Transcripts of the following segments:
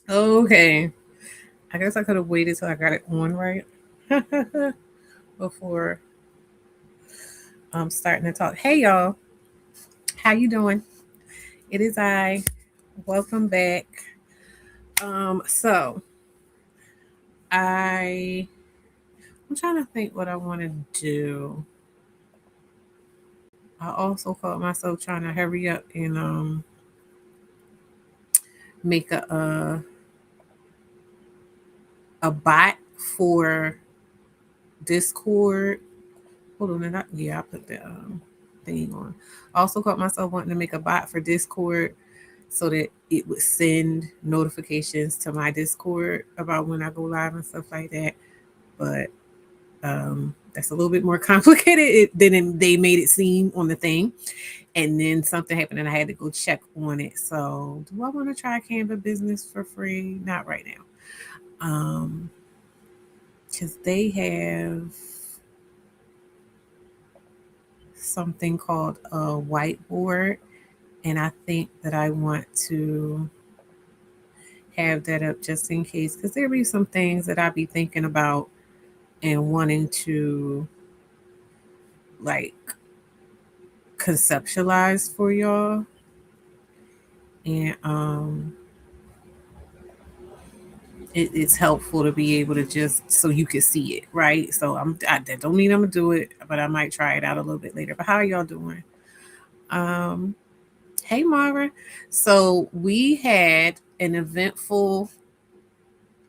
Okay. I guess I could have waited till I got it on right before starting to talk. Hey y'all, how you doing? It is I. Welcome back. So I I'm trying to think what I want to do. I also caught myself trying to hurry up and make a bot for Discord. Hold on, I put the thing on. I also caught myself wanting to make a bot for Discord so that it would send notifications to my Discord about when I go live and stuff like that. But that's a little bit more complicated than they made it seem on the thing. And then something happened and I had to go check on it. So, do I want to try Canva Business for free? Not right now. Because they have something called a whiteboard, and I think that I want to have that up just in case because there be some things that I be thinking about and wanting to like conceptualize for y'all. And it's helpful to be able to just so you can see it, right? So that don't mean I'm gonna do it, but I might try it out a little bit later. But how are y'all doing? Um, hey Mara. So we had an eventful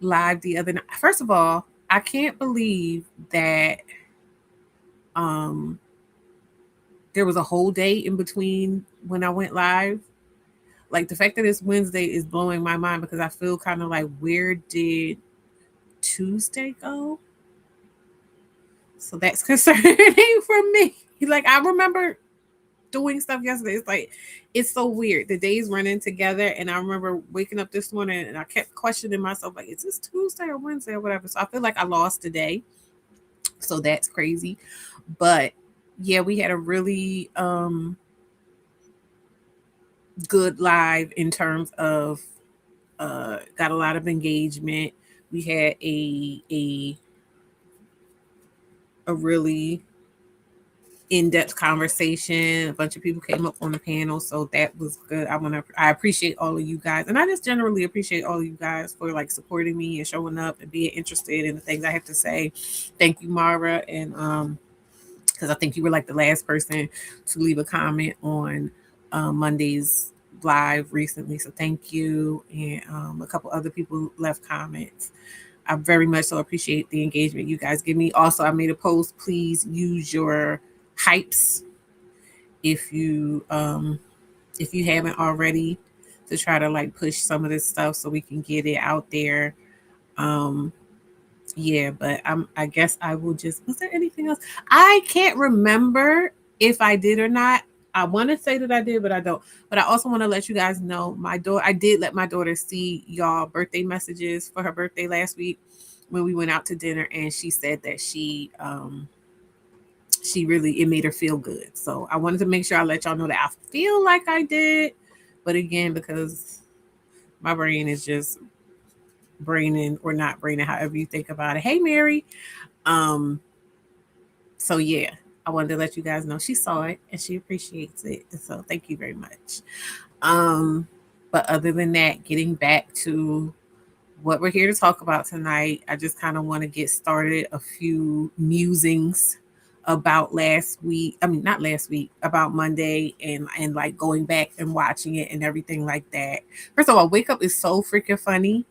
live the other night. First of all, I can't believe that um there was a whole day in between when I went live. Like the fact that it's Wednesday is blowing my mind because I feel kind of like where did Tuesday go? So that's concerning for me. Like I remember doing stuff yesterday. It's like it's so weird. The days running together, and I remember waking up this morning and I kept questioning myself, like, is this Tuesday or Wednesday or whatever? So I feel like I lost a day. So that's crazy. But yeah, we had a really good live in terms of got a lot of engagement. We had a really in-depth conversation. A bunch of people came up on the panel, so that was good. I appreciate all of you guys, and I just generally appreciate all of you guys for like supporting me and showing up and being interested in the things I have to say. Thank you, Mara, and because I think you were like the last person to leave a comment on Monday's live recently. So thank you, and a couple other people left comments. I very much so appreciate the engagement you guys give me. Also, I made a post. Please use your hypes if if you haven't already to try to like push some of this stuff so we can get it out there. Um yeah, but I guess I will just was there anything else? I can't remember if I did or not. I want to say that I did, but I don't. But I also want to let you guys know I did let my daughter see y'all birthday messages for her birthday last week when we went out to dinner, and she said that she really it made her feel good. So I wanted to make sure I let y'all know that I feel like I did, but again, because my brain is just braining or not braining, however you think about it. Hey, Mary. Um. So yeah, I wanted to let you guys know she saw it and she appreciates it. And so thank you very much. Um. But other than that, getting back to what we're here to talk about tonight, I just kind of want to get started a few musings about last week. I mean, not last week, about Monday and like going back and watching it and everything like that. First of all, Wake Up is so freaking funny.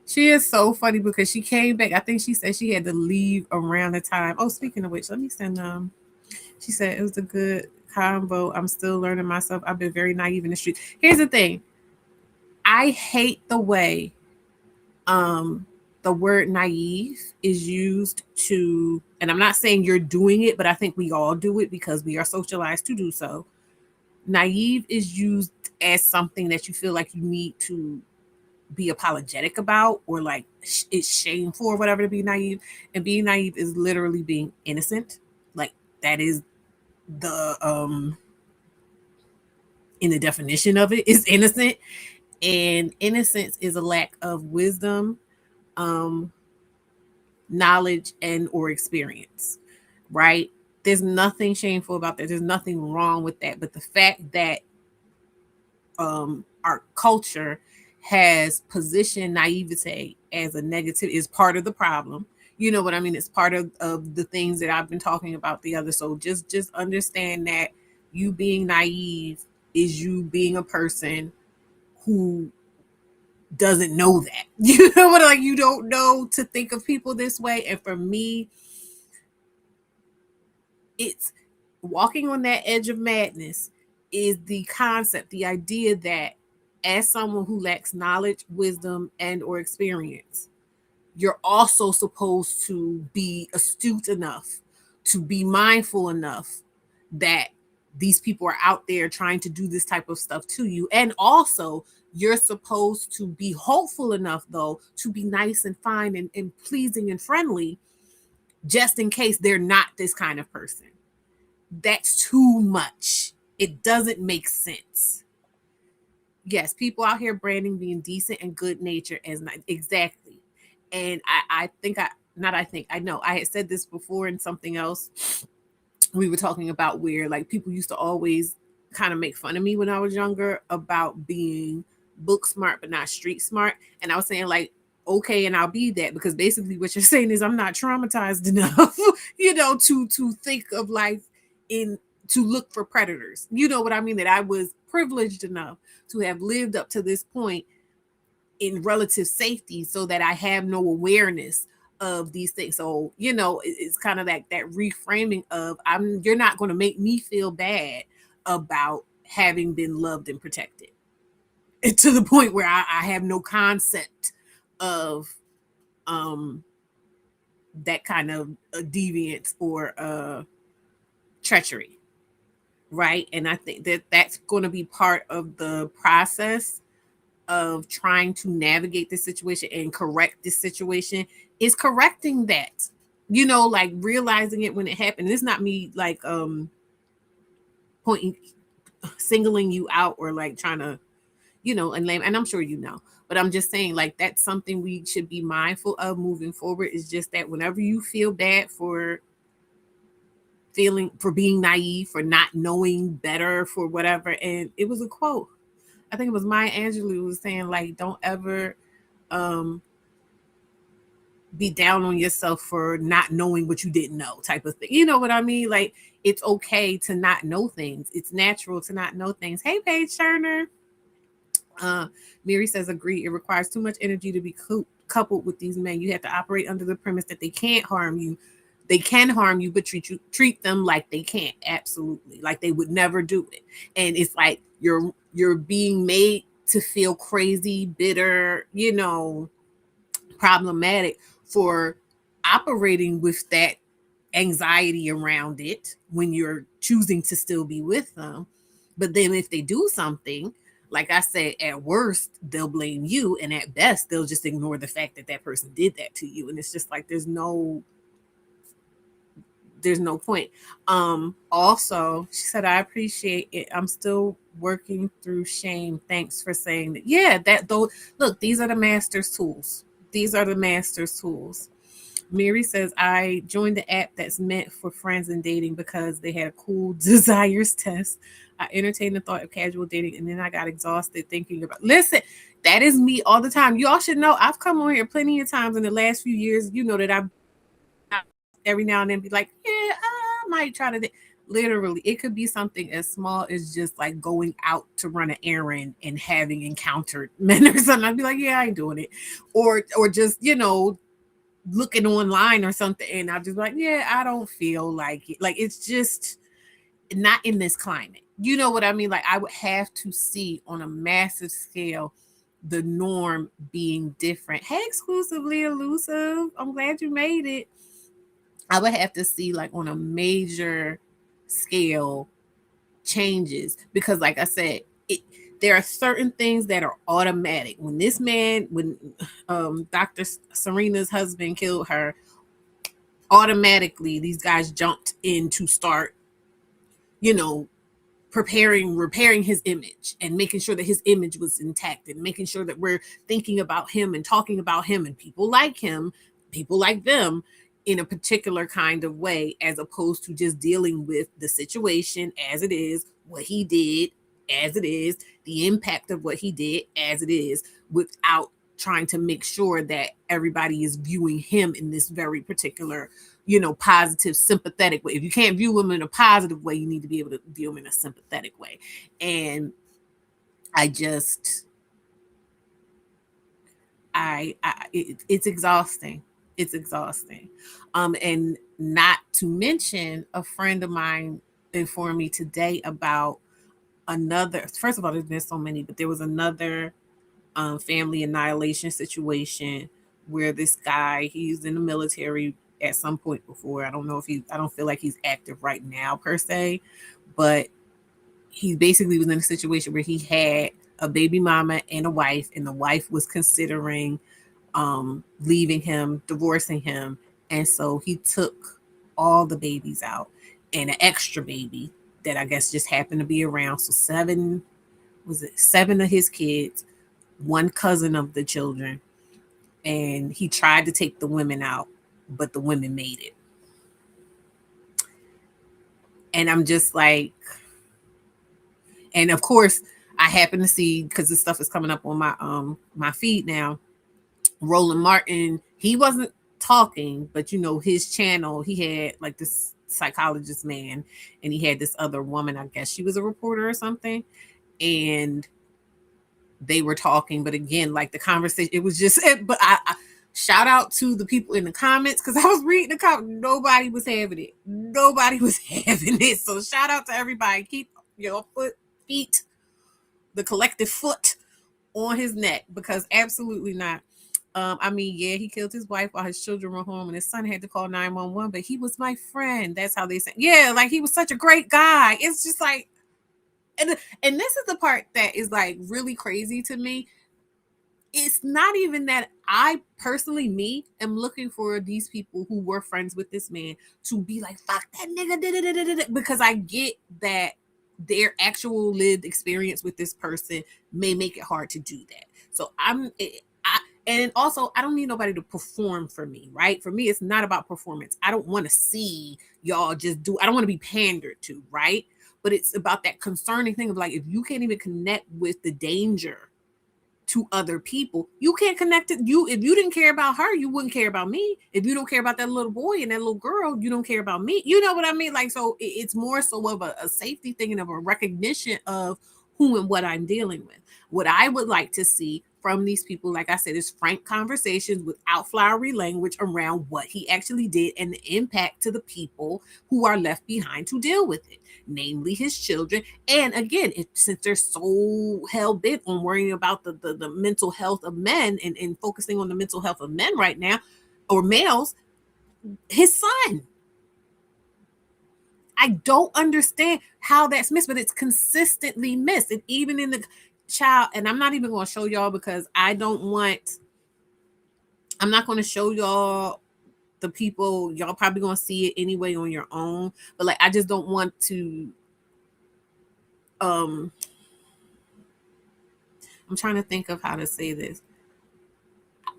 She is so funny because she came back. I think she said she had to leave around the time. Oh, speaking of which, let me send she said it was a good combo. I'm still learning myself. I've been very naive in the street. Here's the thing. I hate the way um the word naive is used to, and I'm not saying you're doing it, but I think we all do it because we are socialized to do so. Naive is used as something that you feel like you need to be apologetic about or like it's shameful or whatever to be naive. And being naive is literally being innocent. Like that is the in the definition of it is innocent. And innocence is a lack of wisdom, um, knowledge, and or experience, right? There's nothing shameful about that. There's nothing wrong with that. But the fact that our culture has positioned naivete as a negative is part of the problem. You know what I mean? It's part of the things that I've been talking about the other. So just understand that you being naive is you being a person who doesn't know that. You know what? Like, you don't know to think of people this way. And for me, it's walking on that edge of madness is the concept, the idea that as someone who lacks knowledge, wisdom, and or experience, you're also supposed to be astute enough, to be mindful enough that these people are out there trying to do this type of stuff to you. And also, you're supposed to be hopeful enough, though, to be nice and fine and pleasing and friendly, just in case they're not this kind of person. That's too much. It doesn't make sense. Yes, people out here branding being decent and good natured as not exactly. And I think I not I think I know I had said this before in something else. We were talking about where like people used to always kind of make fun of me when I was younger about being book smart but not street smart. And I was saying like, okay, and I'll be that, because basically what you're saying is I'm not traumatized enough, to think of life in to look for predators. You know what I mean? That I was privileged enough to have lived up to this point in relative safety so that I have no awareness of these things. So, it's kind of like that reframing of you're not going to make me feel bad about having been loved and protected. And to the point where I have no concept of that kind of deviance or treachery, right? And I think that that's going to be part of the process of trying to navigate this situation and correct this situation, is correcting that, like realizing it when it happened. It's not me like pointing, singling you out or like trying to, and I'm sure but I'm just saying like that's something we should be mindful of moving forward. Is just that whenever you feel bad for being naive, for not knowing better, for whatever. And it was a quote, I think it was Maya Angelou, was saying like, don't ever be down on yourself for not knowing what you didn't know, type of thing. You know what I mean? Like, it's okay to not know things. It's natural to not know things. Hey, Paige Turner. Mary says, agree. It requires too much energy to be coupled with these men. You have to operate under the premise that they can't harm you. They can harm you, but treat them like they can't. Absolutely. Like they would never do it. And it's like you're being made to feel crazy, bitter, problematic for operating with that anxiety around it when you're choosing to still be with them. But then if they do something, like I said, at worst, they'll blame you. And at best, they'll just ignore the fact that that person did that to you. And it's just like, there's no point. Also, she said, I appreciate it. I'm still working through shame. Thanks for saying that. Yeah, look, these are the master's tools. Mary says, I joined the app that's meant for friends and dating because they had a cool desires test. I entertained the thought of casual dating, and then I got exhausted thinking about. Listen, that is me all the time. Y'all should know I've come on here plenty of times in the last few years. You know that I've every now and then be like, yeah, I might try to. Literally, it could be something as small as just like going out to run an errand and having encountered men or something. I'd be like, yeah, I ain't doing it, or just looking online or something, and I'll just be like, yeah, I don't feel like it. Like, it's just not in this climate. You know what I mean? Like, I would have to see on a massive scale the norm being different. Hey, exclusively elusive, I'm glad you made it. I would have to see like on a major scale changes, because like I said, there are certain things that are automatic. When Dr. Cerina's husband killed her, automatically these guys jumped in to start, repairing his image and making sure that his image was intact and making sure that we're thinking about him and talking about him and people like him, people like them in a particular kind of way, as opposed to just dealing with the situation as it is, what he did as it is, the impact of what he did as it is, without trying to make sure that everybody is viewing him in this very particular, positive, sympathetic way. If you can't view him in a positive way, you need to be able to view him in a sympathetic way. And it's exhausting. It's exhausting. And not to mention, a friend of mine informed me today about another. First of all, there's been so many, but there was another family annihilation situation where this guy, he's in the military at some point before. I don't feel like he's active right now per se, but he basically was in a situation where he had a baby mama and a wife, and the wife was considering leaving him, divorcing him. And so he took all the babies out and an extra baby that I guess just happened to be around. So seven of his kids, one cousin of the children, and he tried to take the women out, but the women made it. And I'm just like, and of course, I happen to see, because this stuff is coming up on my feed now, Roland Martin, he wasn't talking, but his channel, he had like this psychologist man, and he had this other woman, I guess she was a reporter or something, and they were talking. But again, like the conversation, it was just, but I shout out to the people in the comments, because I was reading the comments, nobody was having it. So shout out to everybody. Keep your feet, the collective foot on his neck, because absolutely not. Yeah, he killed his wife while his children were home, and his son had to call 911, but he was my friend. That's how they say. Yeah, like he was such a great guy. It's just like, and this is the part that is like really crazy to me. It's not even that I personally, am looking for these people who were friends with this man to be like, fuck that nigga, because I get that their actual lived experience with this person may make it hard to do that. So and also, I don't need nobody to perform for me, right? For me, it's not about performance. I don't want to see y'all I don't want to be pandered to, right? But it's about that concerning thing of like, if you can't even connect with the danger to other people, you can't connect it. If you didn't care about her, you wouldn't care about me. If you don't care about that little boy and that little girl, you don't care about me. You know what I mean? Like, so it's more so of a safety thing and of a recognition of who and what I'm dealing with. What I would like to see from these people, like I said, is frank conversations without flowery language around what he actually did and the impact to the people who are left behind to deal with it, namely his children. And again, since they're so hell-bent on worrying about the mental health of men and focusing on the mental health of men right now, or males, his son. I don't understand how that's missed, but it's consistently missed. And even in the child, and I'm not even going to show y'all, because I'm not going to show y'all the people. Y'all probably going to see it anyway on your own. But like, I just don't want to, I'm trying to think of how to say this.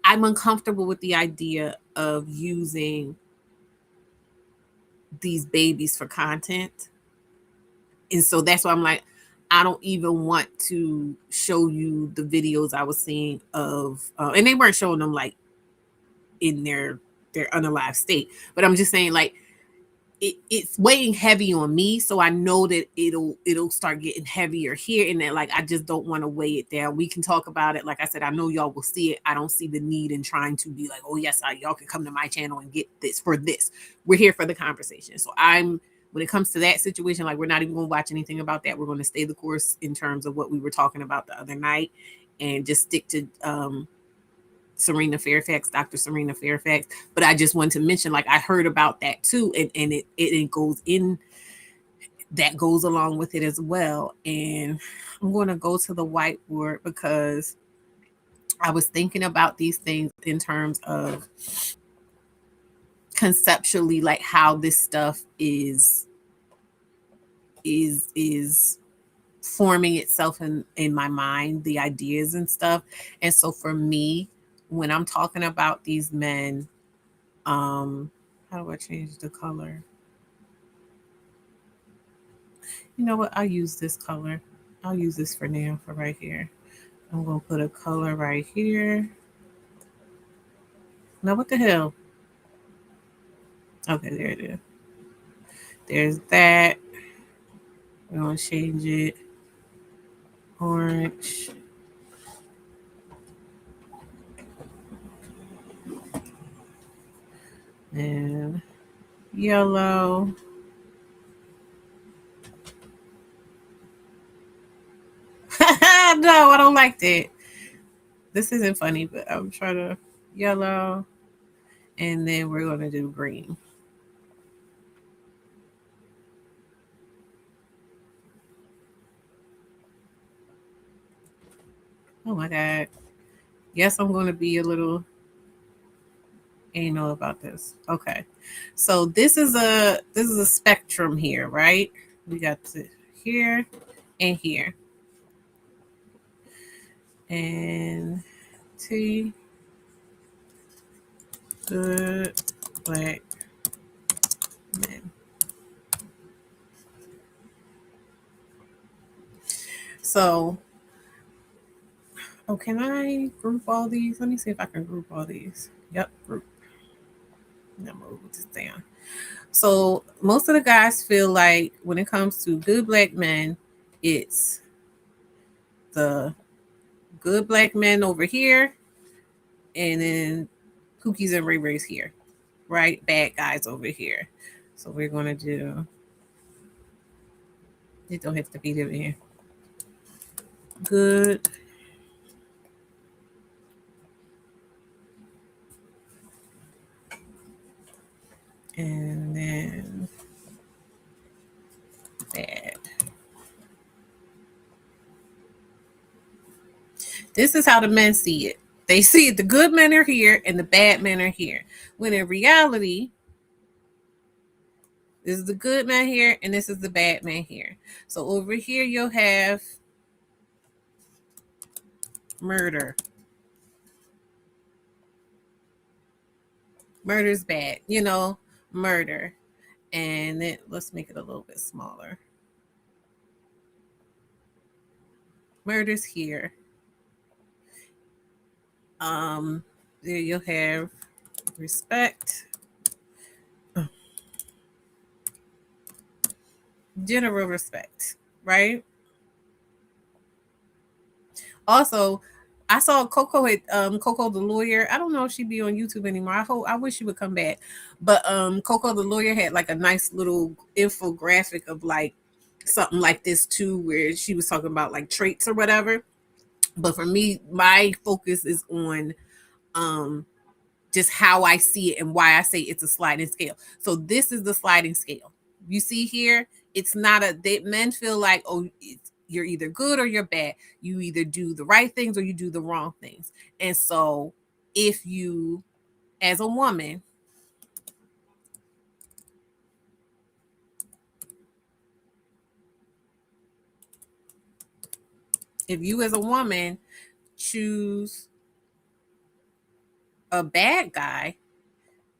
I'm uncomfortable with the idea of using these babies for content. And so that's why I'm like, I don't even want to show you the videos I was seeing of, and they weren't showing them like in their unalive state, but I'm just saying, like, it's weighing heavy on me. So I know that it'll start getting heavier here, and that, like, I just don't want to weigh it down. We can talk about it. Like I said, I know y'all will see it. I don't see the need in trying to be like, oh yes, y'all can come to my channel and get this for this. We're here for the conversation. So when it comes to that situation, like, we're not even going to watch anything about that. We're going to stay the course in terms of what we were talking about the other night, and just stick to Cerina Fairfax, Dr. Cerina Fairfax. But I just wanted to mention, like, I heard about that too, and it goes in, that goes along with it as well. And I'm going to go to the whiteboard, because I was thinking about these things in terms of conceptually, like, how this stuff is is forming itself in my mind, the ideas and stuff. And so for me, when I'm talking about these men, how do I change the color? You know what? I'll use this color. I'll use this for now, for right here. I'm gonna put a color right here. Now what the hell? Okay, there it is. There's that. We're gonna change it orange. And yellow. No, I don't like that. This isn't funny, but I'm trying to yellow. And then we're gonna do green. Oh my god. Yes, I'm gonna be a little anal about this. Okay. So this is a spectrum here, right? We got here and here. And T good black men. So, oh, can I group all these? Let me see if I can group all these. Yep, group. Now move this down. So most of the guys feel like when it comes to good black men, it's the good black men over here, and then Pookies and Ray Rays here, right? Bad guys over here. So we're gonna do. It don't have to be them here. Good. And then bad. This is how the men see it. They see it, the good men are here and the bad men are here. When in reality, this is the good man here and this is the bad man here. So over here you'll have murder. Murder's bad, murder. And then let's make it a little bit smaller. Murder's here. There you'll have respect. General respect, right? Also, I saw Coco the lawyer. I don't know if she'd be on YouTube anymore. I wish she would come back. But Coco the lawyer had like a nice little infographic of like something like this too, where she was talking about like traits or whatever. But for me, my focus is on just how I see it and why I say it's a sliding scale. So this is the sliding scale. You see here, it's not men feel like, oh, you're either good or you're bad. You either do the right things or you do the wrong things. And so if you, as a woman, choose a bad guy,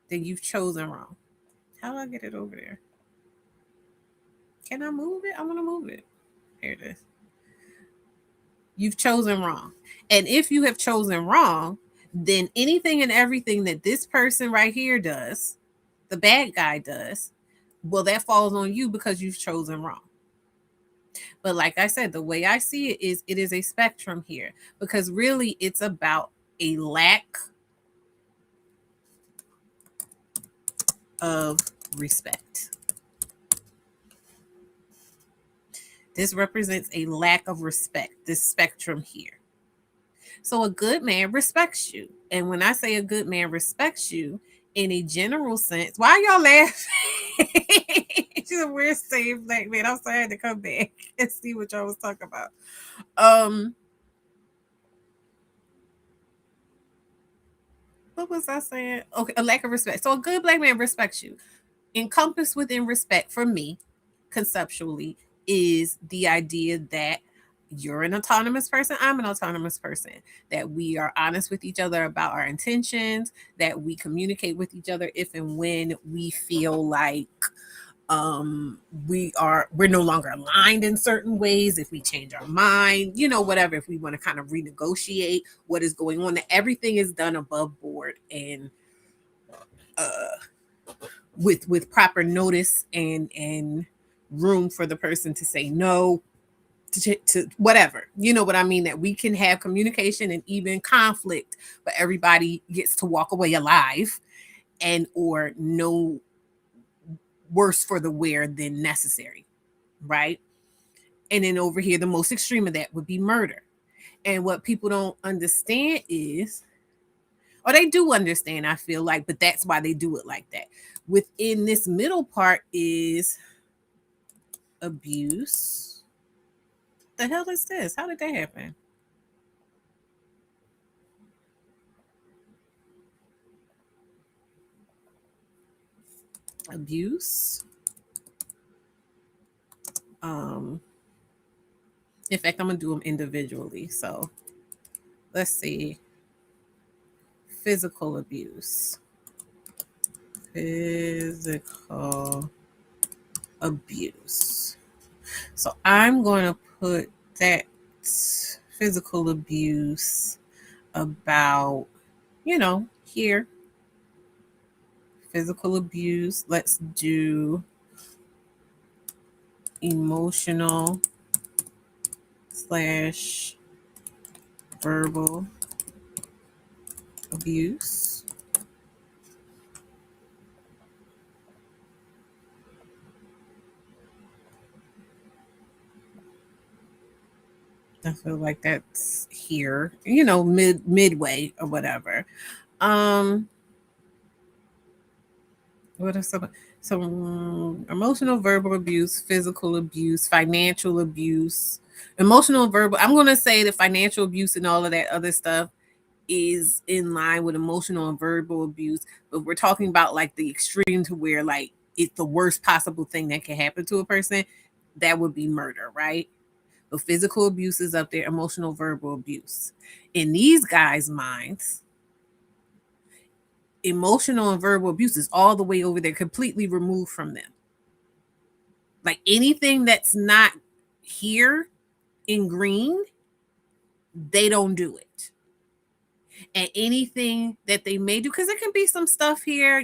then you've chosen wrong. How do I get it over there? Can I move it? I want to move it. Here it is. You've chosen wrong. And if you have chosen wrong, then anything and everything that this person right here does, the bad guy does, well, that falls on you because you've chosen wrong. But like I said, the way I see it is a spectrum here, because really it's about a lack of respect. This represents a lack of respect, this spectrum here. So a good man respects you. And when I say a good man respects you, in a general sense, why y'all laughing? She's a weird saved black man. I'm sorry I had to come back and see what y'all was talking about. What was I saying? Okay, a lack of respect. So a good black man respects you. Encompassed within respect for me, conceptually, is the idea that you're an autonomous person, I'm an autonomous person, that we are honest with each other about our intentions, that we communicate with each other if and when we feel like we're no longer aligned in certain ways, if we change our mind, whatever, if we want to kind of renegotiate what is going on, that everything is done above board and with proper notice and room for the person to say no to whatever, you know what I mean, that we can have communication and even conflict, but everybody gets to walk away alive and or no worse for the wear than necessary, right? And then over here, the most extreme of that would be murder. And what people don't understand is, or they do understand, I feel like, but that's why they do it like that. Within this middle part is abuse. The hell is this? How did that happen? Abuse. In fact, I'm gonna do them individually. So let's see. Physical abuse. Physical abuse. So I'm going to put that physical abuse about, here. Physical abuse. Let's do emotional / verbal abuse. I feel like that's here, midway or whatever. What are some emotional verbal abuse, physical abuse, financial abuse, emotional verbal. I'm gonna say the financial abuse and all of that other stuff is in line with emotional and verbal abuse, but we're talking about like the extreme to where like it's the worst possible thing that can happen to a person. That would be murder, right? But physical abuse is up there, emotional, verbal abuse. In these guys' minds, emotional and verbal abuse is all the way over there, completely removed from them. Like anything that's not here in green, they don't do it. And anything that they may do, because there can be some stuff here,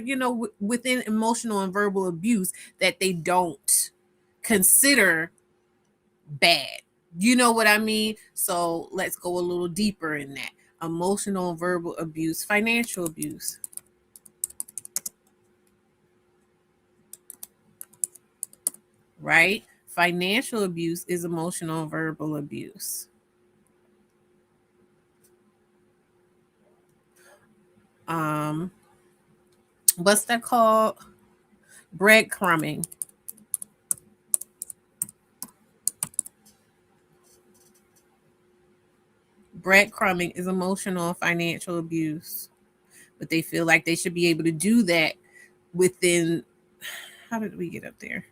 within emotional and verbal abuse that they don't consider bad. You know what I mean? So let's go a little deeper in that. Emotional and verbal abuse, financial abuse. Right? Financial abuse is emotional and verbal abuse. What's that called? Breadcrumbing. Breadcrumbing is emotional and financial abuse, but they feel like they should be able to do that within. How did we get up there?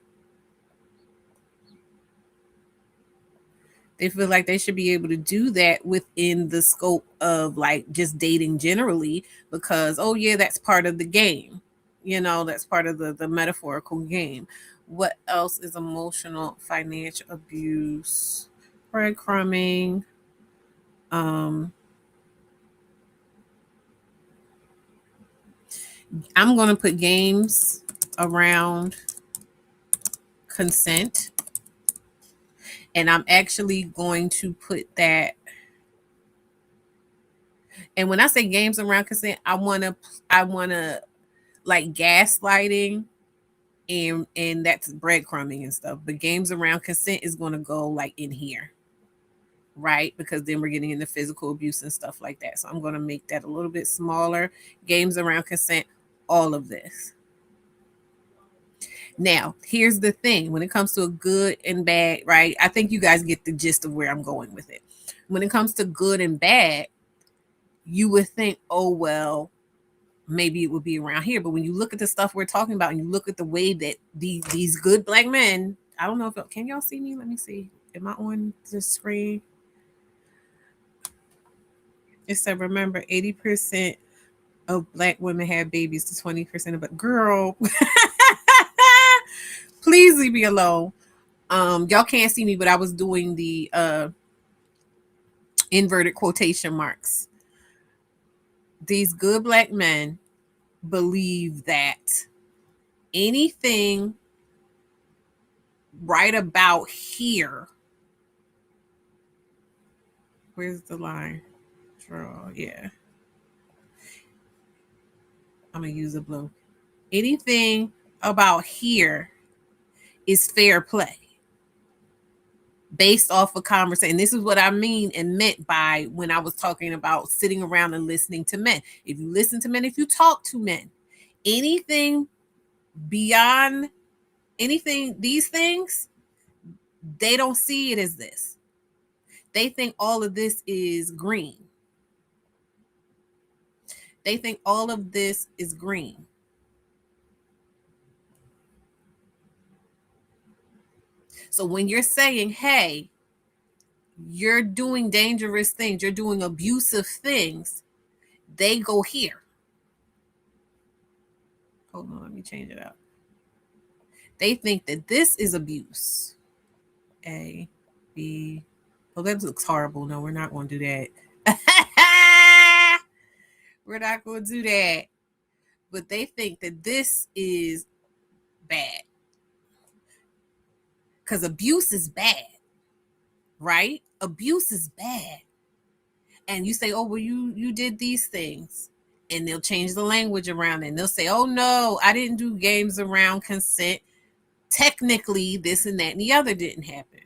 They feel like they should be able to do that within the scope of like just dating generally, because, oh yeah, that's part of the game. That's part of the metaphorical game. What else is emotional, financial abuse? Breadcrumbing. I'm going to put games around consent. And I'm actually going to put that. And when I say games around consent, I want to like gaslighting and that's breadcrumbing and stuff. But games around consent is going to go like in here. Right? Because then we're getting into physical abuse and stuff like that. So I'm going to make that a little bit smaller. Games around consent, all of this. Now, here's the thing. When it comes to a good and bad, right? I think you guys get the gist of where I'm going with it. When it comes to good and bad, you would think, oh, well, maybe it would be around here. But when you look at the stuff we're talking about and you look at the way that these good black men I don't know if can y'all see me? Let me see. Am I on the screen? It said, remember, 80% of Black women have babies to 20% of a girl. Please leave me alone. Y'all can't see me, but I was doing the inverted quotation marks. These good Black men believe that anything right about here, where's the line? Draw, yeah. I'm gonna use a blue. Anything about here is fair play based off of conversation. This is what I mean and meant by when I was talking about sitting around and listening to men. If you listen to men, if you talk to men, anything beyond anything, these things, they don't see it as this. They think all of this is green. They think all of this is green. So when you're saying, hey, you're doing dangerous things, you're doing abusive things, they go here. Hold on, let me change it up. They think that this is abuse. A, B. Oh, that looks horrible. No, we're not going to do that. We're not going to do that. But they think that this is bad. Because abuse is bad, right? Abuse is bad. And you say, oh, well, you did these things. And they'll change the language around it. And they'll say, oh, no, I didn't do games around consent. Technically, this and that and the other didn't happen.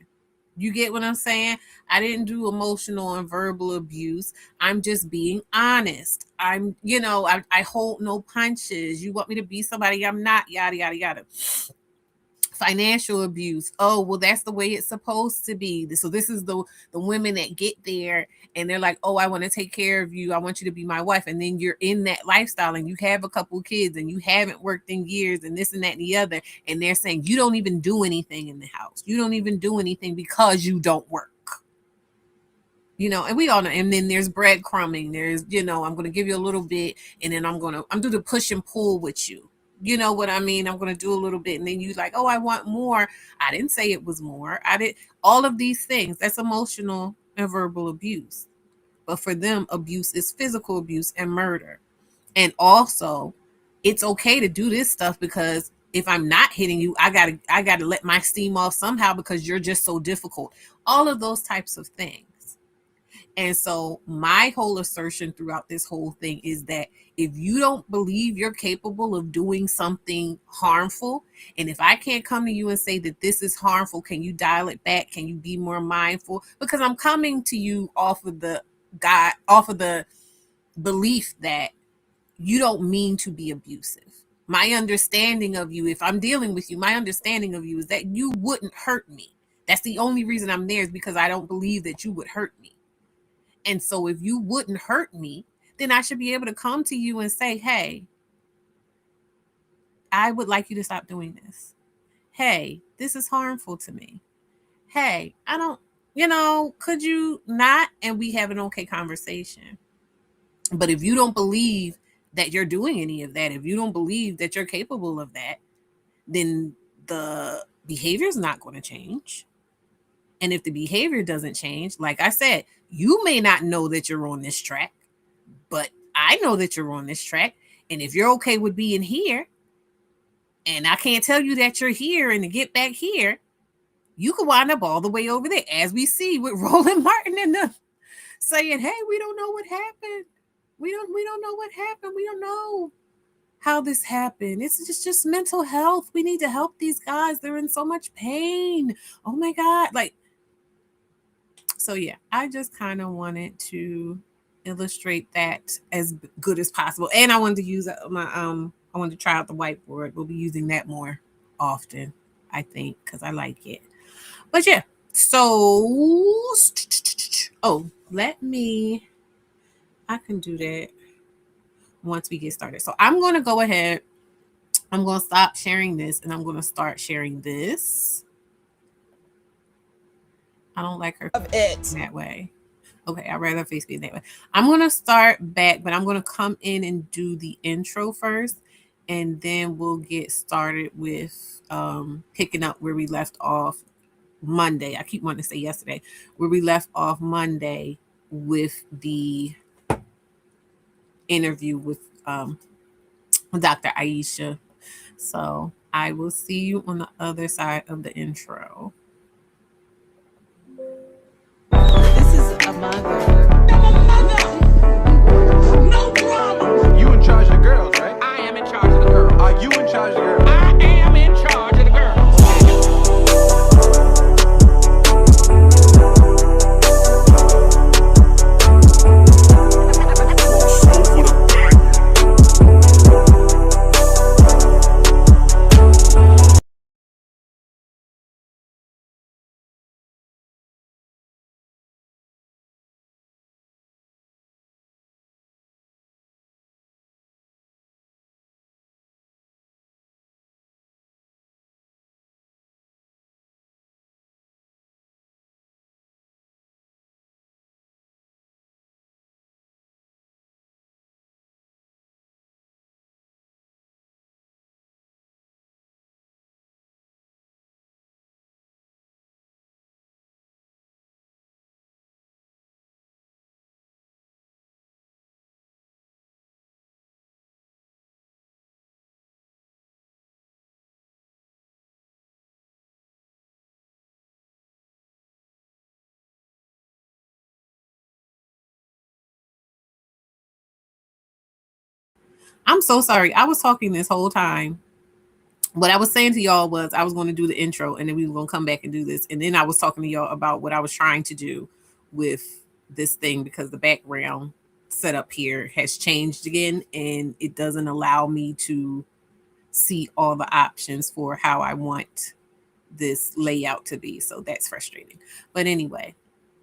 You get what I'm saying? I didn't do emotional and verbal abuse. I'm just being honest. I hold no punches. You want me to be somebody I'm not, yada, yada, yada. Financial abuse. Oh, well, that's the way it's supposed to be. So this is the women that get there and they're like, oh, I want to take care of you. I want you to be my wife. And then you're in that lifestyle and you have a couple of kids and you haven't worked in years and this and that and the other. And they're saying you don't even do anything in the house. You don't even do anything because you don't work. And we all know, and then there's breadcrumbing. There's, I'm going to give you a little bit and then I'm do the push and pull with you. You know what I mean? I'm going to do a little bit. And then you like, oh, I want more. I didn't say it was more. All of these things, that's emotional and verbal abuse. But for them, abuse is physical abuse and murder. And also, it's okay to do this stuff because if I'm not hitting you, I gotta let my steam off somehow because you're just so difficult. All of those types of things. And so my whole assertion throughout this whole thing is that if you don't believe you're capable of doing something harmful, and if I can't come to you and say that this is harmful, can you dial it back? Can you be more mindful? Because I'm coming to you off of the belief that you don't mean to be abusive. My understanding of you, if I'm dealing with you, my understanding of you is that you wouldn't hurt me. That's the only reason I'm there is because I don't believe that you would hurt me. And so if you wouldn't hurt me, then I should be able to come to you and say, hey, I would like you to stop doing this. Hey, this is harmful to me. Hey, I don't, could you not? And we have an okay conversation. But if you don't believe that you're doing any of that, if you don't believe that you're capable of that, then the behavior is not going to change. And if the behavior doesn't change, like I said, you may not know that you're on this track, but I know that you're on this track. And if you're okay with being here, and I can't tell you that you're here and to get back here, you could wind up all the way over there, as we see with Roland Martin and them saying, hey, we don't know what happened. We don't know what happened. We don't know how this happened. It's just mental health. We need to help these guys. They're in so much pain. Oh my God. So yeah, I just kind of wanted to illustrate that as good as possible. And I wanted to use I wanted to try out the whiteboard. We'll be using that more often, I think, because I like it. But yeah, so, I can do that once we get started. So I'm going to go ahead. I'm going to stop sharing this and I'm going to start sharing this. I don't like her of it that way. Okay, I'd rather her face be that way. I'm gonna start back, but I'm gonna come in and do the intro first, and then we'll get started with picking up where we left off Monday. I keep wanting to say yesterday, where we left off Monday with the interview with Dr. Aisha. So I will see you on the other side of the intro. This is a mother. No problem. You in charge of the girls, right? I am in charge of the girls. Are you in charge of the girls? I am in charge of the girls. I'm so sorry. I was talking this whole time. What I was saying to y'all was I was going to do the intro and then we were going to come back and do this. And then I was talking to y'all about what I was trying to do with this thing because the background setup here has changed again and it doesn't allow me to see all the options for how I want this layout to be. So that's frustrating. But anyway,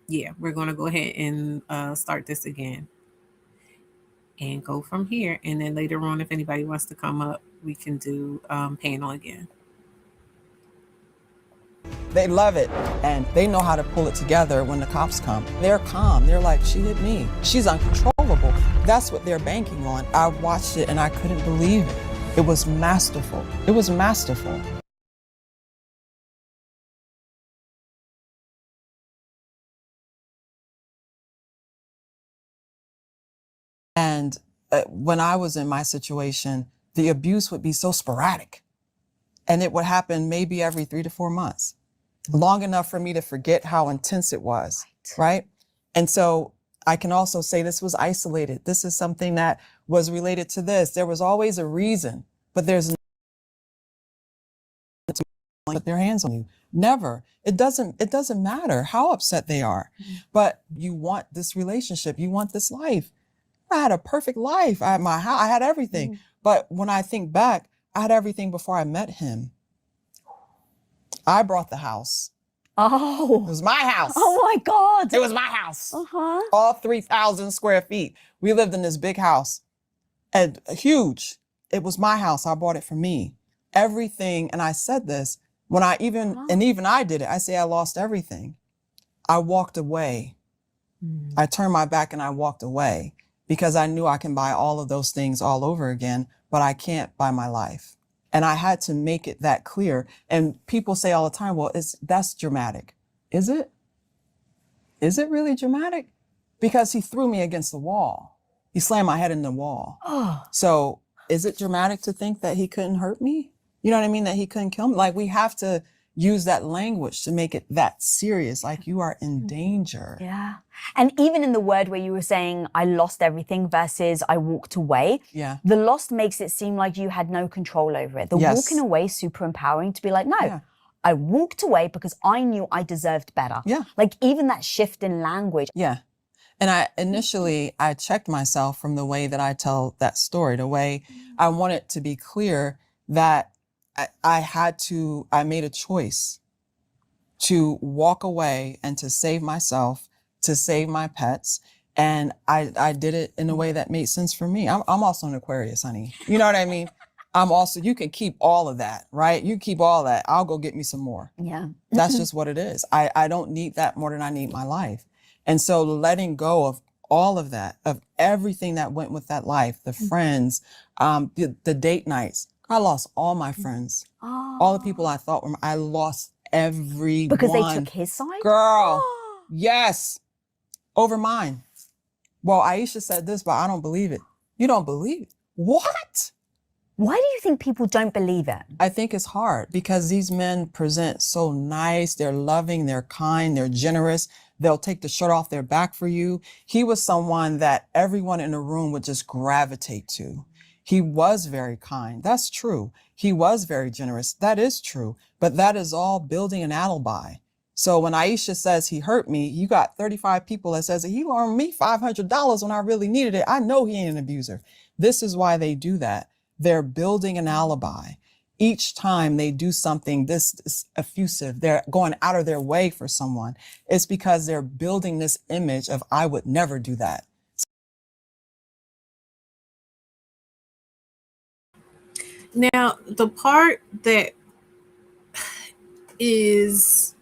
yeah, we're going to go ahead and start this again and go from here. And then later on, if anybody wants to come up, we can do panel again. They love it, and they know how to pull it together when the cops come. They're calm. They're like, she hit me. She's uncontrollable. That's what they're banking on. I watched it and I couldn't believe it. It was masterful. It was masterful. And when I was in my situation, the abuse would be so sporadic. And it would happen maybe every 3 to 4 months, long enough for me to forget how intense it was, right? And so I can also say this was isolated. This is something that was related to this. There was always a reason, but there's no put their hands on you. Never. It doesn't matter how upset they are, but you want this relationship. You want this life. I had a perfect life. I had my house. I had everything. But when I think back, I had everything before I met him. I brought the house. Oh. It was my house. Oh my God. It was my house. Uh-huh. All 3,000 square feet. We lived in this big house and huge. It was my house. I bought it for me. Everything. And I said this when I even I did it. I say I lost everything. I walked away. I turned my back and I walked away because I knew I can buy all of those things all over again, but I can't buy my life. And I had to make it that clear. And people say all the time, well, that's dramatic. Is it? Is it really dramatic? Because he threw me against the wall. He slammed my head in the wall. Oh. So is it dramatic to think that he couldn't hurt me? You know what I mean? That he couldn't kill me? Like, we have to use that language to make it that serious. Like, you are in danger. Yeah. And even in the word where you were saying, I lost everything versus I walked away. Yeah. The lost makes it seem like you had no control over it. The walking away is super empowering to be like, no, I walked away because I knew I deserved better. Yeah. Like even that shift in language. Yeah. And I checked myself from the way that I tell that story, the way I want it to be clear that I made a choice to walk away and to save myself, to save my pets. And I did it in a way that made sense for me. I'm also an Aquarius, honey. You know what I mean? I'm also, you can keep all of that, right? You keep all that. I'll go get me some more. Yeah. That's just what it is. I don't need that more than I need my life. And so letting go of all of that, of everything that went with that life, the friends, the date nights. I lost all my friends. All the people I thought were, I lost everyone. Because they took his side? Girl, yes, over mine. Well, Aisha said this, but I don't believe it. You don't believe it? What? Why do you think people don't believe it? I think it's hard because these men present so nice. They're loving, they're kind, they're generous. They'll take the shirt off their back for you. He was someone that everyone in the room would just gravitate to. He was very kind. That's true. He was very generous. That is true. But that is all building an alibi. So when Aisha says he hurt me, you got 35 people that says he loaned me $500 when I really needed it. I know he ain't an abuser. This is why they do that. They're building an alibi. Each time they do something this effusive, they're going out of their way for someone. It's because they're building this image of, I would never do that. Now, the part that is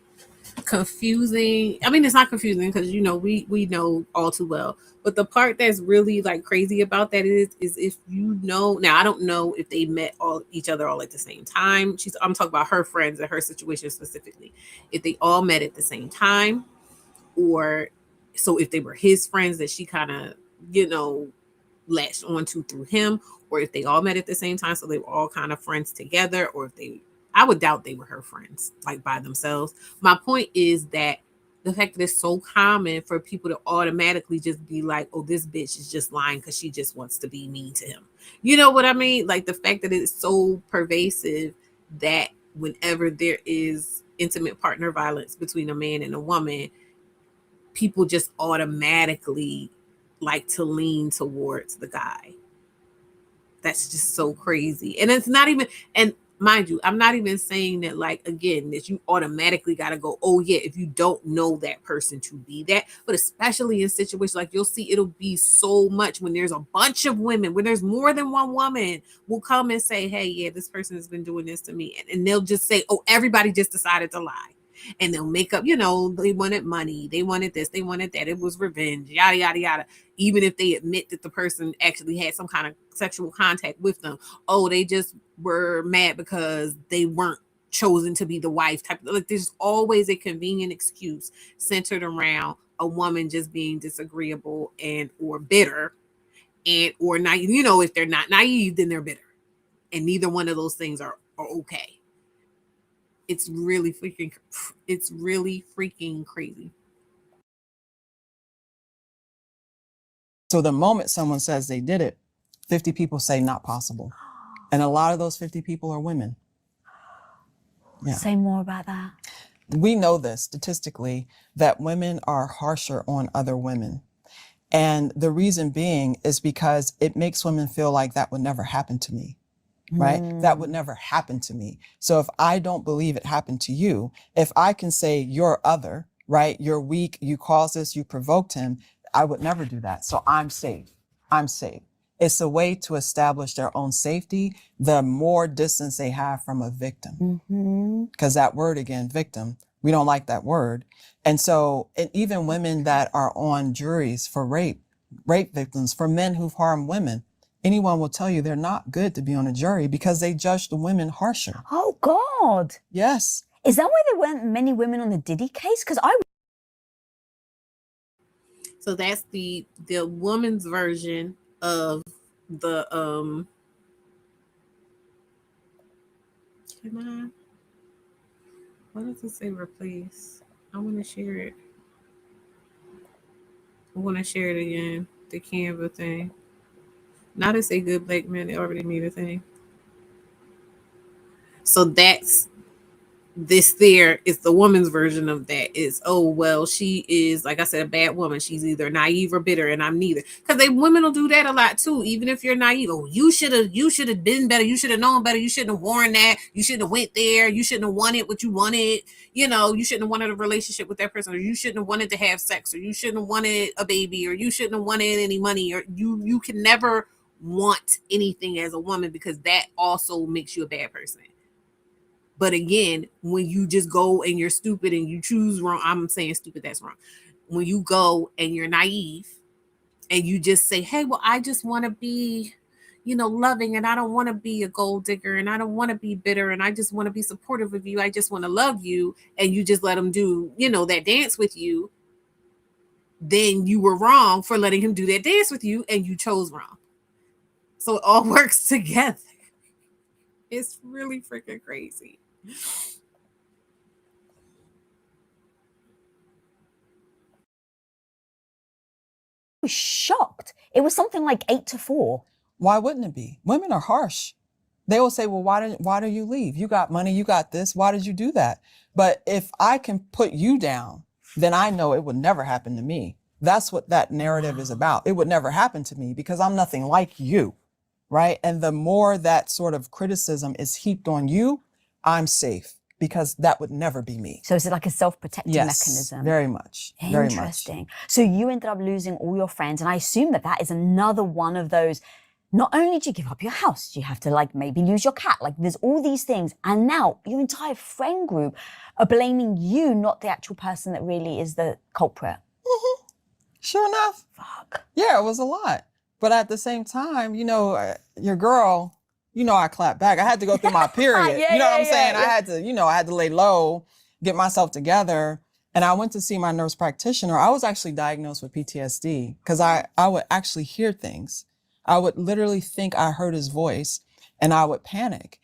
confusing, I mean, it's not confusing because, you know, we know all too well, but the part that's really like crazy about that is if you know, now I don't know if they met each other all at the same time. I'm talking about her friends and her situation specifically. If they all met at the same time, or so if they were his friends that she kind of, you know, latched onto through him, or if they all met at the same time, so they were all kind of friends together, or if they, I would doubt they were her friends, like by themselves. My point is that the fact that it's so common for people to automatically just be like, oh, this bitch is just lying because she just wants to be mean to him. You know what I mean? Like the fact that it's so pervasive that whenever there is intimate partner violence between a man and a woman, people just automatically like to lean towards the guy. That's just so crazy. And it's not even, and mind you, I'm not even saying that, like, again, that you automatically got to go, oh yeah, if you don't know that person to be that. But especially in situations like, you'll see it'll be so much when there's a bunch of women, when there's more than one woman will come and say, hey, yeah, this person has been doing this to me. And they'll just say, oh, everybody just decided to lie. And they'll make up, you know, they wanted money, they wanted this, they wanted that, it was revenge, yada, yada, yada. Even if they admit that the person actually had some kind of sexual contact with them, oh, they just were mad because they weren't chosen to be the wife type. Like, there's always a convenient excuse centered around a woman just being disagreeable and or bitter, and or naive. You know, if they're not naive, then they're bitter, and neither one of those things are okay. It's really freaking crazy. So the moment someone says they did it, 50 people say not possible. And a lot of those 50 people are women. Yeah. Say more about that. We know this statistically, that women are harsher on other women. And the reason being is because it makes women feel like that would never happen to me. Right? That would never happen to me. So if I don't believe it happened to you, if I can say you're other, right? You're weak, you caused this, you provoked him, I would never do that. So I'm safe. I'm safe. It's a way to establish their own safety, the more distance they have from a victim. Because that word again, victim, we don't like that word. And so, and even women that are on juries for rape victims, for men who've harmed women, anyone will tell you they're not good to be on a jury because they judge the women harsher. Oh, God. Yes. Is that why there weren't many women on the Diddy case? Because So that's the woman's version of the what does it say replace? I want to share it. I want to share it again. The Canva thing. Now to say good black men, they already made a thing. So that's this there is the woman's version of that is, oh, well, she is, like I said, a bad woman. She's either naive or bitter, and I'm neither. Because women will do that a lot too, even if you're naive. Oh, you should have been better. You should have known better. You shouldn't have worn that. You shouldn't have went there. You shouldn't have wanted what you wanted. You know, you shouldn't have wanted a relationship with that person, or you shouldn't have wanted to have sex, or you shouldn't have wanted a baby, or you shouldn't have wanted any money, or you can never want anything as a woman, because that also makes you a bad person. But again, when you just go and you're stupid and you choose wrong, I'm saying stupid, that's wrong. When you go and you're naive and you just say, hey, well, I just want to be, loving, and I don't want to be a gold digger, and I don't want to be bitter, and I just want to be supportive of you. I just want to love you. And you just let him do, that dance with you. Then you were wrong for letting him do that dance with you, and you chose wrong. So it all works together. It's really freaking crazy. I was shocked. It was something like 8-4. Why wouldn't it be? Women are harsh. They will say, well, why do you leave? You got money, you got this. Why did you do that? But if I can put you down, then I know it would never happen to me. That's what that narrative is about. It would never happen to me because I'm nothing like you, right? And the more that sort of criticism is heaped on you, I'm safe, because that would never be me. So is it like a self-protective mechanism? Very much. Interesting. Very much. So you ended up losing all your friends, and I assume that is another one of those. Not only do you give up your house, you have to maybe lose your cat. There's all these things. And now your entire friend group are blaming you, not the actual person that really is the culprit. Mm-hmm. Sure enough. Fuck. Yeah, it was a lot. But at the same time, your girl, I clapped back. I had to go through my period. What I'm saying? Yeah. I had to lay low, get myself together. And I went to see my nurse practitioner. I was actually diagnosed with PTSD because I would actually hear things. I would literally think I heard his voice and I would panic.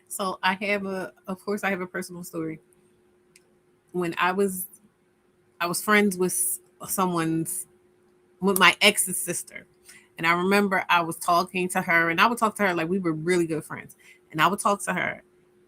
So I have a personal story. When I was friends with with my ex's sister. And I remember I was talking to her, and I would talk to her like we were really good friends. And I would talk to her,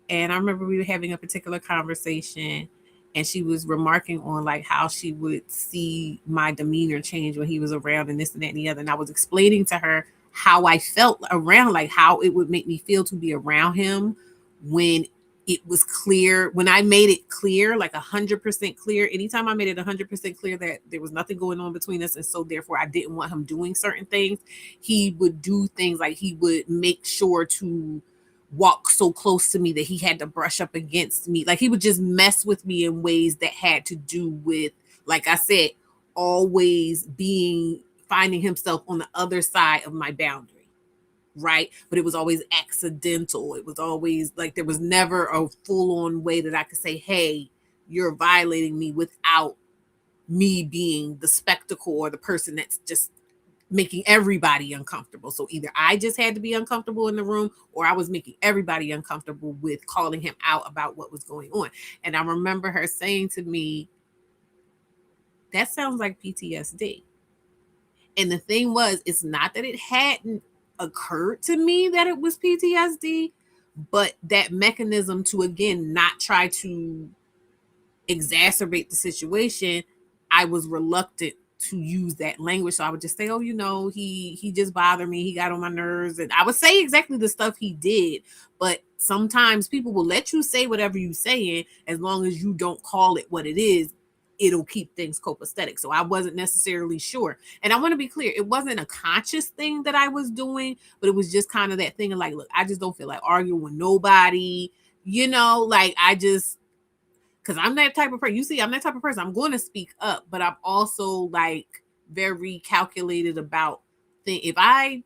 and I remember we were having a particular conversation, and she was remarking on how she would see my demeanor change when he was around, and this and that and the other. And I was explaining to her how I felt around, how it would make me feel to be around him when it was clear, when I made it clear, 100% clear. Anytime I made it 100% clear that there was nothing going on between us, and so therefore I didn't want him doing certain things, he would do things he would make sure to walk so close to me that he had to brush up against me. He would just mess with me in ways that had to do with, like I said, always finding himself on the other side of my boundary. Right. But it was always accidental. It was always there was never a full on way that I could say, hey, you're violating me, without me being the spectacle or the person that's just making everybody uncomfortable. So either I just had to be uncomfortable in the room, or I was making everybody uncomfortable with calling him out about what was going on. And I remember her saying to me, that sounds like PTSD. And the thing was, it's not that it hadn't occurred to me that it was PTSD, but that mechanism to, again, not try to exacerbate the situation, I was reluctant to use that language. So I would just say, oh, he just bothered me. He got on my nerves. And I would say exactly the stuff he did. But sometimes people will let you say whatever you're saying, as long as you don't call it what it is. It'll keep things copacetic. So I wasn't necessarily sure. And I want to be clear, it wasn't a conscious thing that I was doing, but it was just kind of that thing of look, I just don't feel like arguing with nobody, I just, because I'm that type of person. You see, I'm that type of person. I'm going to speak up, but I'm also very calculated about things. If I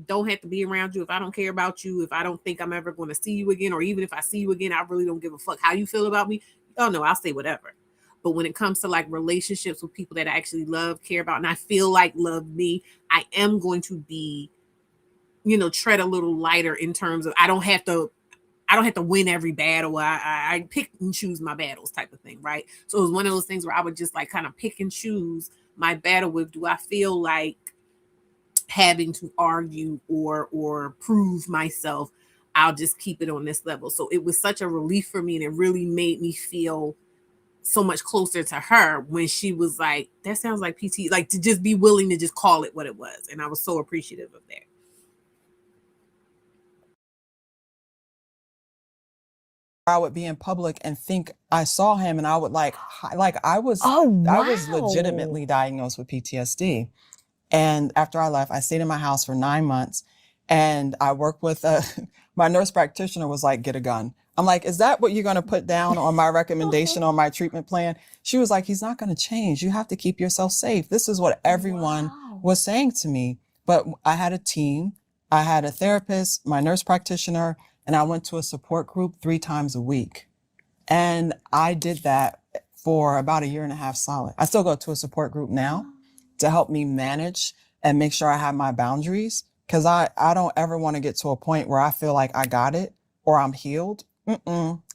don't have to be around you, if I don't care about you, if I don't think I'm ever going to see you again, or even if I see you again, I really don't give a fuck how you feel about me. Oh no, I'll say whatever. But when it comes to relationships with people that I actually love, care about, and I feel love me, I am going to be, tread a little lighter in terms of I don't have to win every battle. I pick and choose my battles type of thing, right? So it was one of those things where I would just kind of pick and choose my battle with. Do I feel like having to argue or prove myself? I'll just keep it on this level. So it was such a relief for me, and it really made me feel so much closer to her when she was like, that sounds like PT, to just be willing to just call it what it was. And I was so appreciative of that. I would be in public and think I saw him, and I would I was legitimately diagnosed with PTSD. And after I left, I stayed in my house for 9 months, and I worked with my nurse practitioner was like, get a gun. I'm like, is that what you're going to put down on my recommendation on my treatment plan? She was like, he's not going to change. You have to keep yourself safe. This is what everyone was saying to me. But I had a team. I had a therapist, my nurse practitioner, and I went to a support group 3 times a week. And I did that for about 1.5 years solid. I still go to a support group now to help me manage and make sure I have my boundaries. Cause I don't ever want to get to a point where I feel like I got it or I'm healed.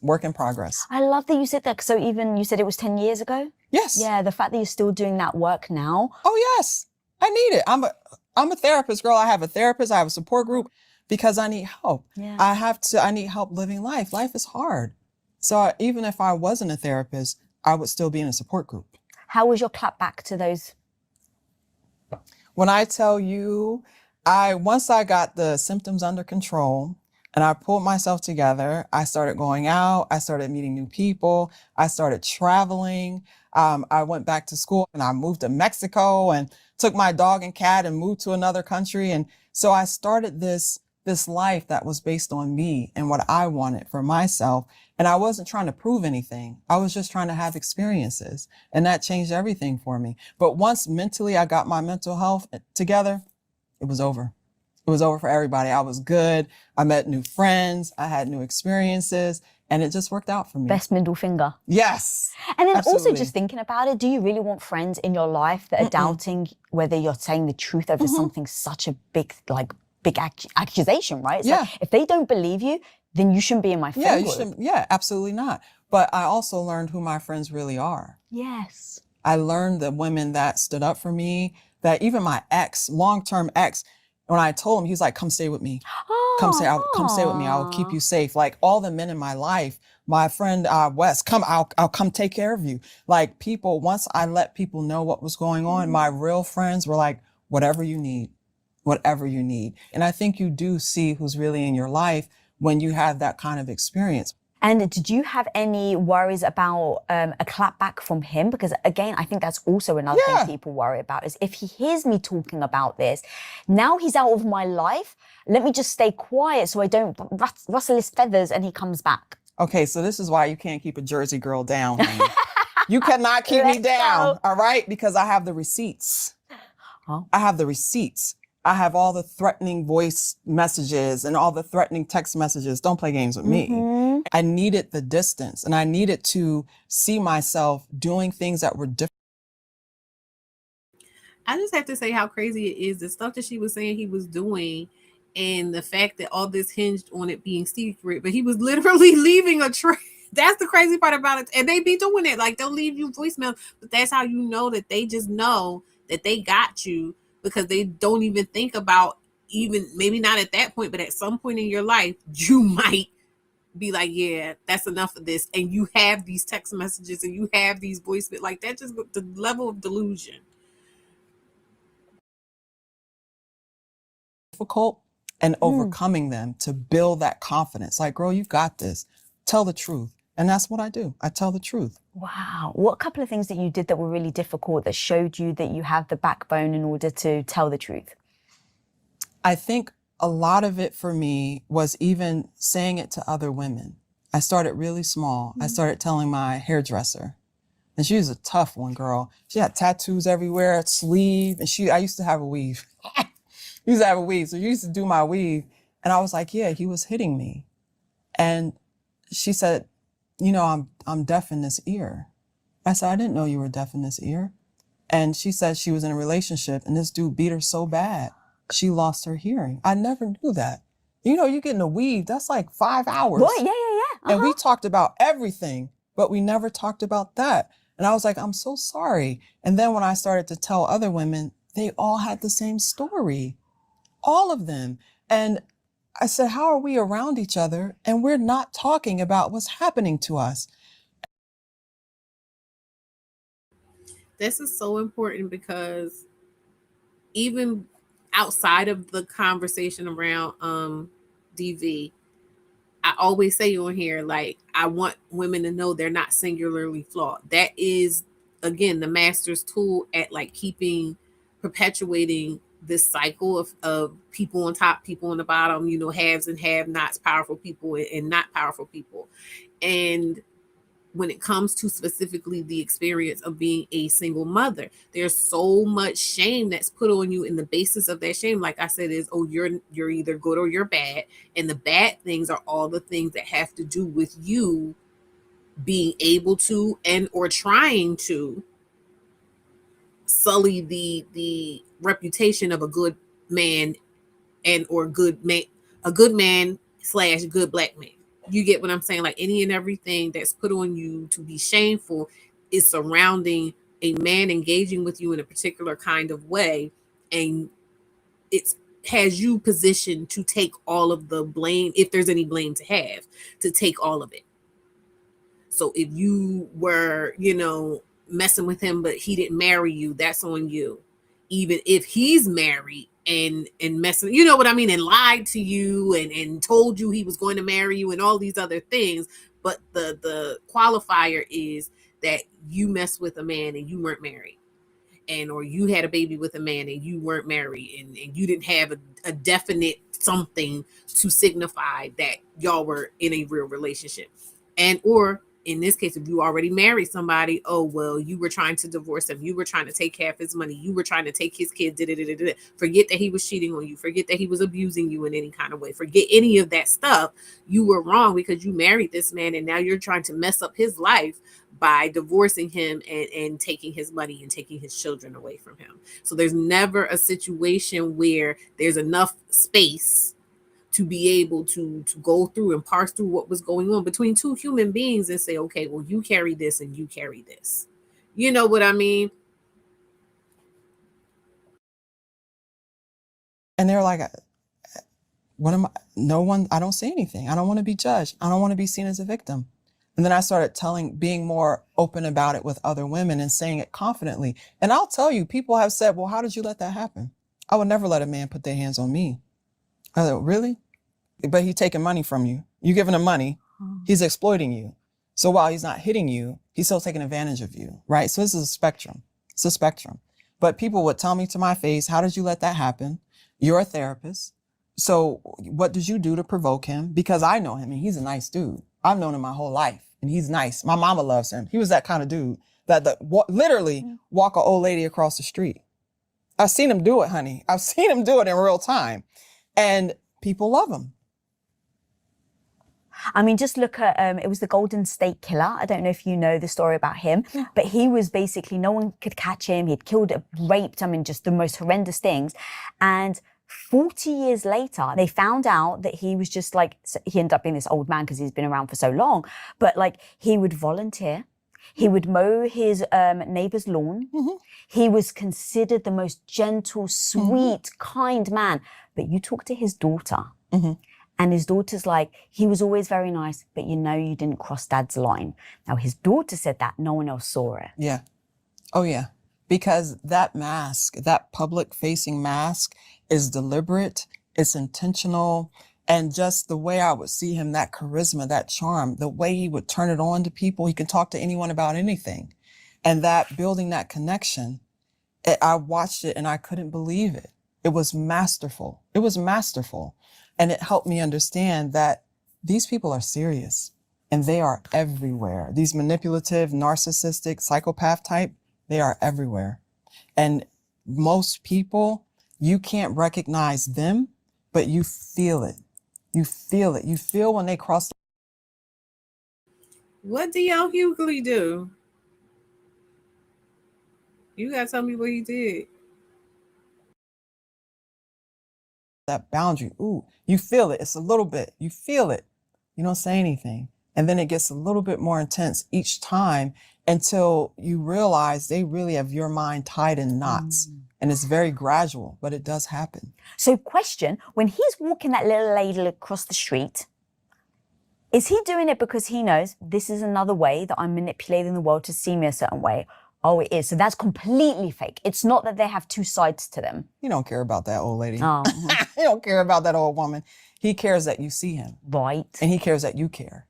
Work in progress. I love that you said that. So even you said it was 10 years ago? Yes. Yeah, the fact that you're still doing that work now. Oh yes. I need it. I'm a therapist, girl. I have a therapist. I have a support group because I need help. Yeah. I need help living life. Life is hard. So even if I wasn't a therapist, I would still be in a support group. How was your clap back to those? When I tell you, once I got the symptoms under control and I pulled myself together, I started going out, I started meeting new people, I started traveling. I went back to school and I moved to Mexico and took my dog and cat and moved to another country. And so I started this life that was based on me and what I wanted for myself. And I wasn't trying to prove anything. I was just trying to have experiences, and that changed everything for me. But once mentally I got my mental health together, it was over. It was over for everybody. I was good. I met new friends. I had new experiences, and it just worked out for me. Best middle finger. Yes. And then absolutely. also just thinking about it, do you really want friends in your life that are doubting whether you're saying the truth over something such a big accusation, right? It's like, if they don't believe you, then you shouldn't be in my friend group. You shouldn't. Yeah, absolutely not. But I also learned who my friends really are. Yes. I learned the women that stood up for me, that even my ex, long-term ex, when I told him, he was like, come stay with me. Come stay with me. I will keep you safe. Like all the men in my life, my friend, Wes, I'll come take care of you. Like people, once I let people know what was going on, my real friends were like, whatever you need. And I think you do see who's really in your life when you have that kind of experience. And did you have any worries about a clapback from him? Because again, I think that's also another thing people worry about is if he hears me talking about this, now he's out of my life. Let me just stay quiet so I don't rustle his feathers and he comes back. Okay, so this is why you can't keep a Jersey girl down. You cannot keep me down, all right? Because I have the receipts. I have the receipts. I have all the threatening voice messages and all the threatening text messages. Don't play games with me. I needed the distance, and I needed to see myself doing things that were different. I just have to say how crazy it is. The stuff that she was saying he was doing, and the fact that all this hinged on it being secret, but he was literally leaving a trail. That's the crazy part about it. And they be doing it. Like they'll leave you voicemail, but that's how you know that they just know that they got you, because they don't even think about, even maybe not at that point, but at some point in your life, you might be like, yeah, that's enough of this. And you have these text messages and you have these voicemails. Like that just the level of delusion. Difficult and overcoming them to build that confidence. Like, girl, you got this. Tell the truth. And that's what I do. I tell the truth. Wow. What couple of things that you did that were really difficult that showed you that you have the backbone in order to tell the truth? I think a lot of it for me was even saying it to other women. I started really small. I started telling my hairdresser. And she was a tough one, girl. She had tattoos everywhere, sleeve, and I used to have a weave. So she used to do my weave. And I was like, yeah, he was hitting me. And she said, you know, I'm deaf in this ear. I said, I didn't know you were deaf in this ear. And she said she was in a relationship and this dude beat her so bad, she lost her hearing. I never knew that. You know, you getting a weave, that's like 5 hours. What? Yeah. And we talked about everything, but we never talked about that. And I was like, I'm so sorry. And then when I started to tell other women, they all had the same story. All of them. And I said, how are we around each other and we're not talking about what's happening to us? This is so important because even outside of the conversation around DV, I always say on here, like, I want women to know they're not singularly flawed. That is, again, the master's tool at like keeping perpetuating this cycle of people on top, people on the bottom, you know, haves and have-nots, powerful people and not powerful people. And when it comes to specifically the experience of being a single mother, there's so much shame that's put on you, and the basis of that shame, like I said, is, oh, you're either good or you're bad. And the bad things are all the things that have to do with you being able to and or trying to sully the reputation of a good man and or good man, a good man / good black man. You get what I'm saying? Like any and everything that's put on you to be shameful is surrounding a man engaging with you in a particular kind of way, and it's has you positioned to take all of the blame, if there's any blame to have, to take all of it. So if you were, you know, messing with him but he didn't marry you, that's on you. Even if he's married and messing, you know what I mean, and lied to you and told you he was going to marry you and all these other things, but the qualifier is that you messed with a man and you weren't married, and or you had a baby with a man and you weren't married, and you didn't have a definite something to signify that y'all were in a real relationship. And or in this case, if you already married somebody, oh, well, you were trying to divorce him. You were trying to take half his money. You were trying to take his kids. Forget that he was cheating on you. Forget that he was abusing you in any kind of way. Forget any of that stuff. You were wrong because you married this man, and now you're trying to mess up his life by divorcing him and taking his money and taking his children away from him. So there's never a situation where there's enough space to be able to go through and parse through what was going on between two human beings and say, okay, well, you carry this and you carry this. You know what I mean? And they're like, what am I? No one, I don't say anything. I don't want to be judged. I don't want to be seen as a victim. And then I started being more open about it with other women and saying it confidently. And I'll tell you, people have said, well, how did you let that happen? I would never let a man put their hands on me. I thought, really? But he's taking money from you. You giving him money. He's exploiting you. So while he's not hitting you, he's still taking advantage of you, right? So this is a spectrum. It's a spectrum. But people would tell me to my face, how did you let that happen? You're a therapist. So what did you do to provoke him? Because I know him and he's a nice dude. I've known him my whole life and he's nice. My mama loves him. He was that kind of dude that literally walk an old lady across the street. I've seen him do it, honey. I've seen him do it in real time. And people love him. I mean, just look at, it was the Golden State Killer. I don't know if you know the story about him, but he was basically, no one could catch him. He'd killed, raped, I mean, just the most horrendous things. And 40 years later, they found out that he was just like, he ended up being this old man because he's been around for so long, but like he would volunteer. He would mow his neighbor's lawn. He was considered the most gentle, sweet, kind man. But you talk to his daughter, and his daughter's like, he was always very nice, but you know you didn't cross dad's line. Now, his daughter said that, no one else saw it. Yeah. Oh, yeah. Because that mask, that public-facing mask is deliberate, it's intentional, and just the way I would see him, that charisma, that charm, the way he would turn it on to people, he can talk to anyone about anything. And that building that connection, I watched it and I couldn't believe it. It was masterful. It was masterful. And it helped me understand that these people are serious and they are everywhere. These manipulative, narcissistic, psychopath type, they are everywhere. And most people, you can't recognize them, but you feel it. You feel it. You feel when they cross. What did Young Hughley do? You gotta tell me what he did. That boundary. Ooh, you feel it. It's a little bit. You feel it. You don't say anything. And then it gets a little bit more intense each time until you realize they really have your mind tied in knots. And it's very gradual, but it does happen. So question, when he's walking that little lady across the street, is he doing it because he knows this is another way that I'm manipulating the world to see me a certain way? Oh, it is. So that's completely fake. It's not that they have two sides to them. He don't care about that old lady. Oh. He don't care about that old woman. He cares that you see him. Right. And he cares that you care.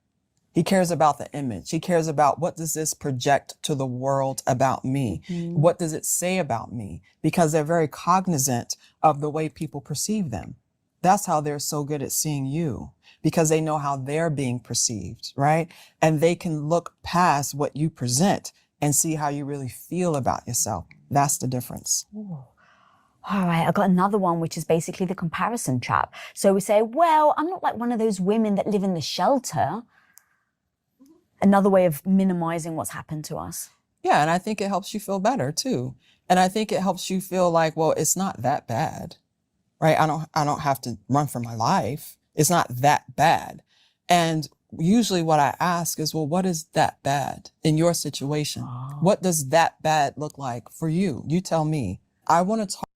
He cares about the image. He cares about what does this project to the world about me? What does it say about me? Because they're very cognizant of the way people perceive them. That's how they're so good at seeing you, because they know how they're being perceived, right? And they can look past what you present and see how you really feel about yourself. That's the difference. All right, I got another one, which is basically the comparison trap. So we say, well, I'm not like one of those women that live in the shelter. Another way of minimizing what's happened to us. Yeah, and I think it helps you feel better too. And I think it helps you feel like, well, it's not that bad, right? I don't have to run for my life. It's not that bad. And usually what I ask is, well, what is that bad in your situation? What does that bad look like for you? You tell me. I want to talk.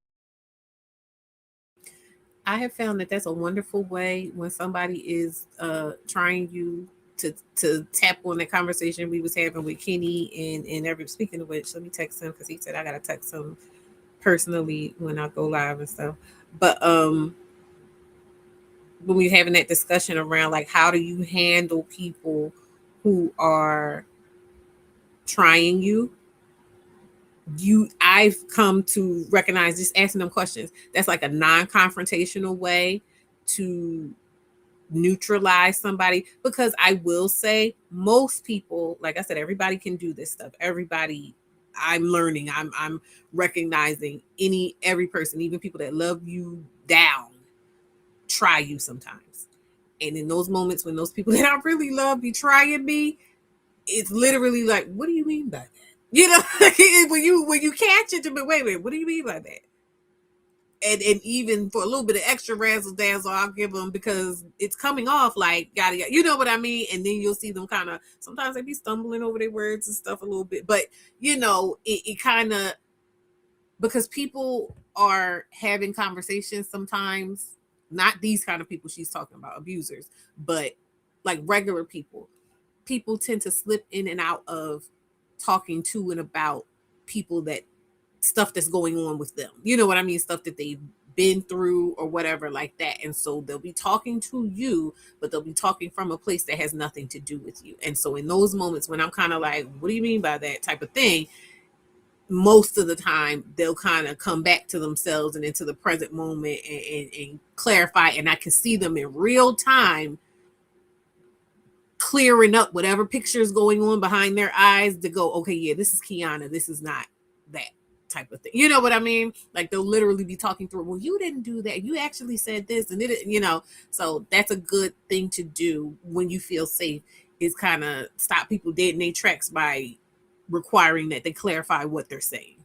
I have found that that's a wonderful way when somebody is trying you to tap on the conversation we was having with Kenny and every. Speaking of which, let me text him because he said I gotta text him personally when I go live and stuff. But when we're having that discussion around like how do you handle people who are trying you, I've come to recognize just asking them questions. That's like a non-confrontational way to neutralize somebody, because I will say most people, like I said, everybody can do this stuff. Everybody, I'm learning, I'm recognizing every person, even people that love you down, try you sometimes. And in those moments when those people that I really love be trying me, it's literally like, what do you mean by that? You know, when you catch it, but wait, what do you mean by that? And even for a little bit of extra razzle dazzle, I'll give them, because it's coming off like yada yada. You know what I mean? And then you'll see them kind of, sometimes they be stumbling over their words and stuff a little bit, but you know, it kind of, because people are having conversations sometimes, not these kind of people she's talking about, abusers, but like regular people tend to slip in and out of talking to and about people that stuff that's going on with them. You know what I mean? Stuff that they've been through or whatever like that. And so they'll be talking to you, but they'll be talking from a place that has nothing to do with you. And so in those moments when I'm kind of like, what do you mean by that type of thing? Most of the time they'll kind of come back to themselves and into the present moment and clarify. And I can see them in real time clearing up whatever picture is going on behind their eyes to go, okay, yeah, this is Kiana. This is not that type of thing. You know what I mean? Like they'll literally be talking through, well, you didn't do that. You actually said this and it, you know, so that's a good thing to do when you feel safe, is kind of stop people dead in their tracks by requiring that they clarify what they're saying.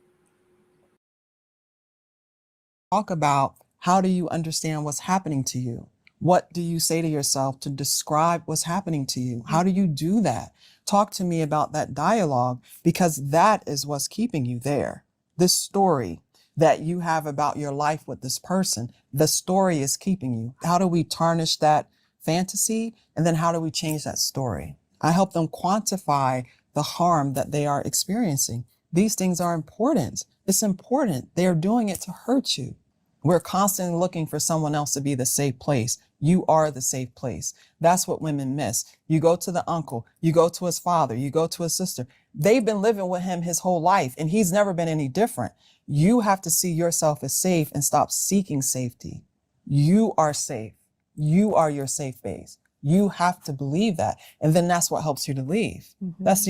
Talk about, how do you understand what's happening to you? What do you say to yourself to describe what's happening to you? How do you do that? Talk to me about that dialogue, because that is what's keeping you there. This story that you have about your life with this person, the story is keeping you. How do we tarnish that fantasy? And then how do we change that story? I help them quantify the harm that they are experiencing. These things are important. It's important. They are doing it to hurt you. We're constantly looking for someone else to be the safe place. You are the safe place. That's what women miss. You go to the uncle, you go to his father, you go to his sister. They've been living with him his whole life and he's never been any different. You have to see yourself as safe and stop seeking safety. You are safe. You are your safe base. You have to believe that. And then that's what helps you to leave. That's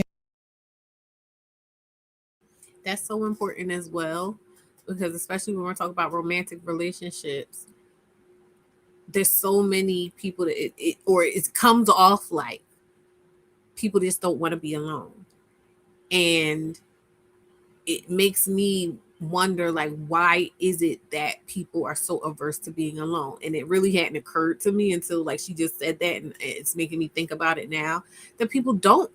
so important as well, because especially when we're talking about romantic relationships, there's so many people that it comes off like people just don't want to be alone. And it makes me wonder, like, why is it that people are so averse to being alone? And it really hadn't occurred to me until like she just said that, and it's making me think about it now, that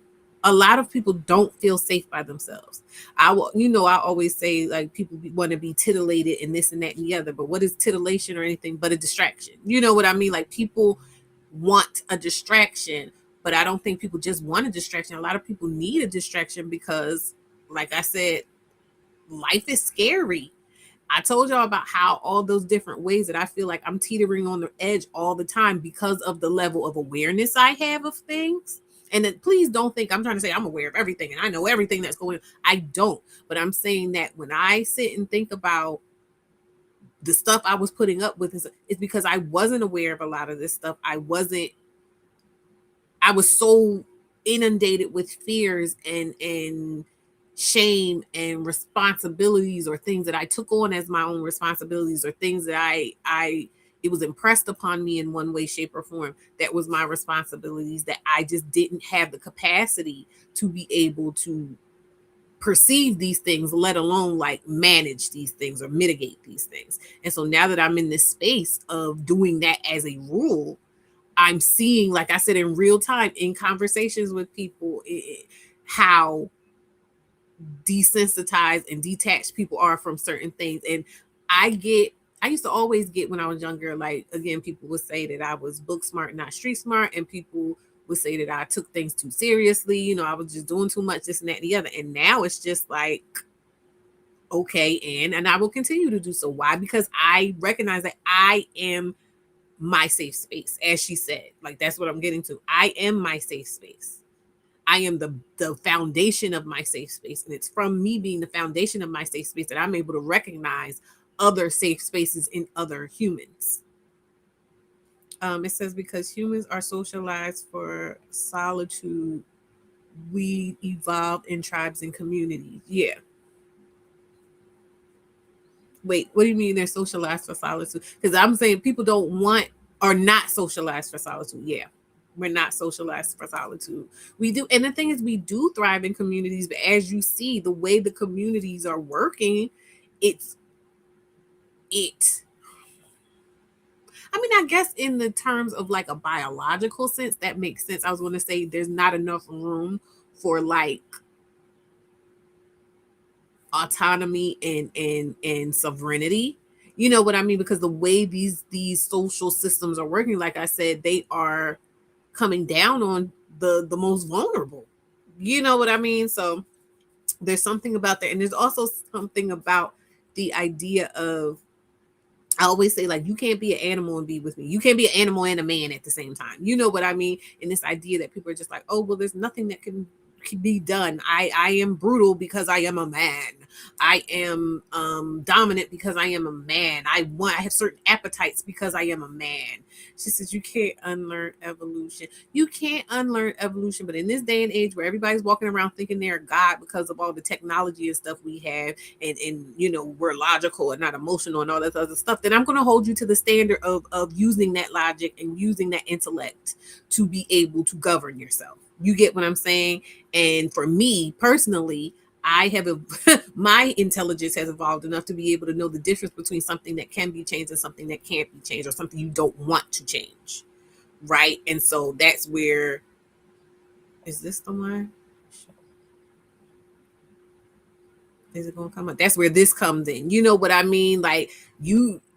a lot of people don't feel safe by themselves. I always say like people want to be titillated and this and that and the other, but what is titillation or anything but a distraction? You know what I mean? Like people want a distraction, but I don't think people just want a distraction. A lot of people need a distraction because, like I said, life is scary. I told y'all about how all those different ways that I feel like I'm teetering on the edge all the time because of the level of awareness I have of things. And then please don't think I'm trying to say I'm aware of everything and I know everything that's going on. I don't. But I'm saying that when I sit and think about the stuff I was putting up with, it's because I wasn't aware of a lot of this stuff. I was so inundated with fears and shame and responsibilities, or things that I took on as my own responsibilities, or things that it was impressed upon me in one way, shape, or form that was my responsibilities, that I just didn't have the capacity to be able to perceive these things, let alone like manage these things or mitigate these things. And so now that I'm in this space of doing that as a rule, I'm seeing, like I said, in real time, in conversations with people, how desensitized and detached people are from certain things. And I used to always get, when I was younger, like, again, people would say that I was book smart, not street smart. And people would say that I took things too seriously. You know, I was just doing too much, this and that and the other. And now it's just like, okay, and I will continue to do so. Why? Because I recognize that I am my safe space, as she said. Like, that's what I'm getting to. I am my safe space. I am the foundation of my safe space. And it's from me being the foundation of my safe space that I'm able to recognize other safe spaces in other humans. It says, because humans are socialized for solitude, we evolved in tribes and communities. Yeah. Wait, what do you mean they're socialized for solitude? Because I'm saying people don't want, or not socialized for solitude. Yeah. We're not socialized for solitude. We do. And the thing is, we do thrive in communities, but as you see, the way the communities are working, it's I mean, I guess in the terms of like a biological sense, that makes sense. I was going to say there's not enough room for like autonomy and sovereignty. You know what I mean? Because the way these social systems are working, like I said, they are coming down on the most vulnerable. You know what I mean? So there's something about that. And there's also something about the idea of, I always say, like, you can't be an animal and be with me. You can't be an animal and a man at the same time. You know what I mean? And this idea that people are just like, oh, well, there's nothing that can be done. I am brutal because I am a man. I am dominant because I am a man. I have certain appetites because I am a man. She says you can't unlearn evolution. You can't unlearn evolution, but in this day and age where everybody's walking around thinking they're God because of all the technology and stuff we have, and you know, we're logical and not emotional and all that other stuff, then I'm going to hold you to the standard of using that logic and using that intellect to be able to govern yourself. You get what I'm saying? And for me personally, I have my intelligence has evolved enough to be able to know the difference between something that can be changed and something that can't be changed, or something you don't want to change. Right? And so that's where, is this the one? Is it gonna come up? That's where this comes in. You know what I mean? Like,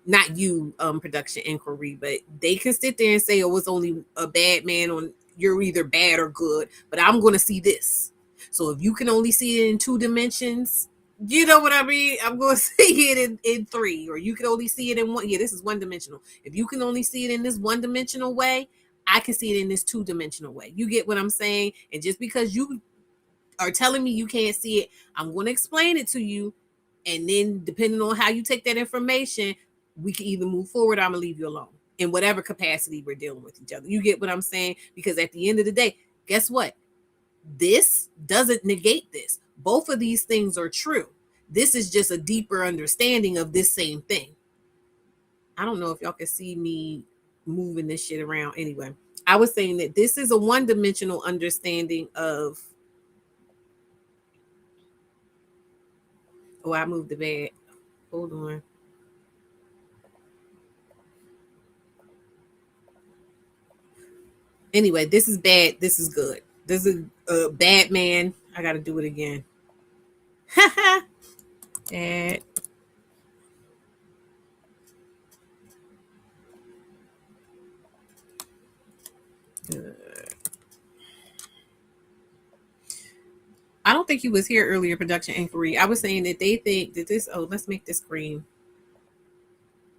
not you, production inquiry, but they can sit there and say, oh, it's only a bad man on, you're either bad or good, but I'm gonna see this. So if you can only see it in 2 dimensions, you know what I mean? I'm gonna see it in 3, or you can only see it in 1. Yeah, this is 1 dimensional. If you can only see it in this 1 dimensional way, I can see it in this 2 dimensional way. You get what I'm saying? And just because you are telling me you can't see it, I'm going to explain it to you. And then depending on how you take that information, we can either move forward or I'm going to leave you alone in whatever capacity we're dealing with each other. You get what I'm saying? Because at the end of the day, guess what? This doesn't negate this. Both of these things are true. This is just a deeper understanding of this same thing. I don't know if y'all can see me moving this shit around. Anyway, I was saying that this is a 1-dimensional understanding of, oh, I moved the bed. Hold on. Anyway, this is bad. This is good. This is a bad man. I got to do it again. Bad. I don't think he was here earlier, production inquiry. I was saying that they think that this, oh, let's make this green.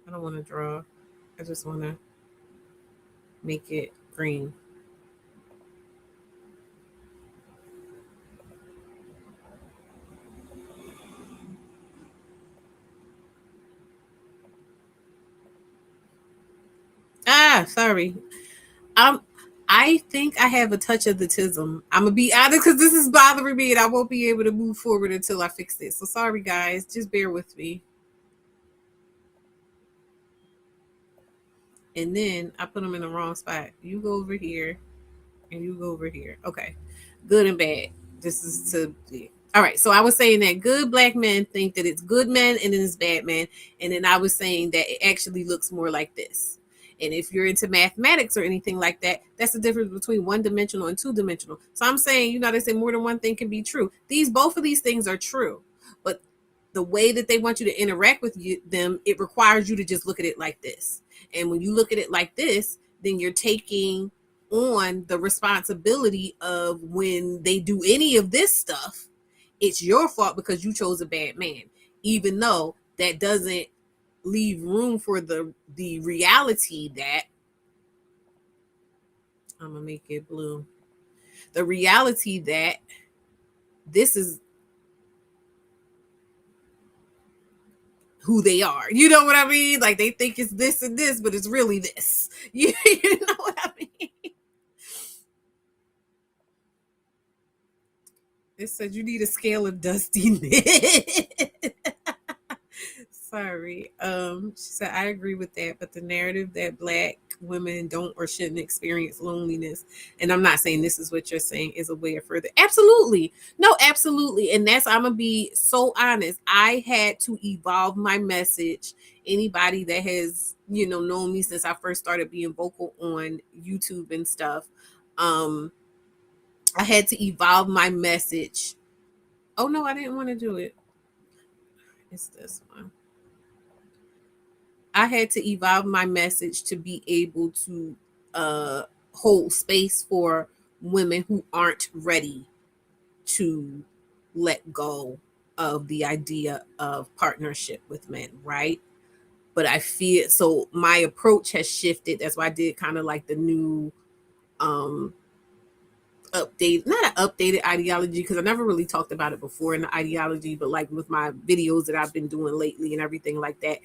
I don't want to draw. I just want to make it green. sorry. I think I have a touch of the tism. I'm gonna be honest because this is bothering me, and I won't be able to move forward until I fix this. So sorry, guys. Just bear with me. And then I put them in the wrong spot. You go over here, and you go over here. Okay, good and bad. This is to yeah. All right. So I was saying that good black men think that it's good men and then it's bad men, and then I was saying that it actually looks more like this. And if you're into mathematics or anything like that, that's the difference between one-dimensional and two-dimensional. So I'm saying, you know, they say more than one thing can be true. Both of these things are true, but the way that they want you to interact with them, it requires you to just look at it like this. And when you look at it like this, then you're taking on the responsibility of when they do any of this stuff, it's your fault because you chose a bad man, even though that doesn't leave room for the reality that I'm gonna make it blue. The reality that this is who they are. You know what I mean? Like they think it's this and this, but it's really this. You know what I mean? It said you need a scale of dustiness. Sorry. She said, I agree with that, but the narrative that black women don't or shouldn't experience loneliness, and I'm not saying this is what you're saying, is a way of further. Absolutely. No, absolutely. And that's, I'm going to be so honest. I had to evolve my message. Anybody that has, you know, known me since I first started being vocal on YouTube and stuff, I had to evolve my message. Oh, no, I didn't want to do it. It's this one. I had to evolve my message to be able to hold space for women who aren't ready to let go of the idea of partnership with men, right? But I feel so my approach has shifted. That's why I did kind of like the new update, not an updated ideology, because I never really talked about it before in the ideology, but like with my videos that I've been doing lately and everything like that,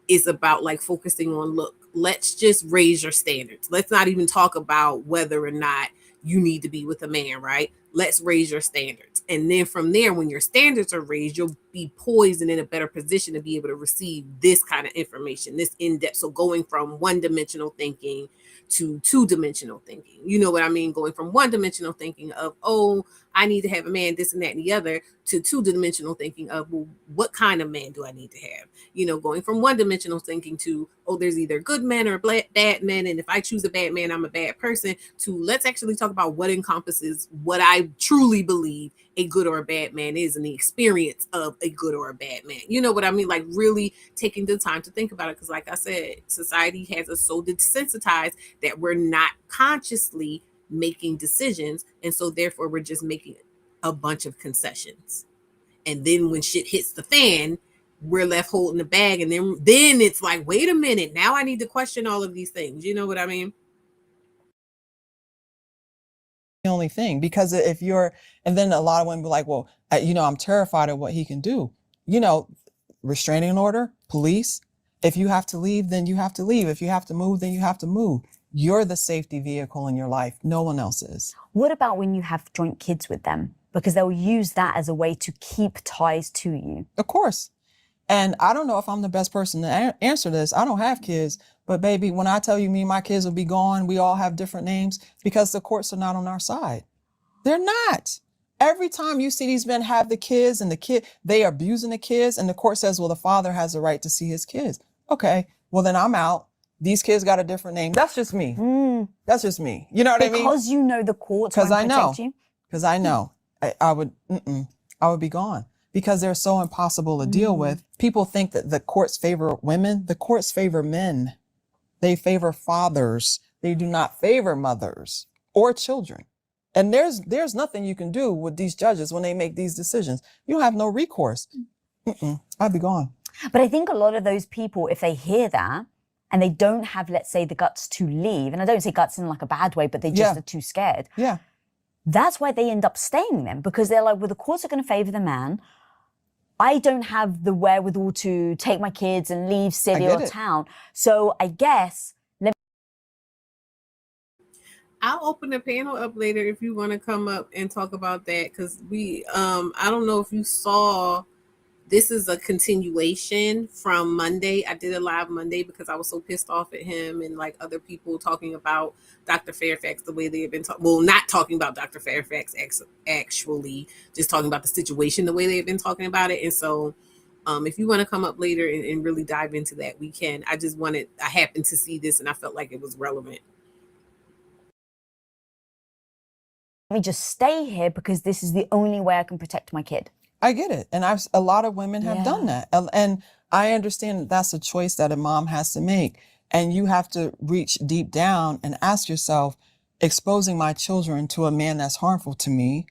is about like focusing on, look, let's just raise your standards. Let's not even talk about whether or not you need to be with a man, right? Let's raise your standards. And then from there, when your standards are raised, you'll be poised and in a better position to be able to receive this kind of information, this in-depth. So going from one-dimensional thinking to two-dimensional thinking, you know what I mean? Going from one-dimensional thinking of, oh, I need to have a man, this and that and the other, to two-dimensional thinking of, well, what kind of man do I need to have? You know, going from one-dimensional thinking to, oh, there's either good men or bad men, and if I choose a bad man, I'm a bad person, to let's actually talk about what encompasses what I truly believe a good or a bad man is and the experience of a good or a bad man. You know what I mean? Like really taking the time to think about it. Because like I said, society has us so desensitized that we're not consciously making decisions. And so therefore we're just making a bunch of concessions. And then when shit hits the fan, we're left holding the bag. And then it's like, wait a minute, now I need to question all of these things. You know what I mean? The only thing, because if you're, and then a lot of women be like, well, you know, I'm terrified of what he can do. You know, restraining order, police. If you have to leave, then you have to leave. If you have to move, then you have to move. You're the safety vehicle in your life. No one else is. What about when you have joint kids with them? Because they'll use that as a way to keep ties to you. Of course. And I don't know if I'm the best person to answer this. I don't have kids, but baby, when I tell you me and my kids will be gone, we all have different names because the courts are not on our side. They're not. Every time you see these men have the kids and they are abusing the kids, and the court says, well, the father has the right to see his kids. Okay, well then I'm out. These kids got a different name. That's just me. That's just me. You know what I mean? Because you know the courts won't protect you? Because I know. I would be gone. Because they're so impossible to deal with. People think that the courts favor women. The courts favor men. They favor fathers. They do not favor mothers or children. And there's nothing you can do with these judges when they make these decisions. You don't have no recourse. I'd be gone. But I think a lot of those people, if they hear that and they don't have, let's say, the guts to leave, and I don't say guts in like a bad way, but they just are too scared. Yeah. That's why they end up staying then, because they're like, well, the courts are going to favor the man. I don't have the wherewithal to take my kids and leave city or town. So I guess I'll open the panel up later if you want to come up and talk about that, because I don't know if you saw, this is a continuation from Monday. I did a live Monday because I was so pissed off at him and like other people talking about Dr. Fairfax the way they have been not talking about Dr. Fairfax actually, just talking about the situation the way they have been talking about it. And so if you want to come up later and really dive into that, we can. I happened to see this and I felt like it was relevant. Let me just stay here because this is the only way I can protect my kid. I get it. And a lot of women have done that. And I understand that that's a choice that a mom has to make. And you have to reach deep down and ask yourself, exposing my children to a man that's harmful to me,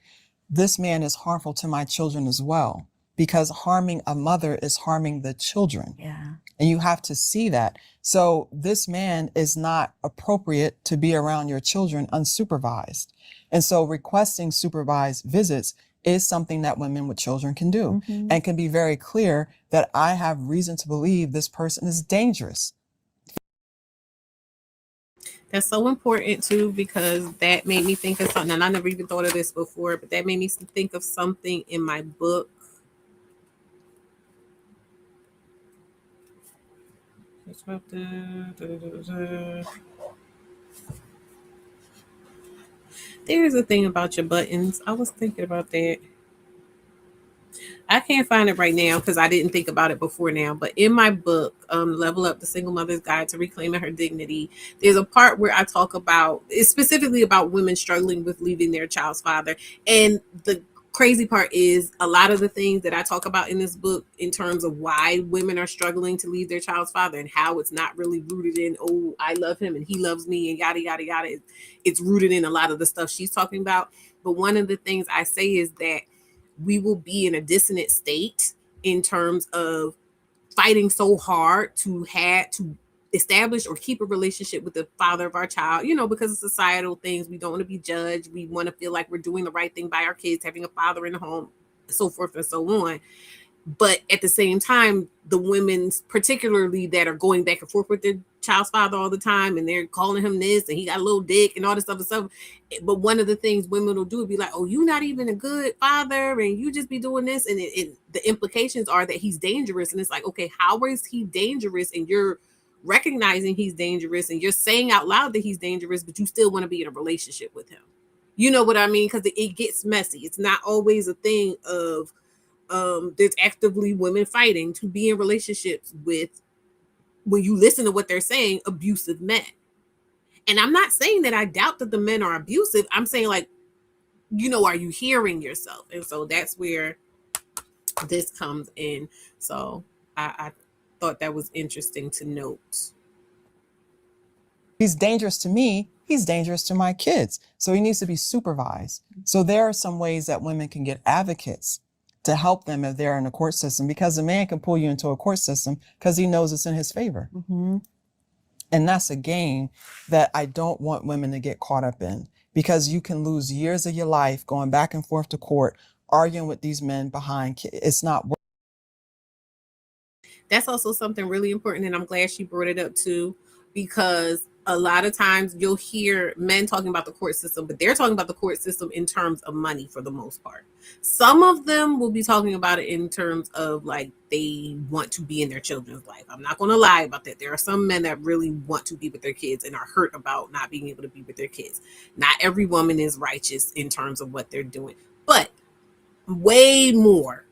this man is harmful to my children as well, because harming a mother is harming the children. Yeah. And you have to see that. So this man is not appropriate to be around your children unsupervised. And so requesting supervised visits is something that women with children can do, and can be very clear that I have reason to believe this person is dangerous. That's so important too, because that made me think of something, and I never even thought of this before, but that made me think of something in my book. There's a thing about your buttons. I was thinking about that. I can't find it right now because I didn't think about it before now. But in my book, Level Up, The Single Mother's Guide to Reclaiming Her Dignity, there's a part where I talk about, it's specifically about women struggling with leaving their child's father. And the crazy part is a lot of the things that I talk about in this book in terms of why women are struggling to leave their child's father and how it's not really rooted in, oh, I love him and he loves me and yada, yada, yada. It's rooted in a lot of the stuff she's talking about. But one of the things I say is that we will be in a dissonant state in terms of fighting so hard to establish or keep a relationship with the father of our child, because of societal things. We don't want to be judged. We want to feel like we're doing the right thing by our kids, having a father in the home, so forth and so on. But at the same time, the women, particularly that are going back and forth with their child's father all the time, and they're calling him this, and he got a little dick and all this other stuff. But one of the things women will do is be like, oh, you're not even a good father, and you just be doing this. And the implications are that he's dangerous. And it's like, okay, how is he dangerous? And you're recognizing he's dangerous, and you're saying out loud that he's dangerous, but you still want to be in a relationship with him. You know what I mean? Because it gets messy. It's not always a thing of, there's actively women fighting to be in relationships with, when you listen to what they're saying, abusive men. And I'm not saying that I doubt that the men are abusive. I'm saying, like, are you hearing yourself? And so that's where this comes in. So I thought that was interesting to note. He's dangerous to me. He's dangerous to my kids. So he needs to be supervised. So there are some ways that women can get advocates to help them if they're in a court system, because a man can pull you into a court system because he knows it's in his favor. And that's a game that I don't want women to get caught up in, because you can lose years of your life going back and forth to court, arguing with these men behind kids. It's not worth it. That's also something really important, and I'm glad she brought it up too, because a lot of times you'll hear men talking about the court system, but they're talking about the court system in terms of money for the most part. Some of them will be talking about it in terms of like they want to be in their children's life. I'm not going to lie about that. There are some men that really want to be with their kids and are hurt about not being able to be with their kids. Not every woman is righteous in terms of what they're doing, but way more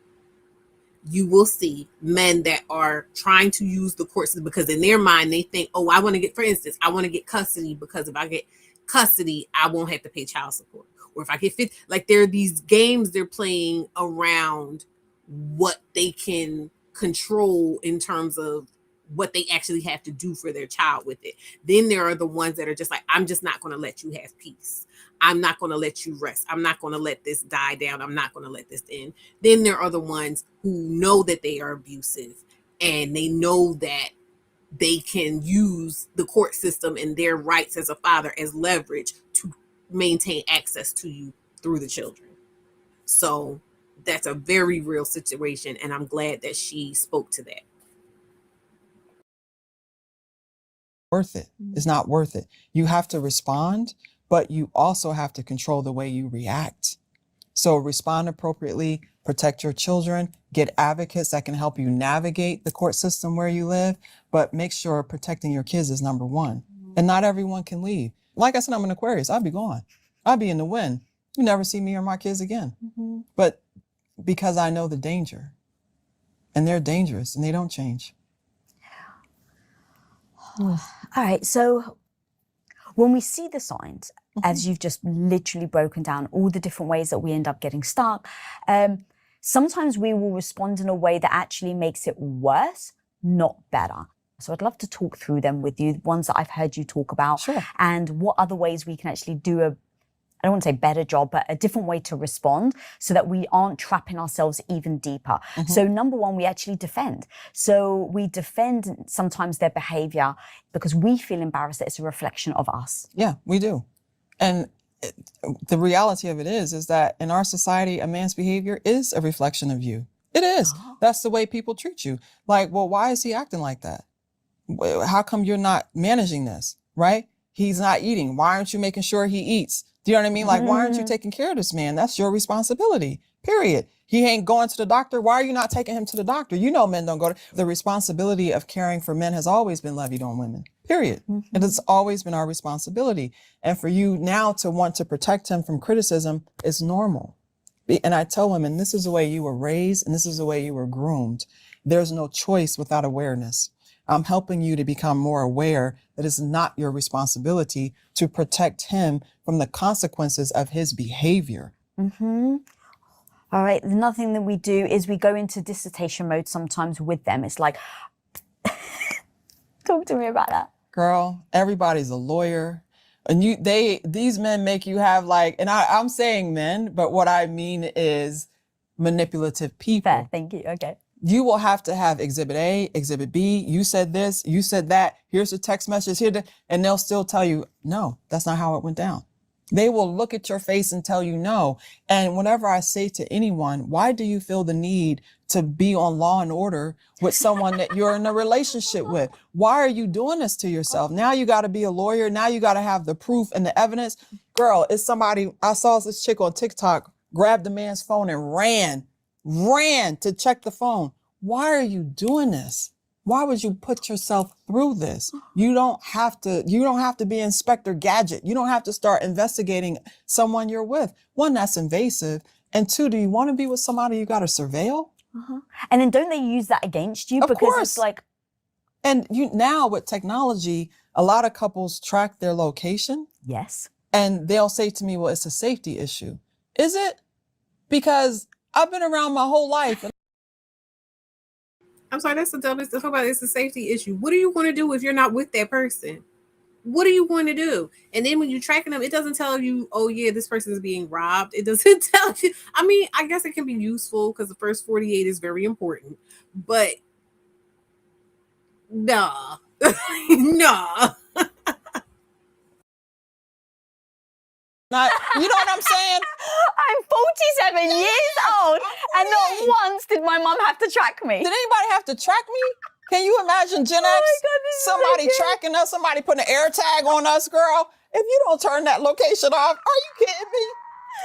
you will see men that are trying to use the court system because in their mind they think, oh, I want to get, for instance, I want to get custody because if I get custody, I won't have to pay child support. Or if I get fit, like there are these games they're playing around what they can control in terms of what they actually have to do for their child with it. Then there are the ones that are just like, I'm just not going to let you have peace. I'm not going to let you rest. I'm not going to let this die down. I'm not going to let this end. Then there are the ones who know that they are abusive and they know that they can use the court system and their rights as a father as leverage to maintain access to you through the children. So that's a very real situation. And I'm glad that she spoke to that. Worth it. It's not worth it. You have to respond, but you also have to control the way you react. So respond appropriately, protect your children, get advocates that can help you navigate the court system where you live, but make sure protecting your kids is number one. And not everyone can leave. Like I said, I'm an Aquarius. I'll be gone. I'll be in the wind. You never see me or my kids again. But because I know the danger, and they're dangerous and they don't change. All right, so when we see the signs, as you've just literally broken down all the different ways that we end up getting stuck, sometimes we will respond in a way that actually makes it worse, not better. So I'd love to talk through them with you, ones that I've heard you talk about, Sure. and what other ways we can actually do I don't want to say better job, but a different way to respond so that we aren't trapping ourselves even deeper. So number one, we actually defend. So we defend sometimes their behavior because we feel embarrassed that it's a reflection of us. Yeah, we do. And the reality of it is that in our society, a man's behavior is a reflection of you. It is. That's the way people treat you. Like, well, why is he acting like that? How come you're not managing this, right? He's not eating. Why aren't you making sure he eats? Do you know what I mean? Like, why aren't you taking care of this man? That's your responsibility, period. He ain't going to the doctor. Why are you not taking him to the doctor? You know men don't go to... The responsibility of caring for men has always been levied on women, period. And it's always been our responsibility. And for you now to want to protect him from criticism is normal. And I tell women, this is the way you were raised and this is the way you were groomed. There's no choice without awareness. I'm helping you to become more aware that it's not your responsibility to protect him from the consequences of his behavior. All right, another thing that we do is we go into dissertation mode sometimes with them. It's like, talk to me about that. Girl, everybody's a lawyer. And these men make you have like, and I'm saying men, but what I mean is manipulative people. Fair, thank you, okay. You will have to have exhibit A, exhibit B. You said this, you said that. Here's a text message here, and they'll still tell you, no, that's not how it went down. They will look at your face and tell you no. And whenever I say to anyone, why do you feel the need to be on Law and Order with someone that you're in a relationship with? Why are you doing this to yourself? Now you got to be a lawyer. Now you got to have the proof and the evidence. Girl, it's somebody, I saw this chick on TikTok, grabbed the man's phone and ran to check the phone. Why are you doing this? Why would you put yourself through this? You don't have to be Inspector Gadget. You don't have to start investigating someone you're with. One, that's invasive. And two, do you want to be with somebody you got to surveil? And then don't they use that against you? Of because course. It's like... And now with technology, a lot of couples track their location. Yes. And they'll say to me, well, it's a safety issue. Is it? Because I've been around my whole life. I'm sorry, that's the dumbest. Talk about it's a safety issue. What are you going to do if you're not with that person? What are you going to do? And then when you're tracking them, it doesn't tell you, oh yeah, this person is being robbed. It doesn't tell you. I mean, I guess it can be useful because the first 48 is very important. But nah. Nah. You know what I'm saying? I'm 47 years old and not once did my mum have to track me. Did anybody have to track me? Can you imagine Gen X? Somebody tracking us, somebody putting an air tag on us, girl. If you don't turn that location off, are you kidding me?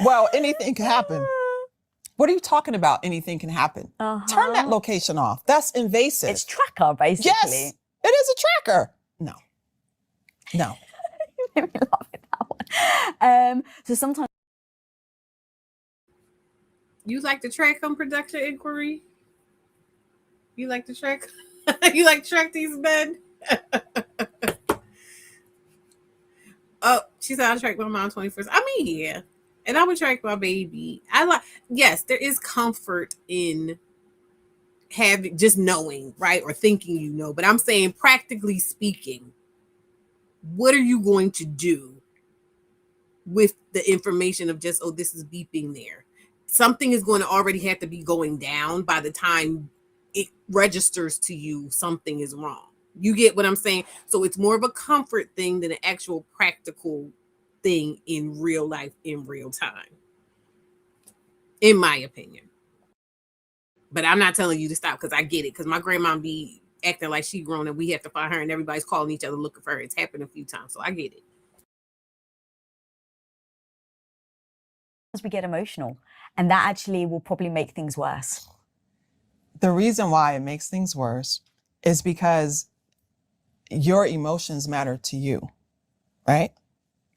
Well, anything can happen. What are you talking about? Anything can happen. Turn that location off. That's invasive. It's tracker, basically. Yes, it is a tracker. No. You made me laugh at that one. So sometimes... You like to track on production inquiry? You like to track? You like to track these men? Oh, she said I track my mom 21st. I mean, yeah. And I would track my baby. Yes, there is comfort in having just knowing, right? Or thinking you know. But I'm saying, practically speaking, what are you going to do with the information of just, oh, this is beeping there? Something is going to already have to be going down by the time it registers to you something is wrong. You get what I'm saying? So it's more of a comfort thing than an actual practical thing in real life, in real time, in my opinion. But I'm not telling you to stop because I get it. Because my grandma be acting like she grown and we have to find her and everybody's calling each other looking for her. It's happened a few times. So I get it. we get emotional, and that actually will probably make things worse. The reason why it makes things worse is because your emotions matter to you, right?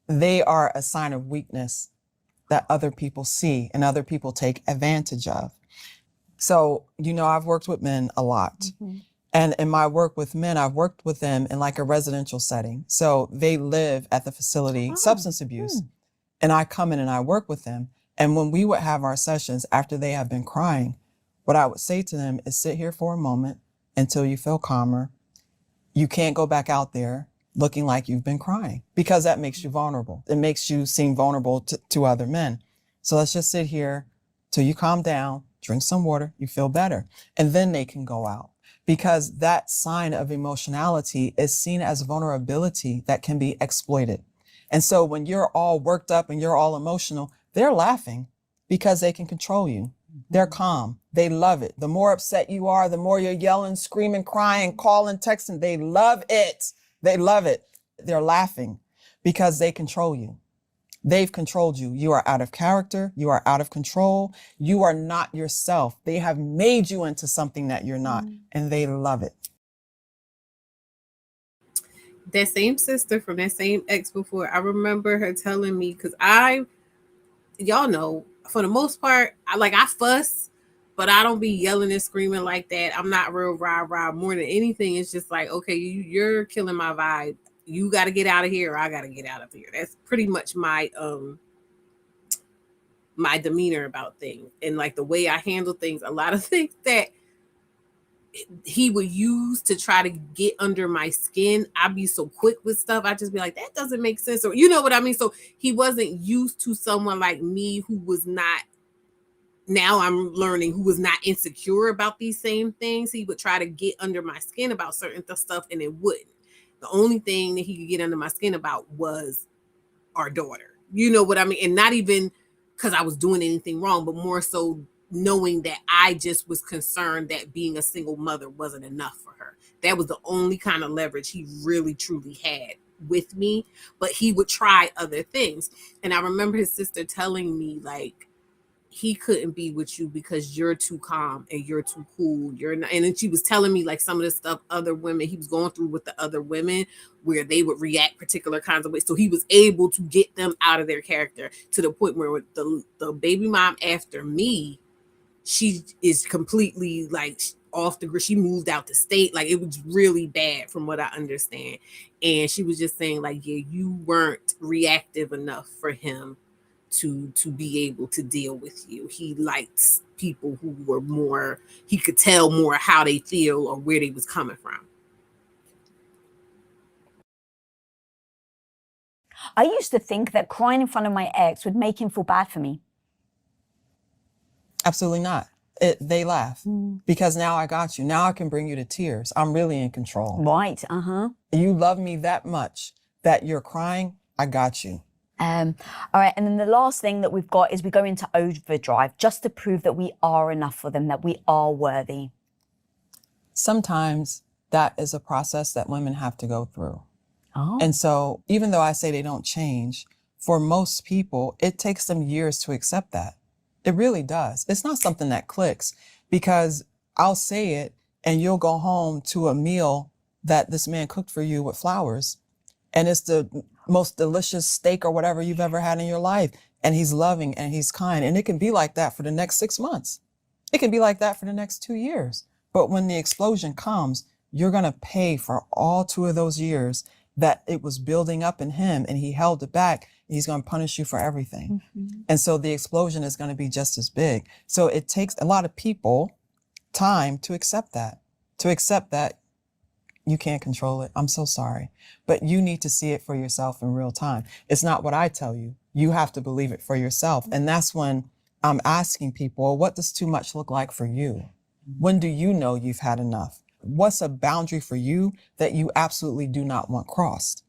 They are a sign of weakness that other people see and other people take advantage of. So, I've worked with men a lot. And in my work with men, I've worked with them in like a residential setting. So they live at the facility, substance abuse. And I come in and I work with them. And when we would have our sessions after they have been crying, what I would say to them is sit here for a moment until you feel calmer. You can't go back out there looking like you've been crying, because that makes you vulnerable. It makes you seem vulnerable to other men. So let's just sit here till you calm down, drink some water, you feel better. And then they can go out, because that sign of emotionality is seen as vulnerability that can be exploited. And so when you're all worked up and you're all emotional, they're laughing because they can control you. They're calm. They love it. The more upset you are, the more you're yelling, screaming, crying, calling, texting. They love it. They love it. They're laughing because they control you. They've controlled you. You are out of character. You are out of control. You are not yourself. They have made you into something that you're not, and they love it. That same sister from that same ex before, I remember her telling me, because y'all know, for the most part, I fuss, but I don't be yelling and screaming like that. I'm not real rah-rah. More than anything, it's just like, okay, you're killing my vibe. You got to get out of here, or I got to get out of here. That's pretty much my my demeanor about things, and like the way I handle things. A lot of things that he would use to try to get under my skin, I'd be so quick with stuff. I'd just be like, that doesn't make sense. Or you know what I mean? So he wasn't used to someone like me who was not, now I'm learning, who was not insecure about these same things. He would try to get under my skin about certain stuff, and it wouldn't. The only thing that he could get under my skin about was our daughter. You know what I mean? And not even because I was doing anything wrong, but more so knowing that I just was concerned that being a single mother wasn't enough for her. That was the only kind of leverage he really truly had with me, but he would try other things. And I remember his sister telling me, like, he couldn't be with you because you're too calm and you're too cool. You're not. And then she was telling me like some of the stuff other women he was going through with the other women, where they would react particular kinds of ways. So he was able to get them out of their character to the point where the baby mom after me, she is completely like off the grid. She moved out the state. Like, it was really bad from what I understand. And she was just saying like, yeah, you weren't reactive enough for him to be able to deal with you. He likes people who were more, he could tell more how they feel or where they was coming from. I used to think that crying in front of my ex would make him feel bad for me. Absolutely not. They laugh because now I got you. Now I can bring you to tears. I'm really in control. Right. You love me that much that you're crying. I got you. All right. And then the last thing that we've got is we go into overdrive just to prove that we are enough for them, that we are worthy. Sometimes that is a process that women have to go through. Oh. And so even though I say they don't change, for most people, it takes them years to accept that. It really does. It's not something that clicks, because I'll say it and you'll go home to a meal that this man cooked for you with flowers, and it's the most delicious steak or whatever you've ever had in your life. And he's loving and he's kind. And it can be like that for the next 6 months. It can be like that for the next 2 years. But when the explosion comes, you're going to pay for all 2 of those years that it was building up in him and he held it back. He's going to punish you for everything. And so the explosion is going to be just as big. So it takes a lot of people time to accept that, you can't control it. I'm so sorry. But you need to see it for yourself in real time. It's not what I tell you. You have to believe it for yourself. And that's when I'm asking people, what does too much look like for you? When do you know you've had enough? What's a boundary for you that you absolutely do not want crossed?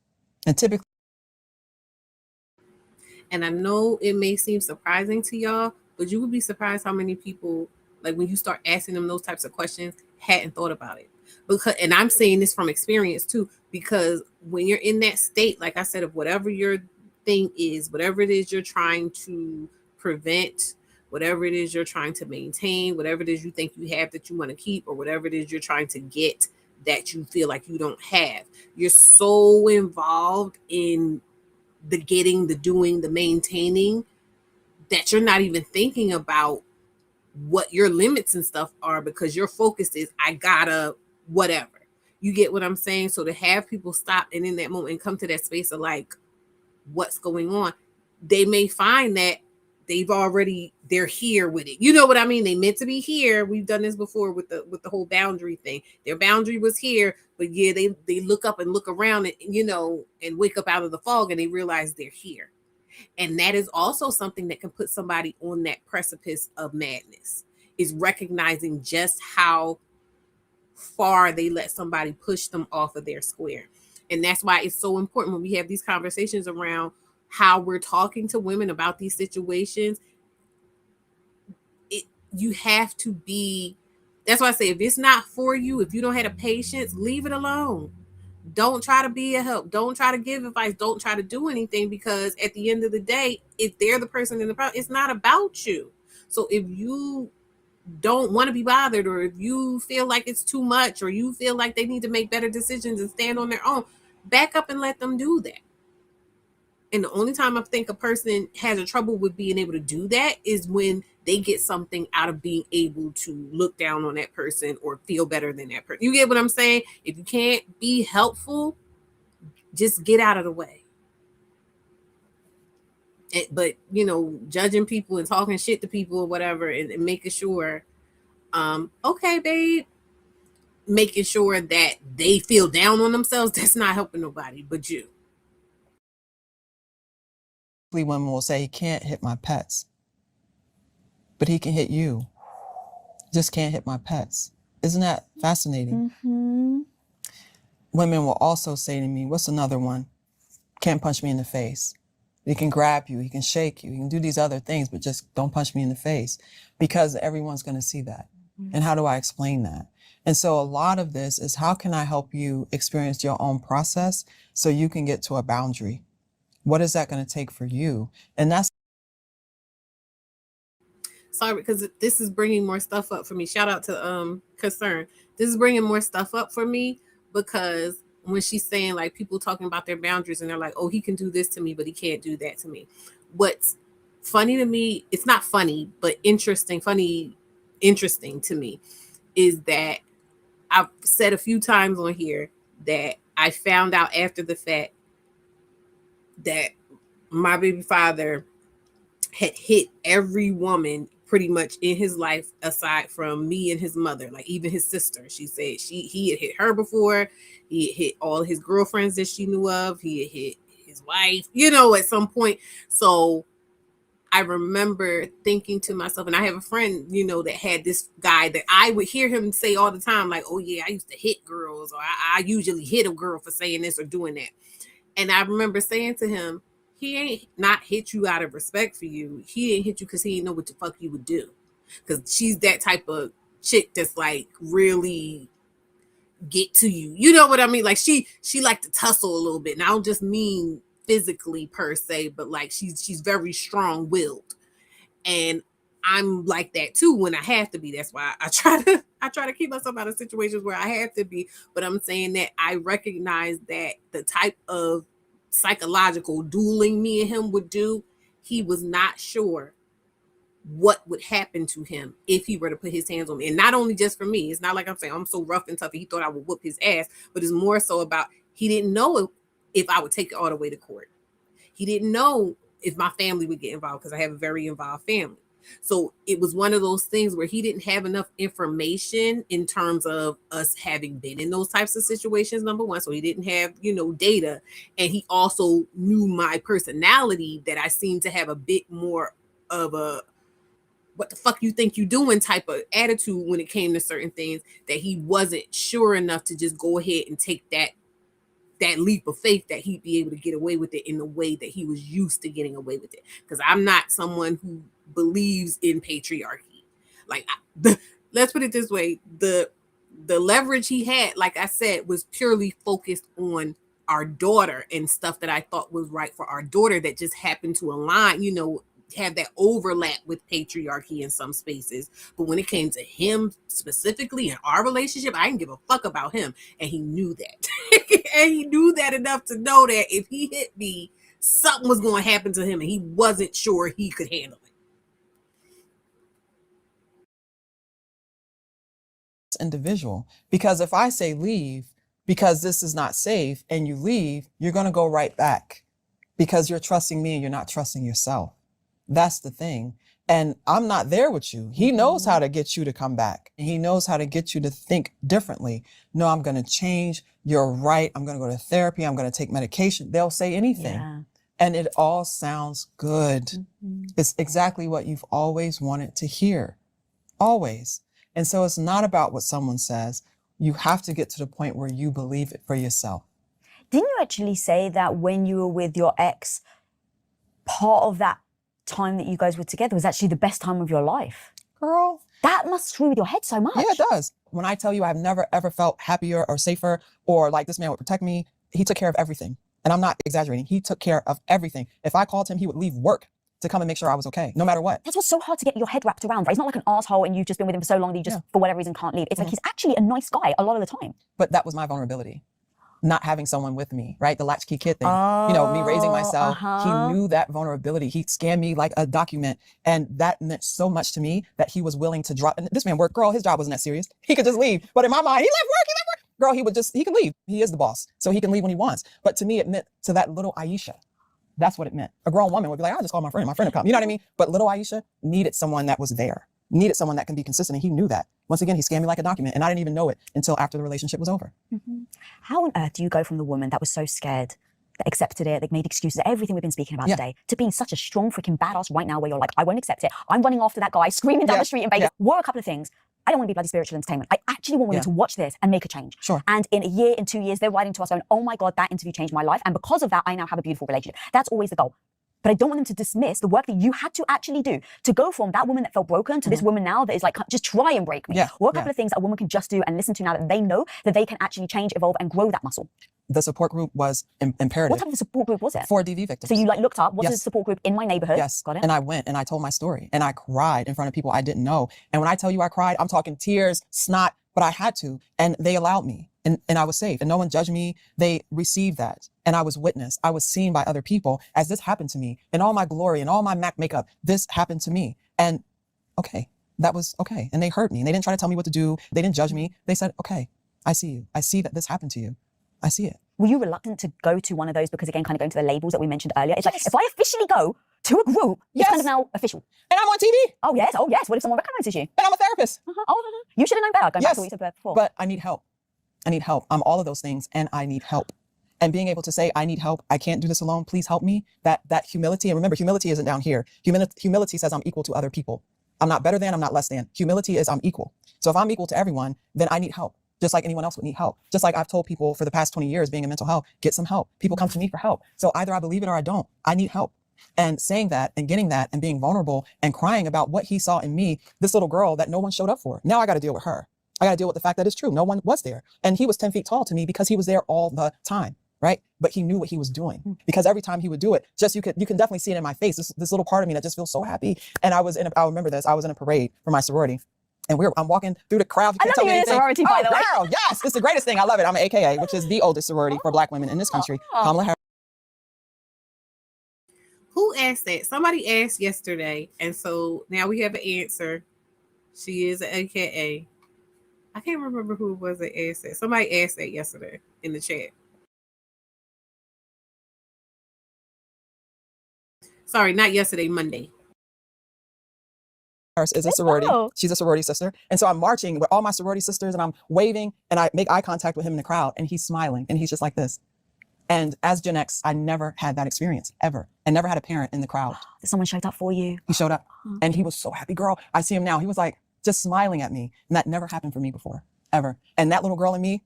And typically, and I know it may seem surprising to y'all, but you would be surprised how many people, like when you start asking them those types of questions, hadn't thought about it. Because, and I'm saying this from experience too, because when you're in that state, like I said, of whatever your thing is, whatever it is you're trying to prevent whatever it is you're trying to maintain, whatever it is you think you have that you want to keep, or whatever it is you're trying to get that you feel like you don't have. You're so involved in the getting, the doing, the maintaining that you're not even thinking about what your limits and stuff are, because your focus is, I gotta whatever. You get what I'm saying? So to have people stop and in that moment and come to that space of like, what's going on, they may find that they're here with it. You know what I mean? They meant to be here. We've done this before with the whole boundary thing. Their boundary was here, but yeah, they look up and look around and, you know, and wake up out of the fog and they realize they're here. And that is also something that can put somebody on that precipice of madness, is recognizing just how far they let somebody push them off of their square. And that's why it's so important when we have these conversations around how we're talking to women about these situations. You have to be, that's why I say, if it's not for you, if you don't have the patience, leave it alone. Don't try to be a help. Don't try to give advice. Don't try to do anything, because at the end of the day, if they're the person in the problem, it's not about you. So if you don't want to be bothered, or if you feel like it's too much, or you feel like they need to make better decisions and stand on their own, back up and let them do that. And the only time I think a person has a trouble with being able to do that is when they get something out of being able to look down on that person or feel better than that person. You get what I'm saying? If you can't be helpful, just get out of the way. But, you know, judging people and talking shit to people or whatever, and making sure, okay, babe, making sure that they feel down on themselves, that's not helping nobody but you. Women will say, he can't hit my pets, but he can hit you. Just can't hit my pets. Isn't that fascinating? Mm-hmm. Women will also say to me, what's another one? Can't punch me in the face. He can grab you, he can shake you, he can do these other things, but just don't punch me in the face, because everyone's going to see that. Mm-hmm. And how do I explain that? And so a lot of this is, how can I help you experience your own process so you can get to a boundary? What is that going to take for you? And that's, sorry, because this is bringing more stuff up for me. Shout out to Concern. This is bringing more stuff up for me, because when she's saying, like, people talking about their boundaries and they're like, oh, he can do this to me, but he can't do that to me. What's funny to me, it's not funny, but interesting to me, is that I've said a few times on here that I found out after the fact that my baby father had hit every woman pretty much in his life, aside from me and his mother, like even his sister. She said he had hit her before. He had hit all his girlfriends that she knew of. He had hit his wife, you know, at some point. So I remember thinking to myself, and I have a friend, you know, that had this guy that I would hear him say all the time, like, oh yeah, I used to hit girls, or I usually hit a girl for saying this or doing that. And I remember saying to him, he ain't not hit you out of respect for you. He ain't hit you because he didn't know what the fuck you would do. Because she's that type of chick that's like really get to you. You know what I mean? Like she like to tussle a little bit. And I don't just mean physically per se, but like she's very strong-willed. And I'm like that too when I have to be. That's why I try to keep myself out of situations where I have to be. But I'm saying that I recognize that the type of psychological dueling me and him would do, he was not sure what would happen to him if he were to put his hands on me. And not only just for me. It's not like I'm saying I'm so rough and tough and he thought I would whoop his ass, but it's more so about he didn't know if I would take it all the way to court. He didn't know if my family would get involved, because I have a very involved family. So it was one of those things where he didn't have enough information in terms of us having been in those types of situations, number one. So he didn't have, you know, data. And he also knew my personality, that I seemed to have a bit more of a what the fuck you think you doing type of attitude when it came to certain things, that he wasn't sure enough to just go ahead and take that leap of faith that he'd be able to get away with it in the way that he was used to getting away with it. Because I'm not someone who believes in patriarchy. Like, let's put it this way. The leverage he had, like I said, was purely focused on our daughter and stuff that I thought was right for our daughter that just happened to align, you know, have that overlap with patriarchy in some spaces. But when it came to him specifically in our relationship, I didn't give a fuck about him. And he knew that. And he knew that enough to know that if he hit me, something was going to happen to him and he wasn't sure he could handle it. Individual, because if I say leave because this is not safe and you leave, you're going to go right back because you're trusting me and you're not trusting yourself. That's the thing. And I'm not there with you. He knows how to get you to come back. He knows how to get you to think differently. No, I'm going to change. You're right. I'm going to go to therapy. I'm going to take medication. They'll say anything. Yeah. And it all sounds good. It's exactly what you've always wanted to hear. Always. And so it's not about what someone says. You have to get to the point where you believe it for yourself. Didn't you actually say that when you were with your ex, part of that time that you guys were together was actually the best time of your life? Girl. That must screw with your head so much. Yeah, it does. When I tell you I've never, ever felt happier or safer or like this man would protect me, he took care of everything. And I'm not exaggerating. He took care of everything. If I called him, he would leave work to come and make sure I was okay, no matter what. That's what's so hard to get your head wrapped around, right? He's not like an asshole and you've just been with him for so long that you just, for whatever reason, can't leave. It's like he's actually a nice guy a lot of the time. But that was my vulnerability. Not having someone with me, right? The latchkey kid thing. You know, me raising myself. He knew that vulnerability. He scanned me like a document. And that meant so much to me that he was willing to drop. And this man worked, girl, his job wasn't that serious. He could just leave. But in my mind, he left work. Girl, he can leave. He is the boss. So he can leave when he wants. But to me, it meant to that little Aisha. That's what it meant. A grown woman would be like, I'll just call my friend will come. You know what I mean? But little Aisha needed someone that was there, needed someone that can be consistent. And he knew that. Once again, he scanned me like a document. And I didn't even know it until after the relationship was over. How on earth do you go from the woman that was so scared, that accepted it, that made excuses, everything we've been speaking about today, to being such a strong freaking badass right now where you're like, I won't accept it. I'm running after that guy, screaming down the street in Vegas. What are a couple of things? I don't want to be bloody spiritual entertainment. I actually want women to watch this and make a change. Sure. And in a year, in 2 years, they're writing to us going, oh my God, that interview changed my life. And because of that, I now have a beautiful relationship. That's always the goal. But I don't want them to dismiss the work that you had to actually do to go from that woman that felt broken to this woman now that is like, just try and break me. What are a couple of things that a woman can just do and listen to now that they know that they can actually change, evolve, and grow that muscle? The support group was imperative. What type of support group was it? For DV victims. So you like looked up, what's the support group in my neighborhood? Yes. Got it. And I went and I told my story and I cried in front of people I didn't know. And when I tell you I cried, I'm talking tears, snot, but I had to. And they allowed me. And I was safe and no one judged me. They received that. And I was witnessed. I was seen by other people as this happened to me. In all my glory and all my MAC makeup, this happened to me. And okay, that was okay. And they heard me. And they didn't try to tell me what to do. They didn't judge me. They said, okay, I see you. I see that this happened to you. I see it. Were you reluctant to go to one of those? Because again, kind of going to the labels that we mentioned earlier. It's like, if I officially go to a group, it's kind of now official. And I'm on TV. Oh yes, oh yes. What if someone recognizes you? And I'm a therapist. You should have known better, going back to what you said before. But I need help. I need help. I'm all of those things and I need help. And being able to say, I need help. I can't do this alone. Please help me. That humility. And remember, humility isn't down here. Humility says I'm equal to other people. I'm not better than, I'm not less than. Humility is I'm equal. So if I'm equal to everyone, then I need help. Just like anyone else would need help. Just like I've told people for the past 20 years being in mental health, get some help. People come to me for help. So either I believe it or I don't. I need help. And saying that and getting that and being vulnerable and crying about what he saw in me, this little girl that no one showed up for. Now I got to deal with her. I got to deal with the fact that it's true. No one was there. And he was 10 feet tall to me because he was there all the time. Right. But he knew what he was doing because every time he would do it, just you can definitely see it in my face. This little part of me that just feels so happy. And I remember this. I was in a parade for my sorority. And I'm walking through the crowd. I love you in a sorority, by the way. Girl, yes, it's the greatest thing. I love it. I'm an AKA, which is the oldest sorority for Black women in this country. Kamala Harris. Who asked that? Somebody asked yesterday. And so now we have an answer. She is an AKA. I can't remember who it was that asked that. Somebody asked that yesterday in the chat. Sorry, not yesterday, Monday. Is a sorority. She's a sorority sister. And so I'm marching with all my sorority sisters and I'm waving and I make eye contact with him in the crowd and he's smiling and he's just like this. And as Gen X, I never had that experience ever and never had a parent in the crowd. Someone showed up for you. He showed up and he was so happy, girl. I see him now. He was like just smiling at me. And that never happened for me before, ever. And that little girl in me,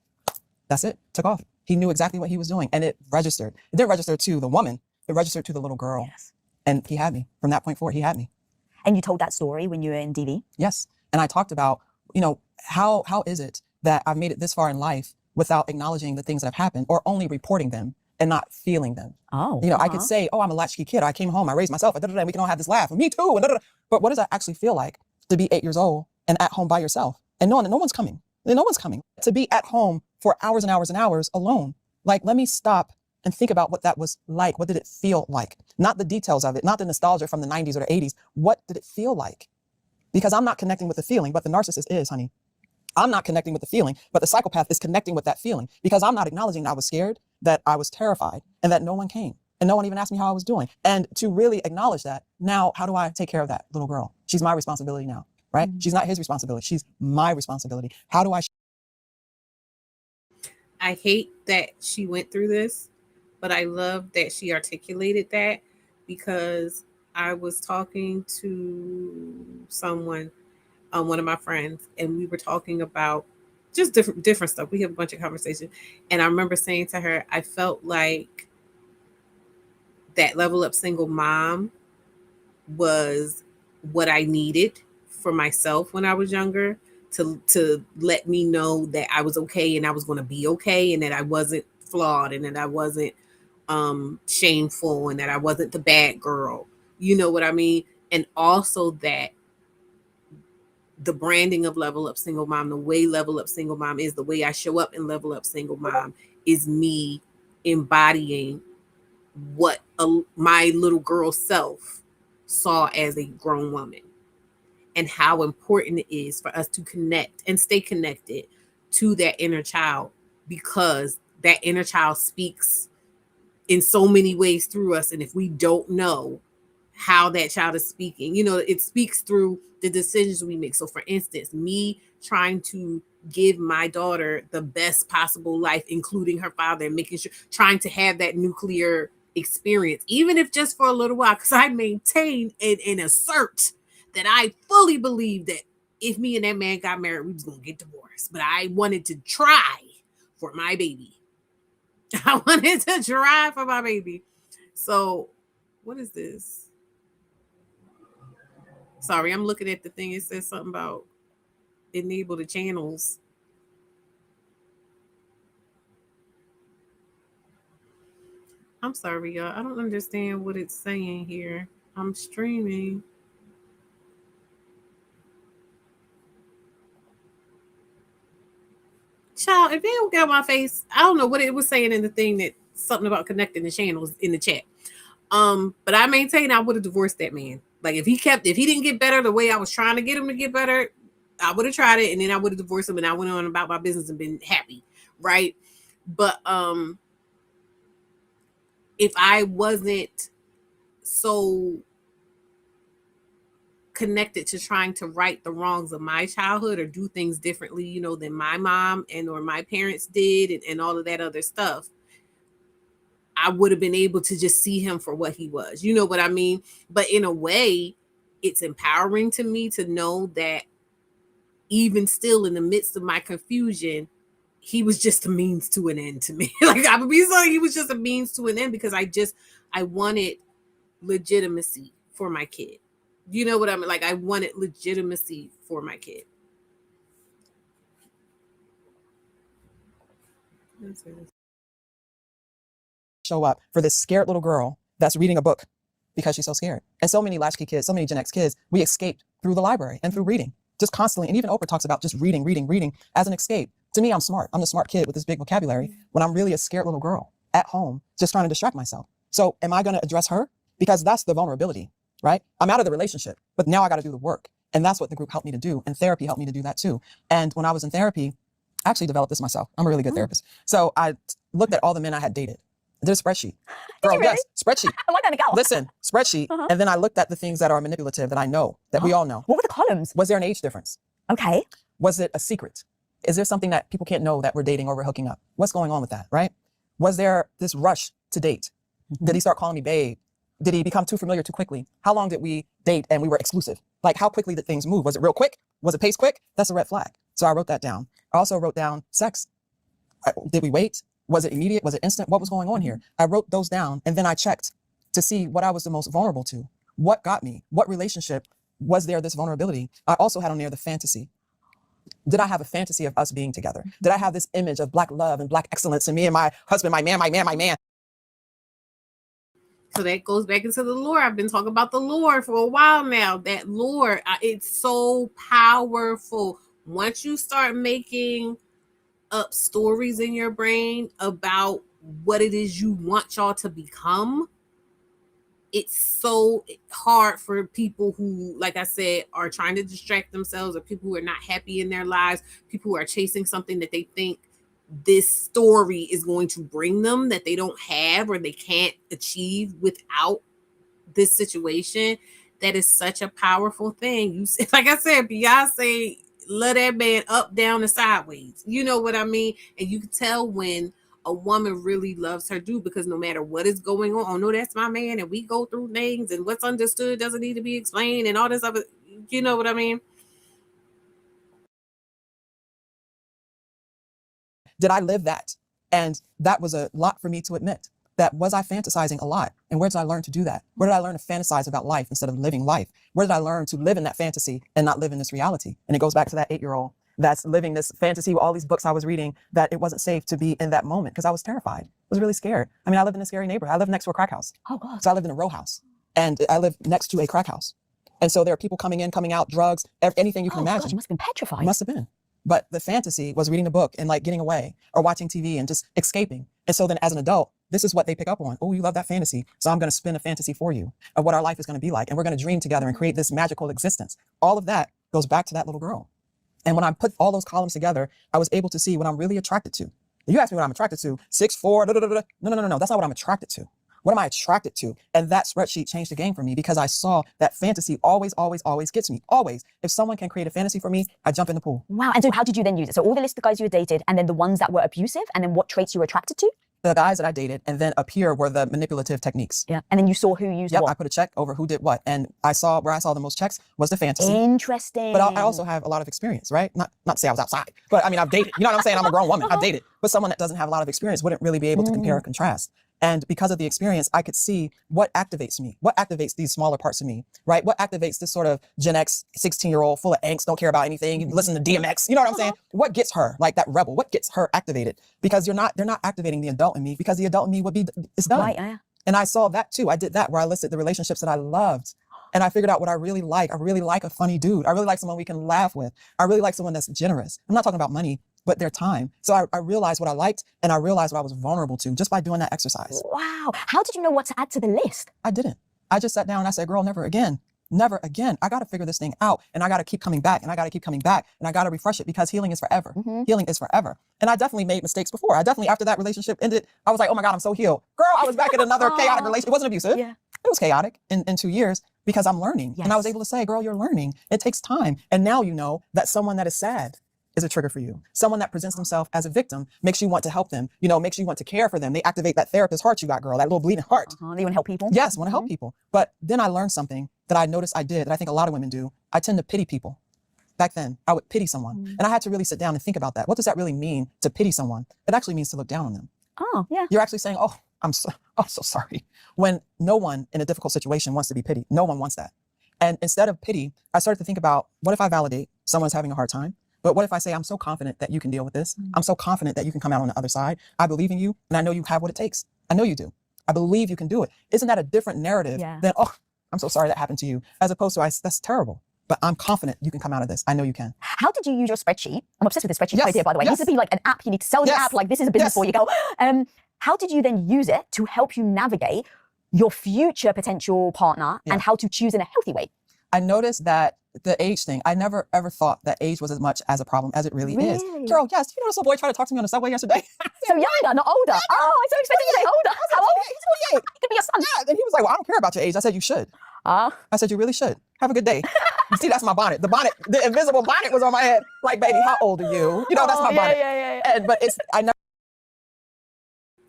that's it, took off. He knew exactly what he was doing and it registered. It didn't register to the woman. It registered to the little girl. Yes. And he had me. From that point forward, he had me. And you told that story when you were in DV? Yes. And I talked about, how is it that I've made it this far in life without acknowledging the things that have happened or only reporting them? and not feeling them. Oh, You know, I could say, oh, I'm a latchkey kid. I came home, I raised myself, and we can all have this laugh. Me too. And but what does that actually feel like to be 8 years old and at home by yourself and knowing that no one's coming? No one's coming. To be at home for hours and hours and hours alone. Like, let me stop and think about what that was like. What did it feel like? Not the details of it, not the nostalgia from the 90s or the 80s. What did it feel like? Because I'm not connecting with the feeling, but the narcissist is, honey. I'm not connecting with the feeling, but the psychopath is connecting with that feeling because I'm not acknowledging that I was scared, that I was terrified, and that no one came. And no one even asked me how I was doing. And to really acknowledge that, now, how do I take care of that little girl? She's my responsibility now, right? She's not his responsibility. She's my responsibility. How do I? I hate that she went through this, but I love that she articulated that, because I was talking to someone, one of my friends, and we were talking about just different stuff. We have a bunch of conversations, and I remember saying to her, I felt like that level up single mom was what I needed for myself when I was younger, to let me know that I was okay and I was going to be okay, and that I wasn't flawed, and that I wasn't shameful, and that I wasn't the bad girl. You know what I mean? And also that the branding of Level Up Single Mom, the way Level Up Single Mom is, the way I show up in Level Up Single Mom, is me embodying what my little girl self saw as a grown woman, and how important it is for us to connect and stay connected to that inner child, because that inner child speaks in so many ways through us. And if we don't know how that child is speaking, you know, it speaks through the decisions we make. So for instance, me trying to give my daughter the best possible life, including her father, and making sure, trying to have that nuclear experience, even if just for a little while, because I maintain and assert that I fully believe that if me and that man got married, we was going to get divorced. But I wanted to try for my baby. I wanted to try for my baby. So what is this? Sorry, I'm looking at the thing. It says something about enable the channels. I'm sorry, y'all. I don't understand what it's saying here. I'm streaming. Child, if they don't get on my face, I don't know what it was saying in the thing, that something about connecting the channels in the chat. But I maintain I would have divorced that man. Like if he didn't get better the way I was trying to get him to get better, I would have tried it, and then I would have divorced him, and I went on about my business and been happy, right? But if I wasn't so connected to trying to right the wrongs of my childhood or do things differently, you know, than my mom and or my parents did, and all of that other stuff, I would have been able to just see him for what he was. You know what I mean? But in a way, it's empowering to me to know that even still in the midst of my confusion, he was just a means to an end to me. Like I would be saying, he was just a means to an end, because I wanted legitimacy for my kid. You know what I mean? Like I wanted legitimacy for my kid. Show up for this scared little girl that's reading a book because she's so scared. And so many latchkey kids, so many Gen X kids, we escaped through the library and through reading, just constantly. And even Oprah talks about just reading as an escape. To me, I'm smart. I'm the smart kid with this big vocabulary when I'm really a scared little girl at home, just trying to distract myself. So am I going to address her? Because that's the vulnerability, right? I'm out of the relationship, but now I got to do the work. And that's what the group helped me to do. And therapy helped me to do that too. And when I was in therapy, I actually developed this myself. I'm a really good therapist. So I looked at all the men I had dated. I did a spreadsheet. Girl, really? yes, spreadsheet. I like that to go. Listen, spreadsheet. And then I looked at the things that are manipulative that I know, that we all know. What were the columns? Was there an age difference? Okay. Was it a secret? Is there something that people can't know that we're dating or we're hooking up? What's going on with that, right? Was there this rush to date? Did he start calling me babe? Did he become too familiar too quickly? How long did we date and we were exclusive? Like how quickly did things move? Was it real quick? Was it paced quick? That's a red flag. So I wrote that down. I also wrote down sex. Did we wait? Was it immediate? Was it instant? What was going on here? I wrote those down, and then I checked to see what I was the most vulnerable to. What got me? What relationship was there this vulnerability? I also had on there the fantasy. Did I have a fantasy of us being together? Did I have this image of Black love and Black excellence and me and my husband, my man? So that goes back into the lore. I've been talking about the lore for a while now. That lore, it's so powerful. Once you start making up stories in your brain about what it is you want y'all to become, it's so hard for people who, like I said, are trying to distract themselves, or people who are not happy in their lives, people who are chasing something that they think this story is going to bring them that they don't have or they can't achieve without this situation. That is such a powerful thing. You like I said, Beyonce love that man up, down, and sideways. You know what I mean? And you can tell when a woman really loves her dude, because no matter what is going on, oh no, that's my man, and we go through things, and what's understood doesn't need to be explained, and all this other, you know what I mean? Did I live that? And that was a lot for me to admit. That was I fantasizing a lot? And where did I learn to do that? Where did I learn to fantasize about life instead of living life? Where did I learn to live in that fantasy and not live in this reality? And it goes back to that 8-year-old that's living this fantasy with all these books I was reading, that it wasn't safe to be in that moment because I was terrified. I was really scared. I mean, I lived in a scary neighborhood. I lived next to a crack house. Oh, God. So I lived in a row house, and I lived next to a crack house. And so there are people coming in, coming out, drugs, anything you can imagine. God, you must have been petrified. Must have been. But the fantasy was reading a book and like getting away or watching TV and just escaping. And so then as an adult, this is what they pick up on. Oh, you love that fantasy. So I'm going to spin a fantasy for you of what our life is going to be like. And we're going to dream together and create this magical existence. All of that goes back to that little girl. And when I put all those columns together, I was able to see what I'm really attracted to. You ask me what I'm attracted to, 6'4", No. That's not what I'm attracted to. What am I attracted to? And that spreadsheet changed the game for me because I saw that fantasy always gets me. Always. If someone can create a fantasy for me, I jump in the pool. Wow. And so how did you then use it? So all the list of guys you had dated, and then the ones that were abusive, and then what traits you were attracted to? The guys that I dated, and then up here were the manipulative techniques. Yeah. And then you saw who used what? I put a check over who did what. And I saw where I saw the most checks was the fantasy. Interesting. But I also have a lot of experience, right? Not to say I was outside, but I mean, I've dated. You know what I'm saying? I'm a grown woman. I've dated. But someone that doesn't have a lot of experience wouldn't really be able to compare or contrast. And because of the experience, I could see what activates me, what activates these smaller parts of me, right? What activates this sort of Gen X 16-year-old full of angst, don't care about anything, you listen to DMX, you know what I'm saying? What gets her, like that rebel, what gets her activated? Because they're not activating the adult in me, because the adult in me would be, it's done. Right, yeah. And I saw that too. I did that where I listed the relationships that I loved. And I figured out what I really like. I really like a funny dude. I really like someone we can laugh with. I really like someone that's generous. I'm not talking about money, but their time. So I realized what I liked, and I realized what I was vulnerable to just by doing that exercise. Wow. How did you know what to add to the list? I didn't. I just sat down and I said, girl, never again. Never again. I got to figure this thing out, and I got to keep coming back, and I got to keep coming back, and I got to refresh it, because healing is forever. Healing is forever. And I definitely made mistakes before. I definitely, after that relationship ended, I was like, oh my God, I'm so healed. Girl, I was back in another chaotic relationship. It wasn't abusive. Yeah. It was chaotic in 2 years, because I'm learning. Yes. And I was able to say, girl, you're learning. It takes time. And now you know that someone that is sad is a trigger for you. Someone that presents themselves as a victim makes you want to help them, makes you want to care for them. They activate that therapist heart you got, girl, that little bleeding heart. They want to help people? Yes, want to help people. But then I learned something that I noticed I did, that I think a lot of women do. I tend to pity people. Back then, I would pity someone. And I had to really sit down and think about that. What does that really mean, to pity someone? It actually means to look down on them. Oh, yeah. You're actually saying, oh, I'm so sorry. When no one in a difficult situation wants to be pitied. No one wants that. And instead of pity, I started to think about, what if I validate someone's having a hard time? But what if I say, I'm so confident that you can deal with this. I'm so confident that you can come out on the other side. I believe in you, and I know you have what it takes. I know you do. I believe you can do it. Isn't that a different narrative than, oh, I'm so sorry that happened to you, as opposed to, that's terrible, but I'm confident you can come out of this. I know you can. How did you use your spreadsheet? I'm obsessed with the spreadsheet idea, by the way. It needs to be like an app. You need to sell the app. Like, this is a business before you go. How did you then use it to help you navigate your future potential partner and how to choose in a healthy way? I noticed that the age thing, I never ever thought that age was as much as a problem as it really is. Girl, yes, you know this little boy tried to talk to me on the subway yesterday? So younger, not older. Oh, I so expected you to say older. How old? He's 28. He could be your son. Yeah, and he was like, well, I don't care about your age. I said, you should. I said, you really should. Have a good day. You see, that's my bonnet. The bonnet, the invisible bonnet was on my head. Like, baby, how old are you? You know, that's my bonnet. And, but I never.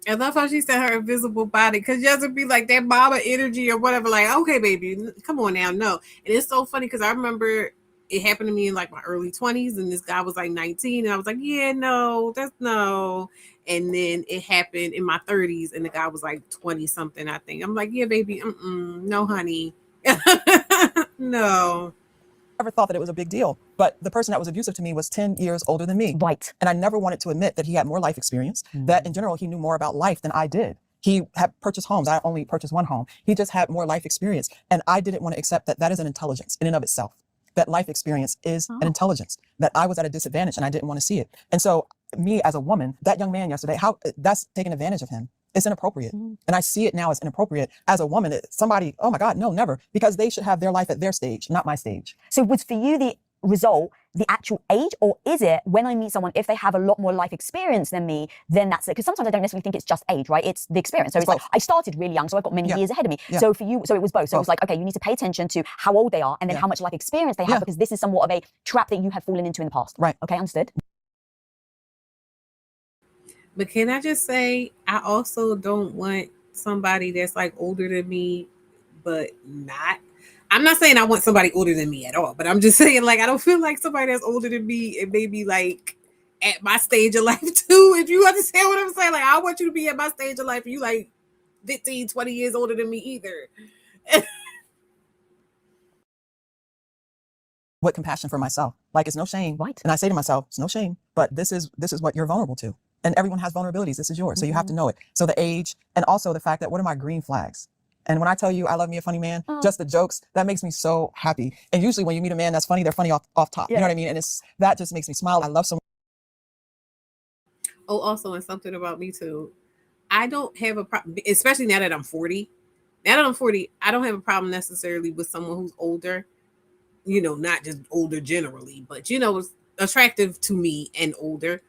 I love how she said her invisible body, because you have to be like that mama energy or whatever. Like, okay, baby, come on now. No. And it's so funny because I remember it happened to me in like my early 20s, and this guy was like 19, and I was like, yeah, no, that's no. And then it happened in my 30s, and the guy was like 20 something, I think. I'm like, yeah, baby, no, honey. No. I never thought that it was a big deal, but the person that was abusive to me was 10 years older than me. Right. And I never wanted to admit that he had more life experience, that in general, he knew more about life than I did. He had purchased homes. I only purchased one home. He just had more life experience. And I didn't want to accept that that is an intelligence in and of itself. That life experience is an intelligence, that I was at a disadvantage and I didn't want to see it. And so me as a woman, that young man yesterday, how that's taking advantage of him. It's inappropriate. And I see it now as inappropriate. As a woman, somebody, oh my God, no, never. Because they should have their life at their stage, not my stage. So was for you the result the actual age, or is it when I meet someone, if they have a lot more life experience than me, then that's it? Because sometimes I don't necessarily think it's just age, right? It's the experience. So it's like, I started really young, so I've got many years ahead of me. So for you, so it was both. So it was like, okay, you need to pay attention to how old they are and then how much life experience they have, because this is somewhat of a trap that you have fallen into in the past. Right. Okay, understood. But can I just say, I also don't want somebody that's like older than me, but not. I'm not saying I want somebody older than me at all, but I'm just saying, like, I don't feel like somebody that's older than me and maybe like at my stage of life too. If you understand what I'm saying, like, I want you to be at my stage of life and you like 15, 20 years older than me either. With compassion for myself. Like, it's no shame. Right. And I say to myself, it's no shame, but this is what you're vulnerable to. And everyone has vulnerabilities. This is yours. So you have to know it. So the age, and also the fact that, what are my green flags? And when I tell you I love me a funny man, just the jokes, that makes me so happy. And usually when you meet a man that's funny, they're funny off top. You know what I mean? And that just makes me smile. I love someone. Oh, also, and something about me too. I don't have a problem, especially now that I'm 40. Now that I'm 40, I don't have a problem necessarily with someone who's older, you know, not just older generally, but, you know, attractive to me and older,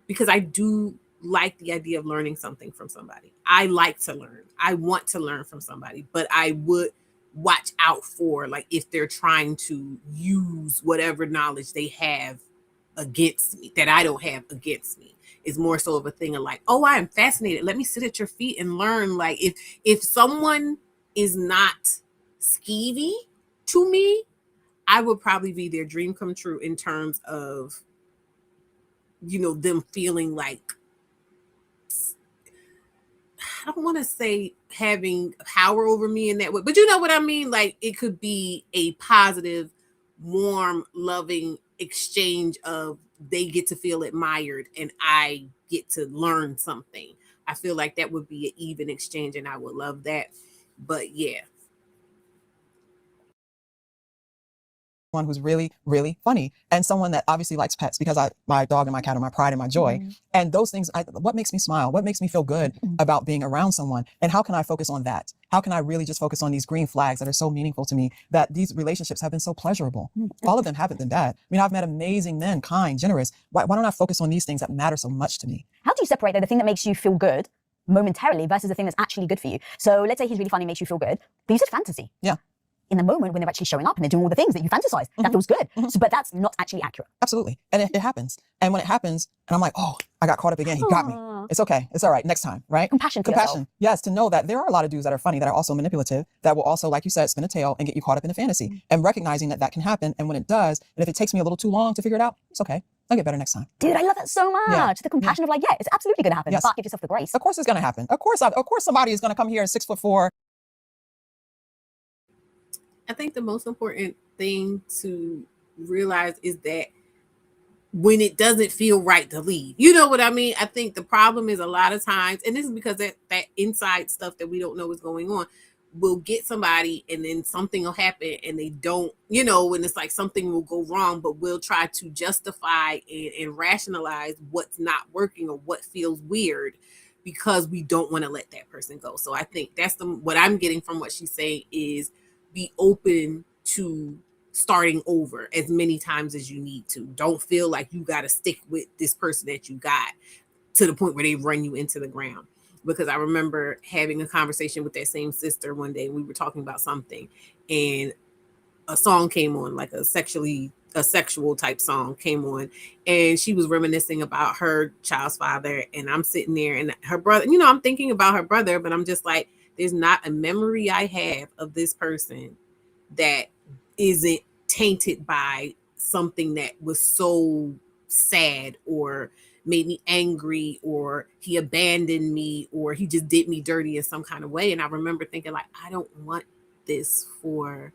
because I do like the idea of learning something from somebody. I like to learn. I want to learn from somebody, but I would watch out for, like, if they're trying to use whatever knowledge they have against me, that I don't have against me. It's more so of a thing of like, oh, I am fascinated. Let me sit at your feet and learn. Like, if someone is not skeevy to me, I would probably be their dream come true in terms of, you know, them feeling like, I don't want to say having power over me in that way, but you know what I mean? Like, it could be a positive, warm, loving exchange of they get to feel admired and I get to learn something. I feel like that would be an even exchange and I would love that. But yeah. One who's really, really funny, and someone that obviously likes pets, because my dog and my cat are my pride and my joy. And those things, what makes me smile, what makes me feel good about being around someone, and how can I focus on that? How can I really just focus on these green flags that are so meaningful to me, that these relationships have been so pleasurable? All of them haven't been bad. I mean, I've met amazing men, kind, generous. Why don't I focus on these things that matter so much to me? How do you separate though, the thing that makes you feel good momentarily versus the thing that's actually good for you? So let's say he's really funny, makes you feel good, but you said fantasy. Yeah. In the moment when they're actually showing up and they're doing all the things that you fantasize, that feels good. So, but that's not actually accurate. Absolutely. And it happens. And when it happens, and I'm like, oh, I got caught up again. He got me. It's okay. It's all right. Next time, right? Compassion for yourself. Yes, to know that there are a lot of dudes that are funny, that are also manipulative, that will also, like you said, spin a tail and get you caught up in a fantasy. And recognizing that can happen. And when it does, and if it takes me a little too long to figure it out, it's okay. I'll get better next time. Dude, I love that so much. The compassion of like, yeah, it's absolutely going to happen. But give yourself the grace. Of course it's going to happen. Of course somebody is going to come here at 6'4". I think the most important thing to realize is that when it doesn't feel right to leave, you know what I mean? I think the problem is a lot of times, and this is because that inside stuff that we don't know is going on, we'll get somebody and then something will happen and they don't, you know, and it's like something will go wrong, but we'll try to justify and rationalize what's not working or what feels weird because we don't want to let that person go. So I think that's what I'm getting from what she's saying is, be open to starting over as many times as you need to. Don't feel like you got to stick with this person that you got to the point where they run you into the ground. Because I remember having a conversation with that same sister one day. We were talking about something and a song came on, like a sexual type song came on, and she was reminiscing about her child's father. And I'm sitting there and her brother, you know, I'm thinking about her brother, but I'm just like, there's not a memory I have of this person that isn't tainted by something that was so sad or made me angry or he abandoned me or he just did me dirty in some kind of way. And I remember thinking like, I don't want this for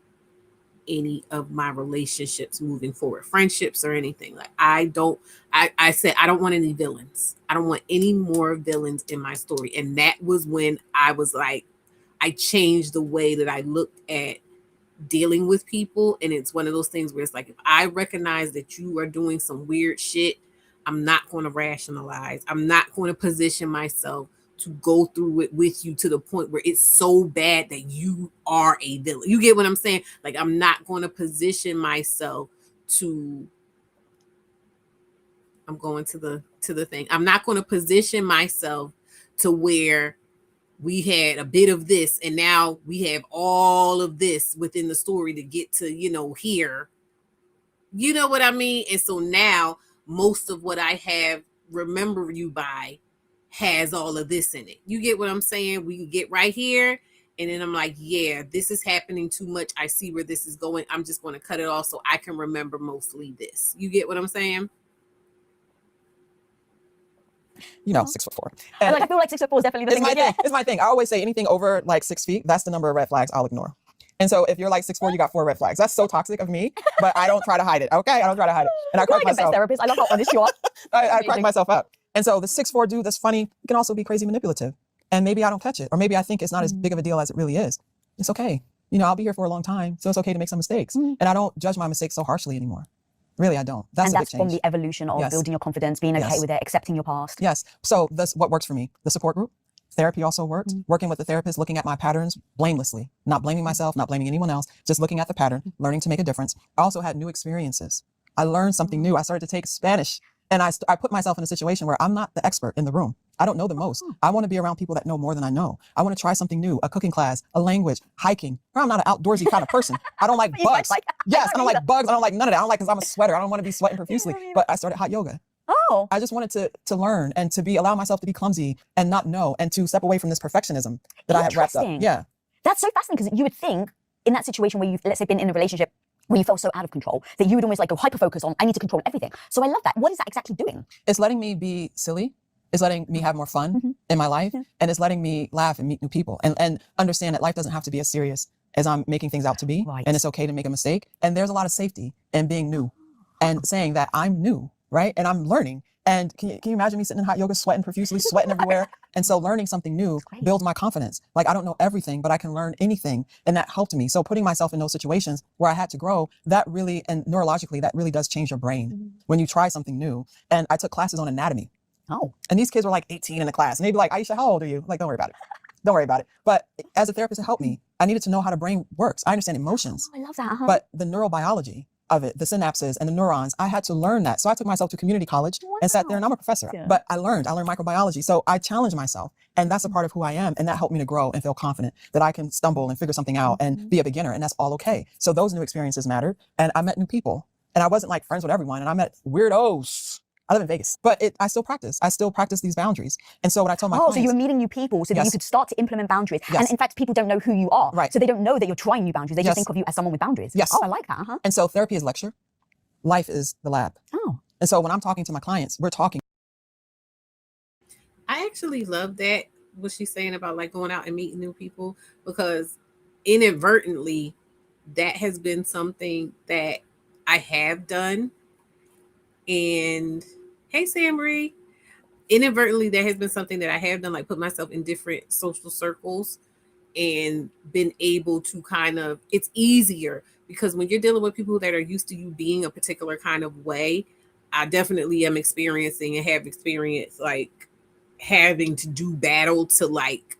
any of my relationships moving forward, friendships or anything. Like I said, I don't want any villains. I don't want any more villains in my story. And that was when I was like, I changed the way that I looked at dealing with people. And it's one of those things where it's like, if I recognize that you are doing some weird shit, I'm not going to rationalize. I'm not going to position myself to go through it with you to the point where it's so bad that you are a villain. You get what I'm saying? Like, I'm not going to position myself to, I'm going to the thing. I'm not going to position myself to where we had a bit of this and now we have all of this within the story to get to, here. You know what I mean? And so now most of what I have remember you by has all of this in it. You get what I'm saying? We get right here. And then I'm like, yeah, this is happening too much. I see where this is going. I'm just going to cut it off so I can remember mostly this. You get what I'm saying? 6'4". I feel like 6'4" is definitely the thing. It's my thing. I always say anything over like 6 feet, that's the number of red flags I'll ignore. And so if you're like 6'4", you got 4 red flags. That's so toxic of me, but I don't try to hide it. Okay, I don't try to hide it. And I crack You're like a best myself. therapist. I love how honest you are. I crack myself up. And so the 6'4" dude that's funny can also be crazy manipulative. And maybe I don't catch it, or maybe I think it's not as big of a deal as it really is. It's okay. I'll be here for a long time, so it's okay to make some mistakes. And I don't judge my mistakes so harshly anymore. Really, I don't. That's a big change. From the evolution of building your confidence, being okay with it, accepting your past. Yes. So that's what works for me. The support group. Therapy also worked. Working with the therapist, looking at my patterns blamelessly, not blaming myself, not blaming anyone else, just looking at the pattern, learning to make a difference. I also had new experiences. I learned something new. I started to take Spanish, and I put myself in a situation where I'm not the expert in the room. I don't know the most. I want to be around people that know more than I know. I want to try something new, a cooking class, a language, hiking. I'm not an outdoorsy kind of person. I don't like bugs. Yes, I don't like bugs. I don't like none of that. I don't like because I'm a sweater. I don't want to be sweating profusely. But I started hot yoga. Oh. I just wanted to learn and to allow myself to be clumsy and not know and to step away from this perfectionism that I have wrapped up. Yeah. That's so fascinating because you would think in that situation where you've, let's say, been in a relationship where you felt so out of control that you would almost like go hyper focus on, I need to control everything. So I love that. What is that exactly doing? It's letting me be silly. It's letting me have more fun in my life. Yeah. And it's letting me laugh and meet new people and understand that life doesn't have to be as serious as I'm making things out to be. Right. And it's okay to make a mistake. And there's a lot of safety in being new and saying that I'm new, right? And I'm learning. And can you imagine me sitting in hot yoga, sweating profusely, sweating everywhere? And so learning something new builds my confidence. Like I don't know everything, but I can learn anything. And that helped me. So putting myself in those situations where I had to grow, that really, and neurologically, that really does change your brain when you try something new. And I took classes on anatomy. Oh. And these kids were like 18 in the class. And they'd be like, Aisha, how old are you? I'm like, don't worry about it. Don't worry about it. But as a therapist, it helped me. I needed to know how the brain works. I understand emotions. Oh, I love that. But the neurobiology of it, the synapses and the neurons, I had to learn that. So I took myself to community college and sat there and I'm a professor, but I learned microbiology. So I challenged myself and that's a part of who I am. And that helped me to grow and feel confident that I can stumble and figure something out and be a beginner. And that's all okay. So those new experiences mattered. And I met new people and I wasn't like friends with everyone. And I met weirdos. I live in Vegas, but I still practice. I still practice these boundaries. And so what I told my clients. So you were meeting new people so that you could start to implement boundaries. Yes. And in fact, people don't know who you are. Right. So they don't know that you're trying new boundaries. They just think of you as someone with boundaries. Yes. Oh, I like that. And so therapy is lecture. Life is the lab. Oh. And so when I'm talking to my clients, we're talking. I actually love that, what she's saying about like going out and meeting new people, because inadvertently that has been something that I have done. And hey, Sam Marie, inadvertently that has been something that I have done, like put myself in different social circles and been able to kind of, it's easier because when you're dealing with people that are used to you being a particular kind of way, I definitely am experiencing and have experienced like having to do battle to like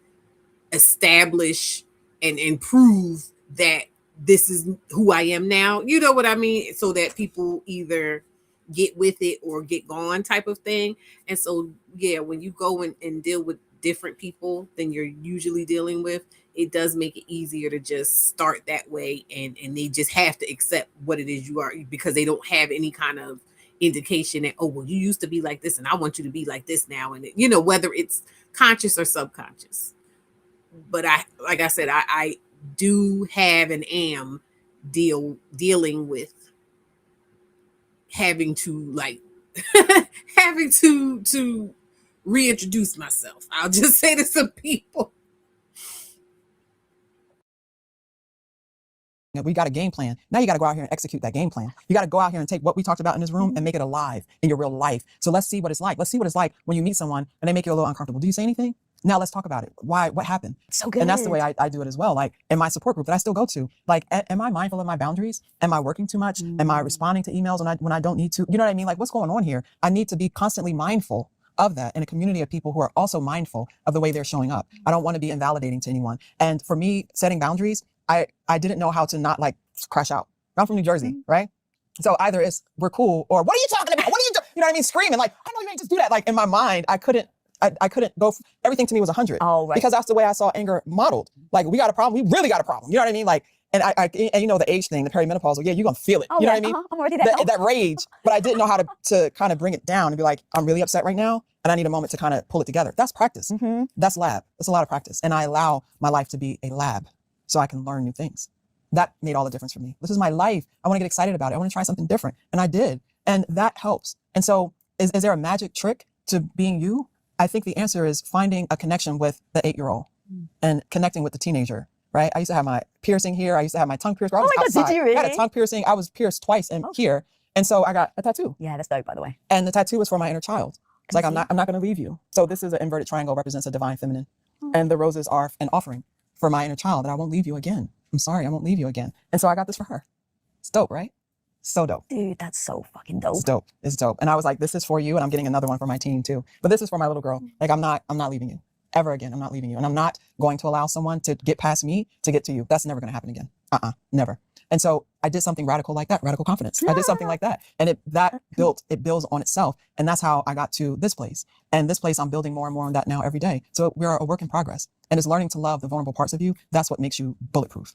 establish and prove that this is who I am now. You know what I mean? So that people either get with it or get gone type of thing. And so, yeah, when you go and deal with different people than you're usually dealing with, it does make it easier to just start that way. And they just have to accept what it is you are, because they don't have any kind of indication that, oh, well, you used to be like this and I want you to be like this now. And, you know, whether it's conscious or subconscious. But like I said, I do have and am dealing with having to like having to reintroduce myself. I'll just say to some people. We got a game plan. Now you got to go out here and execute that game plan. You got to go out here and take what we talked about in this room and make it alive in your real life. So let's see what it's like. Let's see what it's like when you meet someone and they make you a little uncomfortable. Do you say anything? Now let's talk about it. Why? What happened? So good. And that's the way I do it as well. Like in my support group that I still go to, like, am I mindful of my boundaries? Am I working too much? Am I responding to emails when I don't need to? You know what I mean? Like, what's going on here? I need to be constantly mindful of that in a community of people who are also mindful of the way they're showing up. I don't want to be invalidating to anyone. And for me, setting boundaries, I didn't know how to not like crash out. I'm from New Jersey, right? So either it's we're cool or what are you talking about? What are you doing? You know what I mean? Screaming like, I know you ain't just do that. Like in my mind, I couldn't go, everything to me was 100. Oh, right. Because that's the way I saw anger modeled. Like we got a problem, we really got a problem. You know what I mean? Like, and and you know, the age thing, the perimenopausal, yeah, you're gonna feel it. Oh, you know yeah, what I mean? I'm already there. That rage, but I didn't know how to kind of bring it down and be like, I'm really upset right now. And I need a moment to kind of pull it together. That's practice. That's lab. That's a lot of practice. And I allow my life to be a lab so I can learn new things. That made all the difference for me. This is my life. I want to get excited about it. I want to try something different. And I did. And that helps. And so is there a magic trick to being you? I think the answer is finding a connection with the 8-year-old and connecting with the teenager, right? I used to have my piercing here. I used to have my tongue pierced. Oh my God, did you really? I had a tongue piercing. I was pierced twice in here. And so I got a tattoo. Yeah, that's dope, by the way. And the tattoo was for my inner child. It's like, I'm not going to leave you. So this is an inverted triangle, represents a divine feminine. And the roses are an offering for my inner child that I won't leave you again. I'm sorry, I won't leave you again. And so I got this for her. It's dope, right? So dope. Dude, that's so fucking dope. It's dope. It's dope. And I was like, this is for you. And I'm getting another one for my team too. But this is for my little girl. Like, I'm not leaving you ever again. I'm not leaving you. And I'm not going to allow someone to get past me to get to you. That's never going to happen again. Never. And so I did something radical like that, radical confidence. I did something like that. And it builds on itself. And that's how I got to this place. And this place, I'm building more and more on that now every day. So we're a work in progress. And it's learning to love the vulnerable parts of you. That's what makes you bulletproof.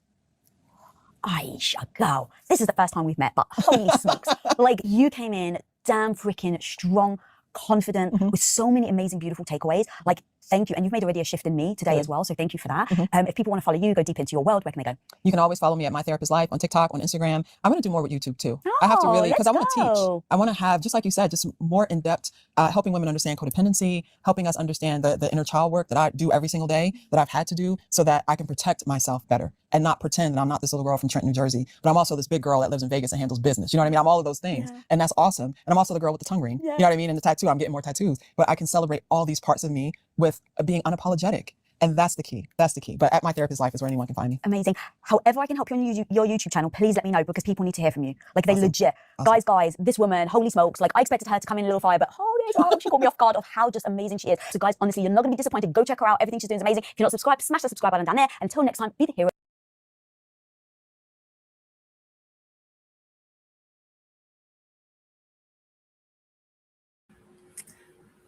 Aisha, go. This is the first time we've met, but holy smokes. Like, you came in damn freaking strong, confident, with so many amazing, beautiful takeaways. Like, thank you. And you've made already a shift in me today as well. So thank you for that. If people want to follow you, go deep into your world, where can they go? You can always follow me at My Therapist Life on TikTok, on Instagram. I'm going to do more with YouTube too. I have to really, because I want to teach. I want to have, just like you said, just more in-depth, helping women understand codependency, helping us understand the inner child work that I do every single day, that I've had to do so that I can protect myself better and not pretend that I'm not this little girl from Trenton, New Jersey, but I'm also this big girl that lives in Vegas and handles business. You know what I mean? I'm all of those things. And that's awesome. And I'm also the girl with the tongue ring. You know what I mean? And the tattoo, I'm getting more tattoos, but I can celebrate all these parts of me with being unapologetic. And that's the key. That's the key. But at My Therapist Life is where anyone can find me. Amazing. However I can help you on your YouTube channel, please let me know, because people need to hear from you. Like, they legit. Guys, this woman, holy smokes, like, I expected her to come in a little fire, but holy God, she caught me off guard of how just amazing she is. So guys, honestly, you're not going to be disappointed. Go check her out. Everything she's doing is amazing. If you're not subscribed, smash the subscribe button down there. Until next time, be the hero.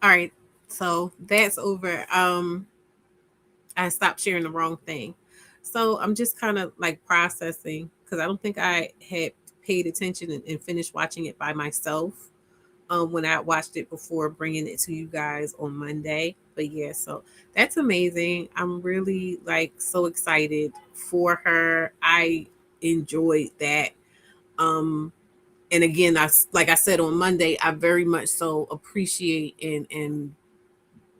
All right, so that's over. I stopped sharing the wrong thing. So I'm just kind of like processing, because I don't think I had paid attention and finished watching it by myself when I watched it before bringing it to you guys on Monday. But yeah, so that's amazing. I'm really like so excited for her. I enjoyed that. And again, like I said on Monday, I very much so appreciate and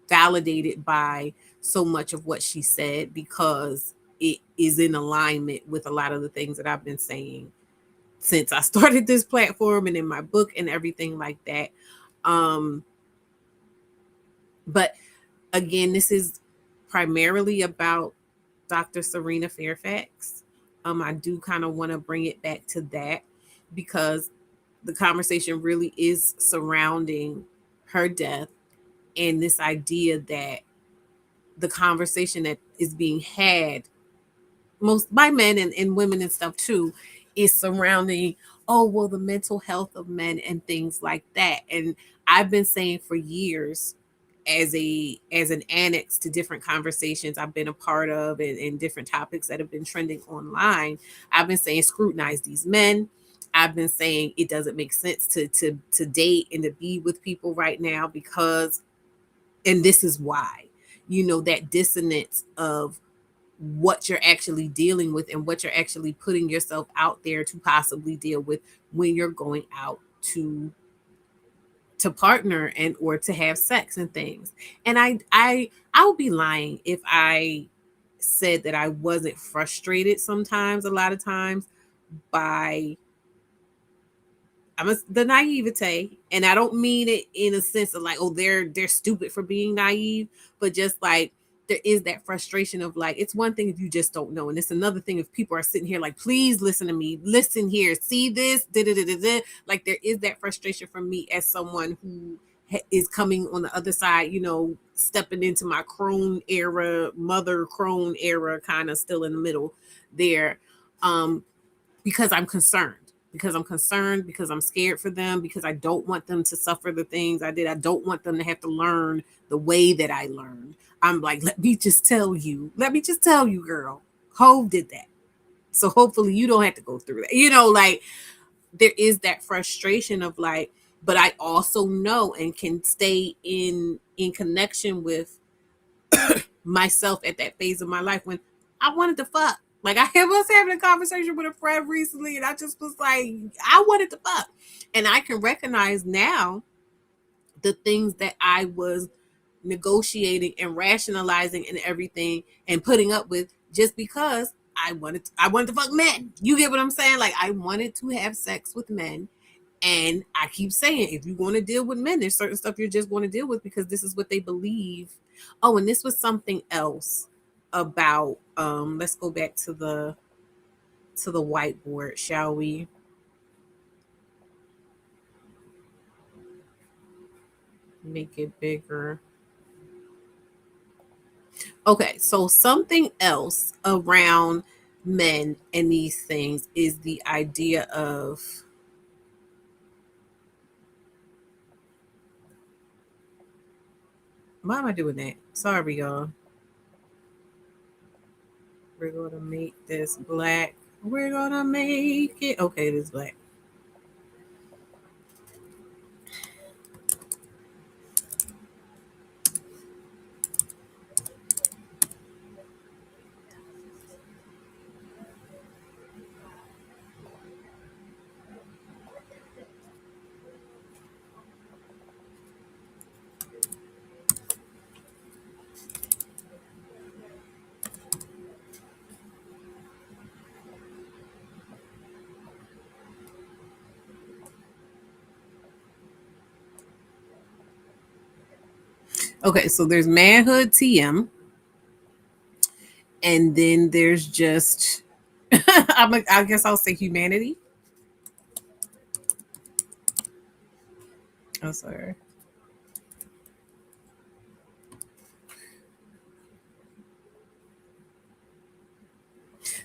validated by so much of what she said, because it is in alignment with a lot of the things that I've been saying since I started this platform and in my book and everything like that. But again, this is primarily about Dr. Cerina Fairfax. I do kind of want to bring it back to that, because the conversation really is surrounding her death and this idea that the conversation that is being had most by men and women and stuff too is surrounding, oh, well, the mental health of men and things like that. And I've been saying for years, as an annex to different conversations I've been a part of and different topics that have been trending online, I've been saying scrutinize these men. I've been saying it doesn't make sense to date and to be with people right now because, and this is why, that dissonance of what you're actually dealing with and what you're actually putting yourself out there to possibly deal with when you're going out to partner and or to have sex and things. And I would be lying if I said that I wasn't frustrated sometimes, a lot of times, by the naivete, and I don't mean it in a sense of like, oh, they're stupid for being naive, but just like there is that frustration of like, it's one thing if you just don't know, and it's another thing if people are sitting here like, please listen to me, listen here, see this, like there is that frustration from me as someone who is coming on the other side, you know, stepping into my crone era, mother crone era, kind of still in the middle there, because I'm concerned. Because I'm concerned, because I'm scared for them, because I don't want them to suffer the things I did. I don't want them to have to learn the way that I learned. I'm like, let me just tell you, girl, Hove did that. So hopefully you don't have to go through that. You know, like there is that frustration of like, but I also know and can stay in connection with myself at that phase of my life when I wanted to fuck. Like I was having a conversation with a friend recently, and I just was like, I wanted to fuck. And I can recognize now the things that I was negotiating and rationalizing and everything and putting up with just because I wanted to fuck men. You get what I'm saying? Like I wanted to have sex with men. And I keep saying, if you want to deal with men, there's certain stuff you're just going to deal with because this is what they believe. Oh, and this was something else about let's go back to the whiteboard, shall we? Make it bigger. Okay, so something else around men and these things is the idea of why am I doing that? Sorry, y'all. We're going to make this black. We're going to make it. Okay, it is black. Okay, so there's manhood TM, and then there's just I guess I'll say humanity. Oh, sorry.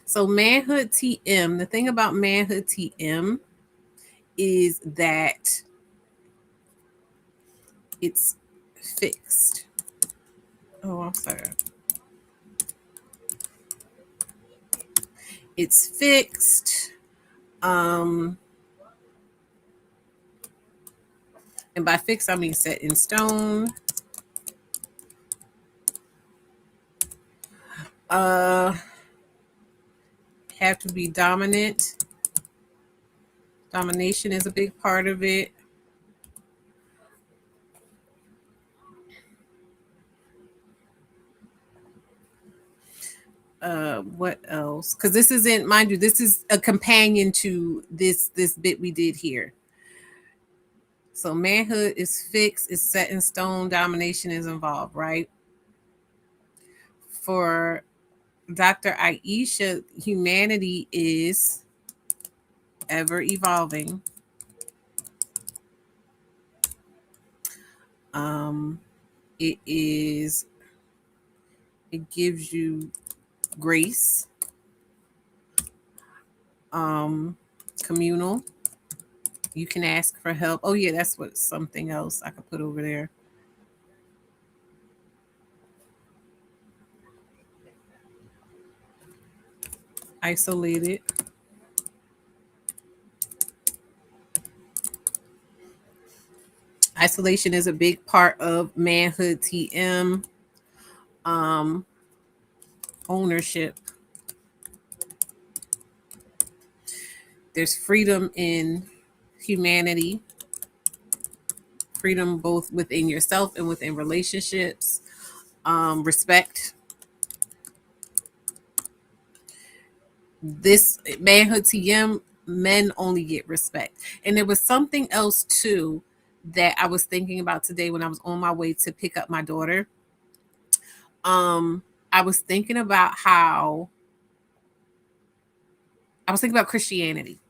So manhood TM, the thing about manhood TM is that it's fixed. Oh, I'm sorry. It's fixed. And by fixed, I mean set in stone. Have to be dominant. Domination is a big part of it. What else? Because this isn't, mind you, this is a companion to this bit we did here. So manhood is fixed, is set in stone, domination is involved, right? For Dr. Aisha, humanity is ever evolving. It gives you grace, communal. You can ask for help. Oh yeah, that's what something else I could put over there. Isolated. Isolation is a big part of manhood TM. Ownership. There's freedom in humanity. Freedom both within yourself and within relationships. Respect. this manhood TM, men only get respect. And there was something else too that I was thinking about today when I was on my way to pick up my daughter. I was thinking about Christianity.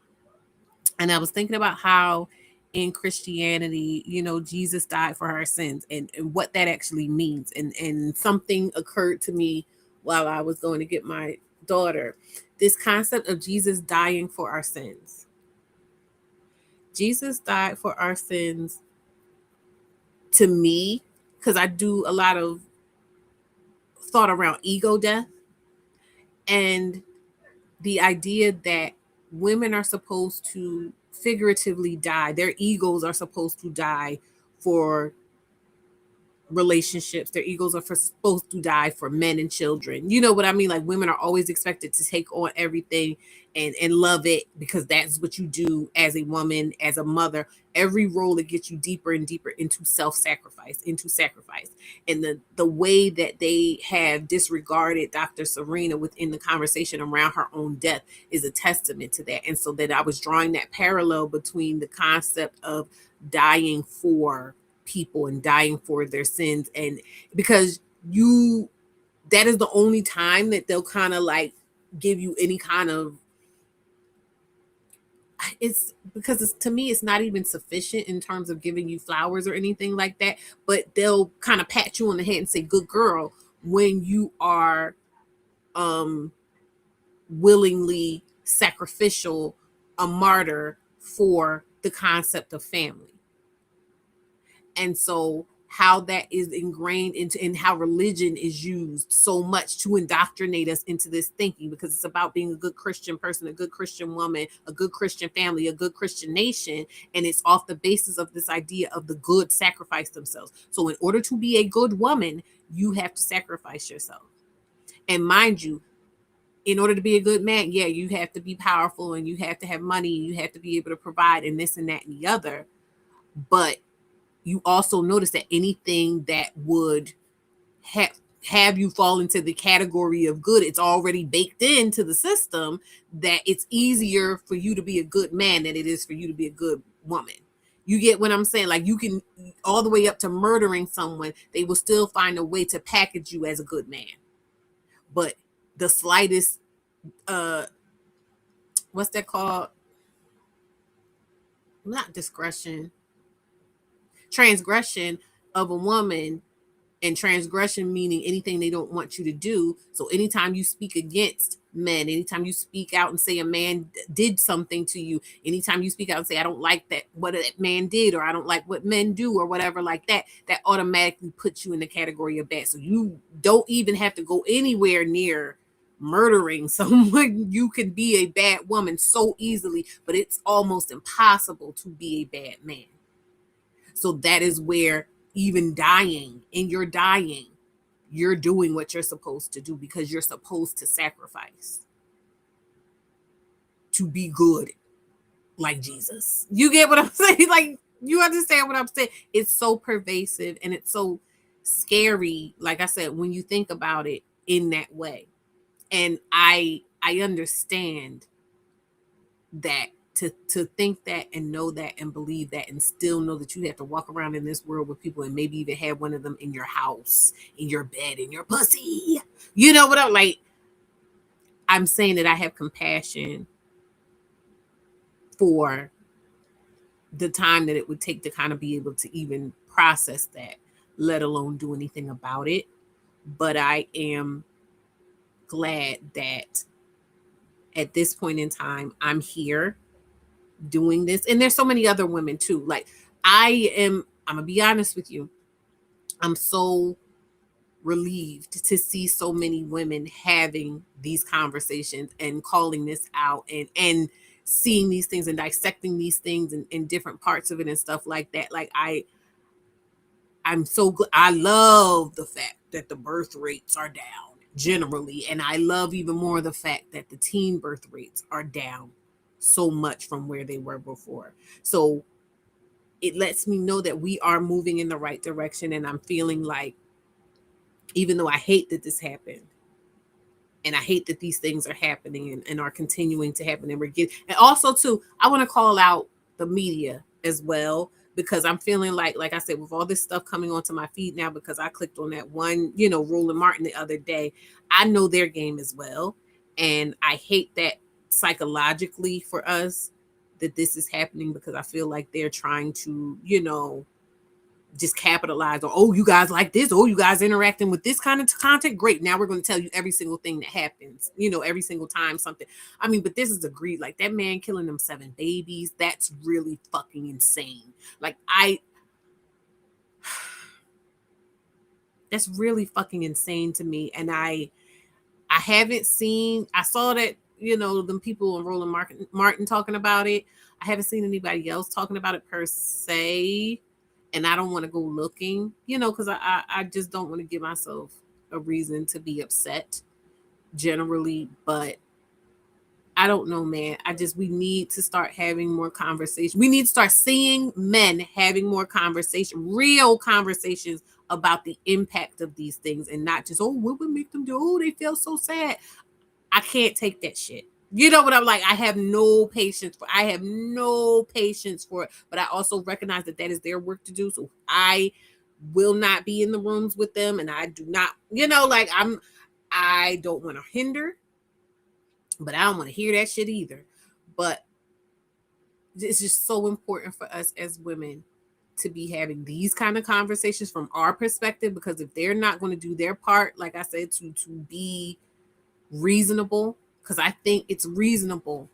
And I was thinking about how in Christianity, you know, Jesus died for our sins and what that actually means. And something occurred to me while I was going to get my daughter. This concept of Jesus dying for our sins. Jesus died for our sins to me, because I do a lot of thought around ego death and the idea that women are supposed to figuratively die. Their egos are supposed to die for relationships. Their egos are supposed to die for men and children. You know what I mean? Like women are always expected to take on everything and love it because that's what you do as a woman, as a mother. Every role that gets you deeper and deeper into self-sacrifice, into sacrifice. And the way that they have disregarded Dr. Cerina within the conversation around her own death is a testament to that. And so that I was drawing that parallel between the concept of dying for people and dying for their sins, and because that is the only time that they'll kind of like give you any kind of, it's because to me it's not even sufficient in terms of giving you flowers or anything like that, but they'll kind of pat you on the head and say good girl when you are willingly sacrificial, a martyr for the concept of family. And so how that is ingrained into and how religion is used so much to indoctrinate us into this thinking, because it's about being a good Christian person, a good Christian woman, a good Christian family, a good Christian nation. And it's off the basis of this idea of the good sacrifice themselves. So in order to be a good woman, you have to sacrifice yourself. And mind you, in order to be a good man, yeah, you have to be powerful and you have to have money and you have to be able to provide and this and that and the other. But you also notice that anything that would have you fall into the category of good, it's already baked into the system that it's easier for you to be a good man than it is for you to be a good woman. You get what I'm saying? Like you can, all the way up to murdering someone, they will still find a way to package you as a good man. But the slightest, what's that called? Not discretion. Transgression of a woman, and transgression meaning anything they don't want you to do. So anytime you speak against men, anytime you speak out and say a man did something to you, anytime you speak out and say I don't like that what that man did, or I don't like what men do, or whatever like that, that automatically puts you in the category of bad. So you don't even have to go anywhere near murdering someone. You can be a bad woman so easily, but it's almost impossible to be a bad man. So that is where even dying, in your dying, you're doing what you're supposed to do because you're supposed to sacrifice to be good like Jesus. You get what I'm saying? Like, you understand what I'm saying? It's so pervasive and it's so scary, like I said, when you think about it in that way. And I understand that to think that and know that and believe that and still know that you have to walk around in this world with people and maybe even have one of them in your house, in your bed, in your pussy. You know what I'm like? I'm saying that I have compassion for the time that it would take to kind of be able to even process that, let alone do anything about it. But I am glad that at this point in time, I'm here doing this. And there's so many other women too. Like I'm gonna be honest with you. I'm so relieved to see so many women having these conversations and calling this out and seeing these things and dissecting these things in different parts of it and stuff like that. Like I'm so good. I love the fact that the birth rates are down generally. And I love even more the fact that the teen birth rates are down so much from where they were before. So it lets me know that we are moving in the right direction. And I'm feeling like, even though I hate that this happened, And I hate that these things are happening and are continuing to happen. And and also too, I want to call out the media as well, because I'm feeling like I said, with all this stuff coming onto my feed now, because I clicked on that one, Roland Martin the other day, I know their game as well. And I hate that psychologically for us that this is happening, because I feel like they're trying to, just capitalize on, oh, you guys like this, oh, you guys interacting with this kind of content, great, now we're going to tell you every single thing that happens, every single time something. I mean, but this is agreed, like that man killing them 7 babies, that's really fucking insane. Like that's really fucking insane to me. And I haven't seen, I saw that, them people on Roland Martin talking about it. I haven't seen anybody else talking about it per se. And I don't want to go looking, because I just don't want to give myself a reason to be upset generally. But I don't know, man. We need to start having more conversation. We need to start seeing men having more conversation, real conversations about the impact of these things, and not just, oh, what would make them do? Oh, they feel so sad. I can't take that shit. You know what I'm like? I have no patience for it. But I also recognize that is their work to do. So I will not be in the rooms with them. And I do not, I don't want to hinder, but I don't want to hear that shit either. But it's just so important for us as women to be having these kind of conversations from our perspective, because if they're not going to do their part, like I said, to be reasonable, because I think it's reasonable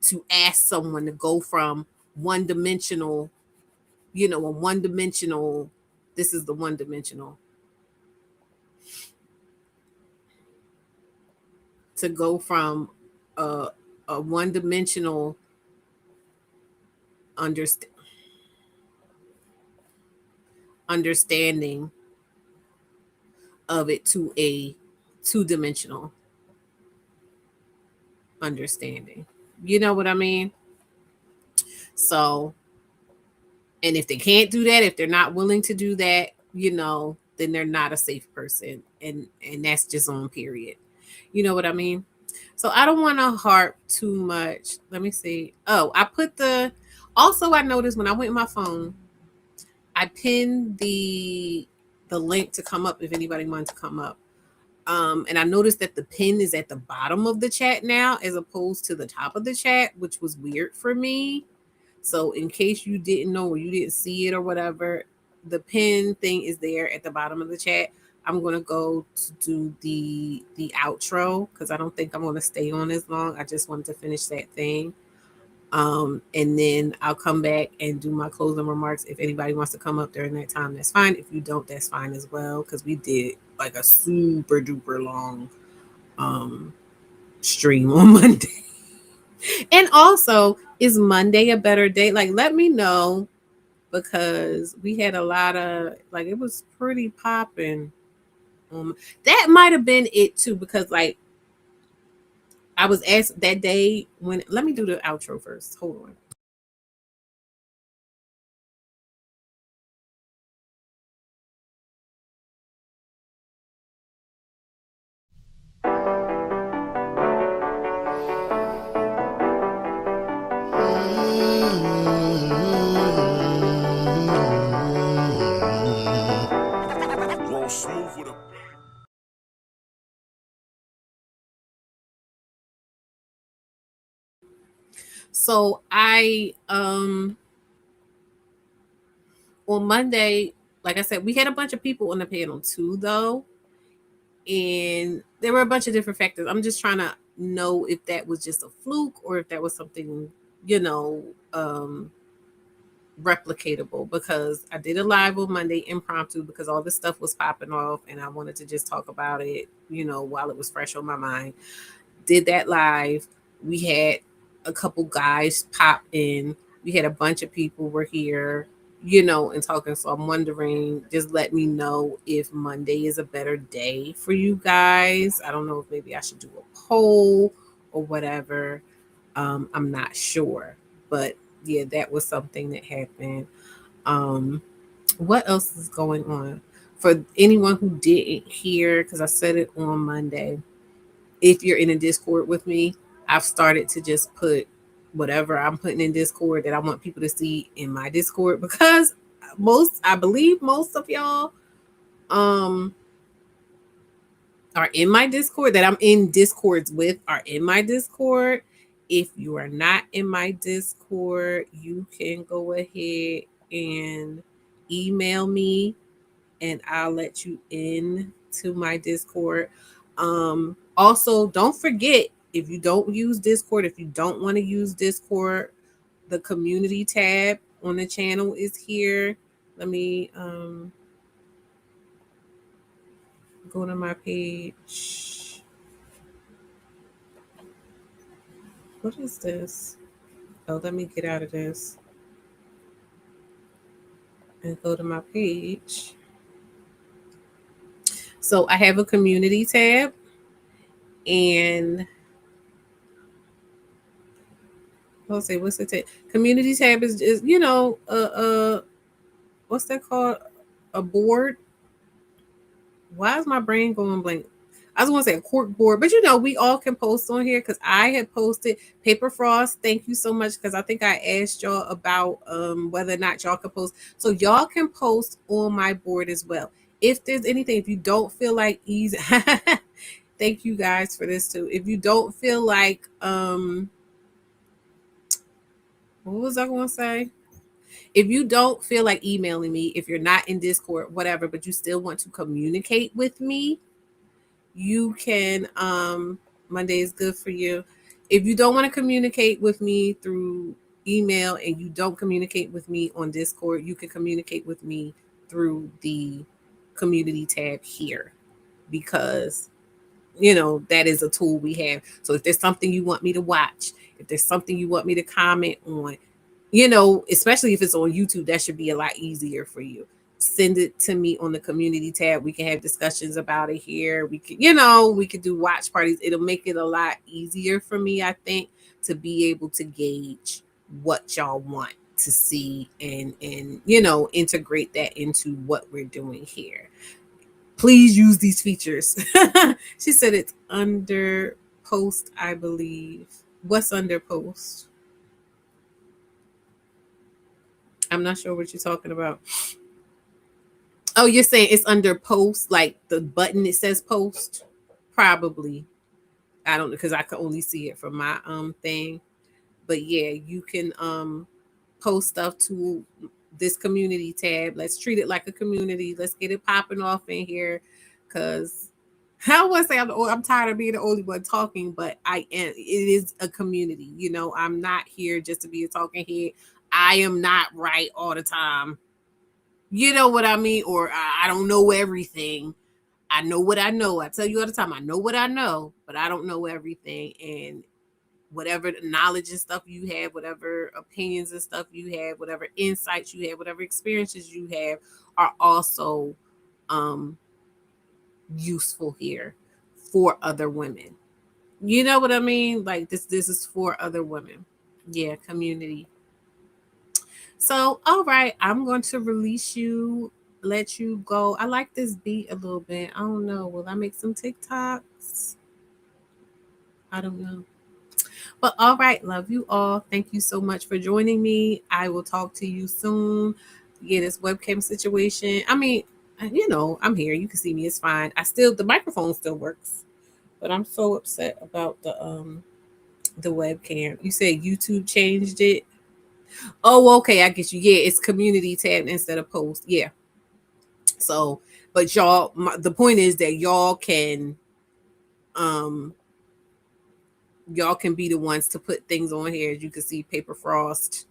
to ask someone to go from one-dimensional, this is the one-dimensional, to go from a one-dimensional understanding of it to a two-dimensional understanding. You know what I mean? So, and if they can't do that, if they're not willing to do that, then they're not a safe person. And that's just on period. You know what I mean? So I don't want to harp too much. Let me see. Oh, I noticed when I went on my phone, I pinned the link to come up if anybody wanted to come up. And I noticed that the pin is at the bottom of the chat now, as opposed to the top of the chat, which was weird for me. So in case you didn't know or you didn't see it or whatever, the pin thing is there at the bottom of the chat. I'm going to go to do the outro, because I don't think I'm going to stay on as long. I just wanted to finish that thing. And then I'll come back and do my closing remarks. If anybody wants to come up during that time, that's fine. If you don't, that's fine as well, because we did like a super duper long stream on Monday. And also, is Monday a better day? Like, let me know, because we had a lot of, like, it was pretty popping. That might have been it too, because like I was asked that day when, let me do the outro first. Hold on. Roll smooth with a So I on Monday, like I said, we had a bunch of people on the panel too, though, and there were a bunch of different factors. I'm just trying to know if that was just a fluke or if that was something, replicatable, because I did a live on Monday impromptu, because all this stuff was popping off and I wanted to just talk about it, while it was fresh on my mind. Did that live. We had a couple guys pop in. We had a bunch of people were here, and talking. So I'm wondering, just let me know if Monday is a better day for you guys. I don't know if maybe I should do a poll or whatever. I'm not sure, but yeah, that was something that happened. What else is going on? For anyone who didn't hear, because I said it on Monday, if you're in a Discord with me, I've started to just put whatever I'm putting in Discord that I want people to see in my Discord, because I believe most of y'all are in my Discord, that I'm in Discords with, are in my Discord. If you are not in my Discord, you can go ahead and email me and I'll let you in to my Discord. Also, don't forget, if you don't use Discord, if you don't want to use Discord, the community tab on the channel is here. Let me go to my page. What is this? Oh, let me get out of this and go to my page. So I have a community tab, and I'll say, what's the tab? Community tab is what's that called? A board. Why is my brain going blank? I was going to say a cork board, but we all can post on here, because I had posted Paper Frost. Thank you so much, because I think I asked y'all about whether or not y'all can post. So y'all can post on my board as well. If there's anything, if you don't feel like easy, thank you guys for this too. If you don't feel like what was I going to say? If you don't feel like emailing me, if you're not in Discord, whatever, but you still want to communicate with me, you can Monday is good for you. If you don't want to communicate with me through email and you don't communicate with me on Discord, you can communicate with me through the community tab here, because that is a tool we have. So if there's something you want me to watch, if there's something you want me to comment on, especially if it's on YouTube, that should be a lot easier for you. Send it to me on the community tab. We can have discussions about it here. We can, we could do watch parties. It'll make it a lot easier for me, I think, to be able to gauge what y'all want to see and integrate that into what we're doing here. Please use these features. She said it's under post, I believe. What's under post? I'm not sure what you're talking about. Oh, you're saying it's under post, like the button it says post? Probably. I don't know, because I can only see it from my thing. But yeah, you can post stuff to this community tab. Let's treat it like a community. Let's get it popping off in here, because I want to say I'm tired of being the only one talking, but I am. It is a community. I'm not here just to be a talking head. I am not right all the time. You know what I mean? Or I don't know everything. I know what I know. I tell you all the time, I know what I know, but I don't know everything. And whatever knowledge and stuff you have, whatever opinions and stuff you have, whatever insights you have, whatever experiences you have are also useful here for other women. You know what I mean? Like this is for other women. Yeah, community. So, all right, I'm going to release you, let you go. I like this beat a little bit. I don't know. Will I make some TikToks? I don't know. But all right, love you all. Thank you so much for joining me. I will talk to you soon. Yeah, this webcam situation. I mean, I'm here. You can see me. It's fine. The microphone still works, but I'm so upset about the webcam. You said YouTube changed it. Oh, okay. I get you. Yeah, it's community tab instead of post. Yeah. So, but the point is that y'all can be the ones to put things on here. As you can see, Paper Frost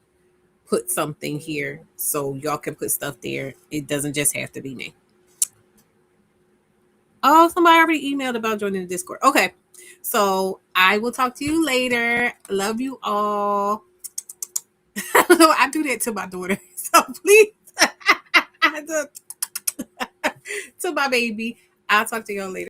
put something here, so y'all can put stuff there. It doesn't just have to be me. Oh, somebody already emailed about joining the Discord. Okay, so I will talk to you later. Love you all. I do that to my daughter, so please, to my baby. I'll talk to y'all later.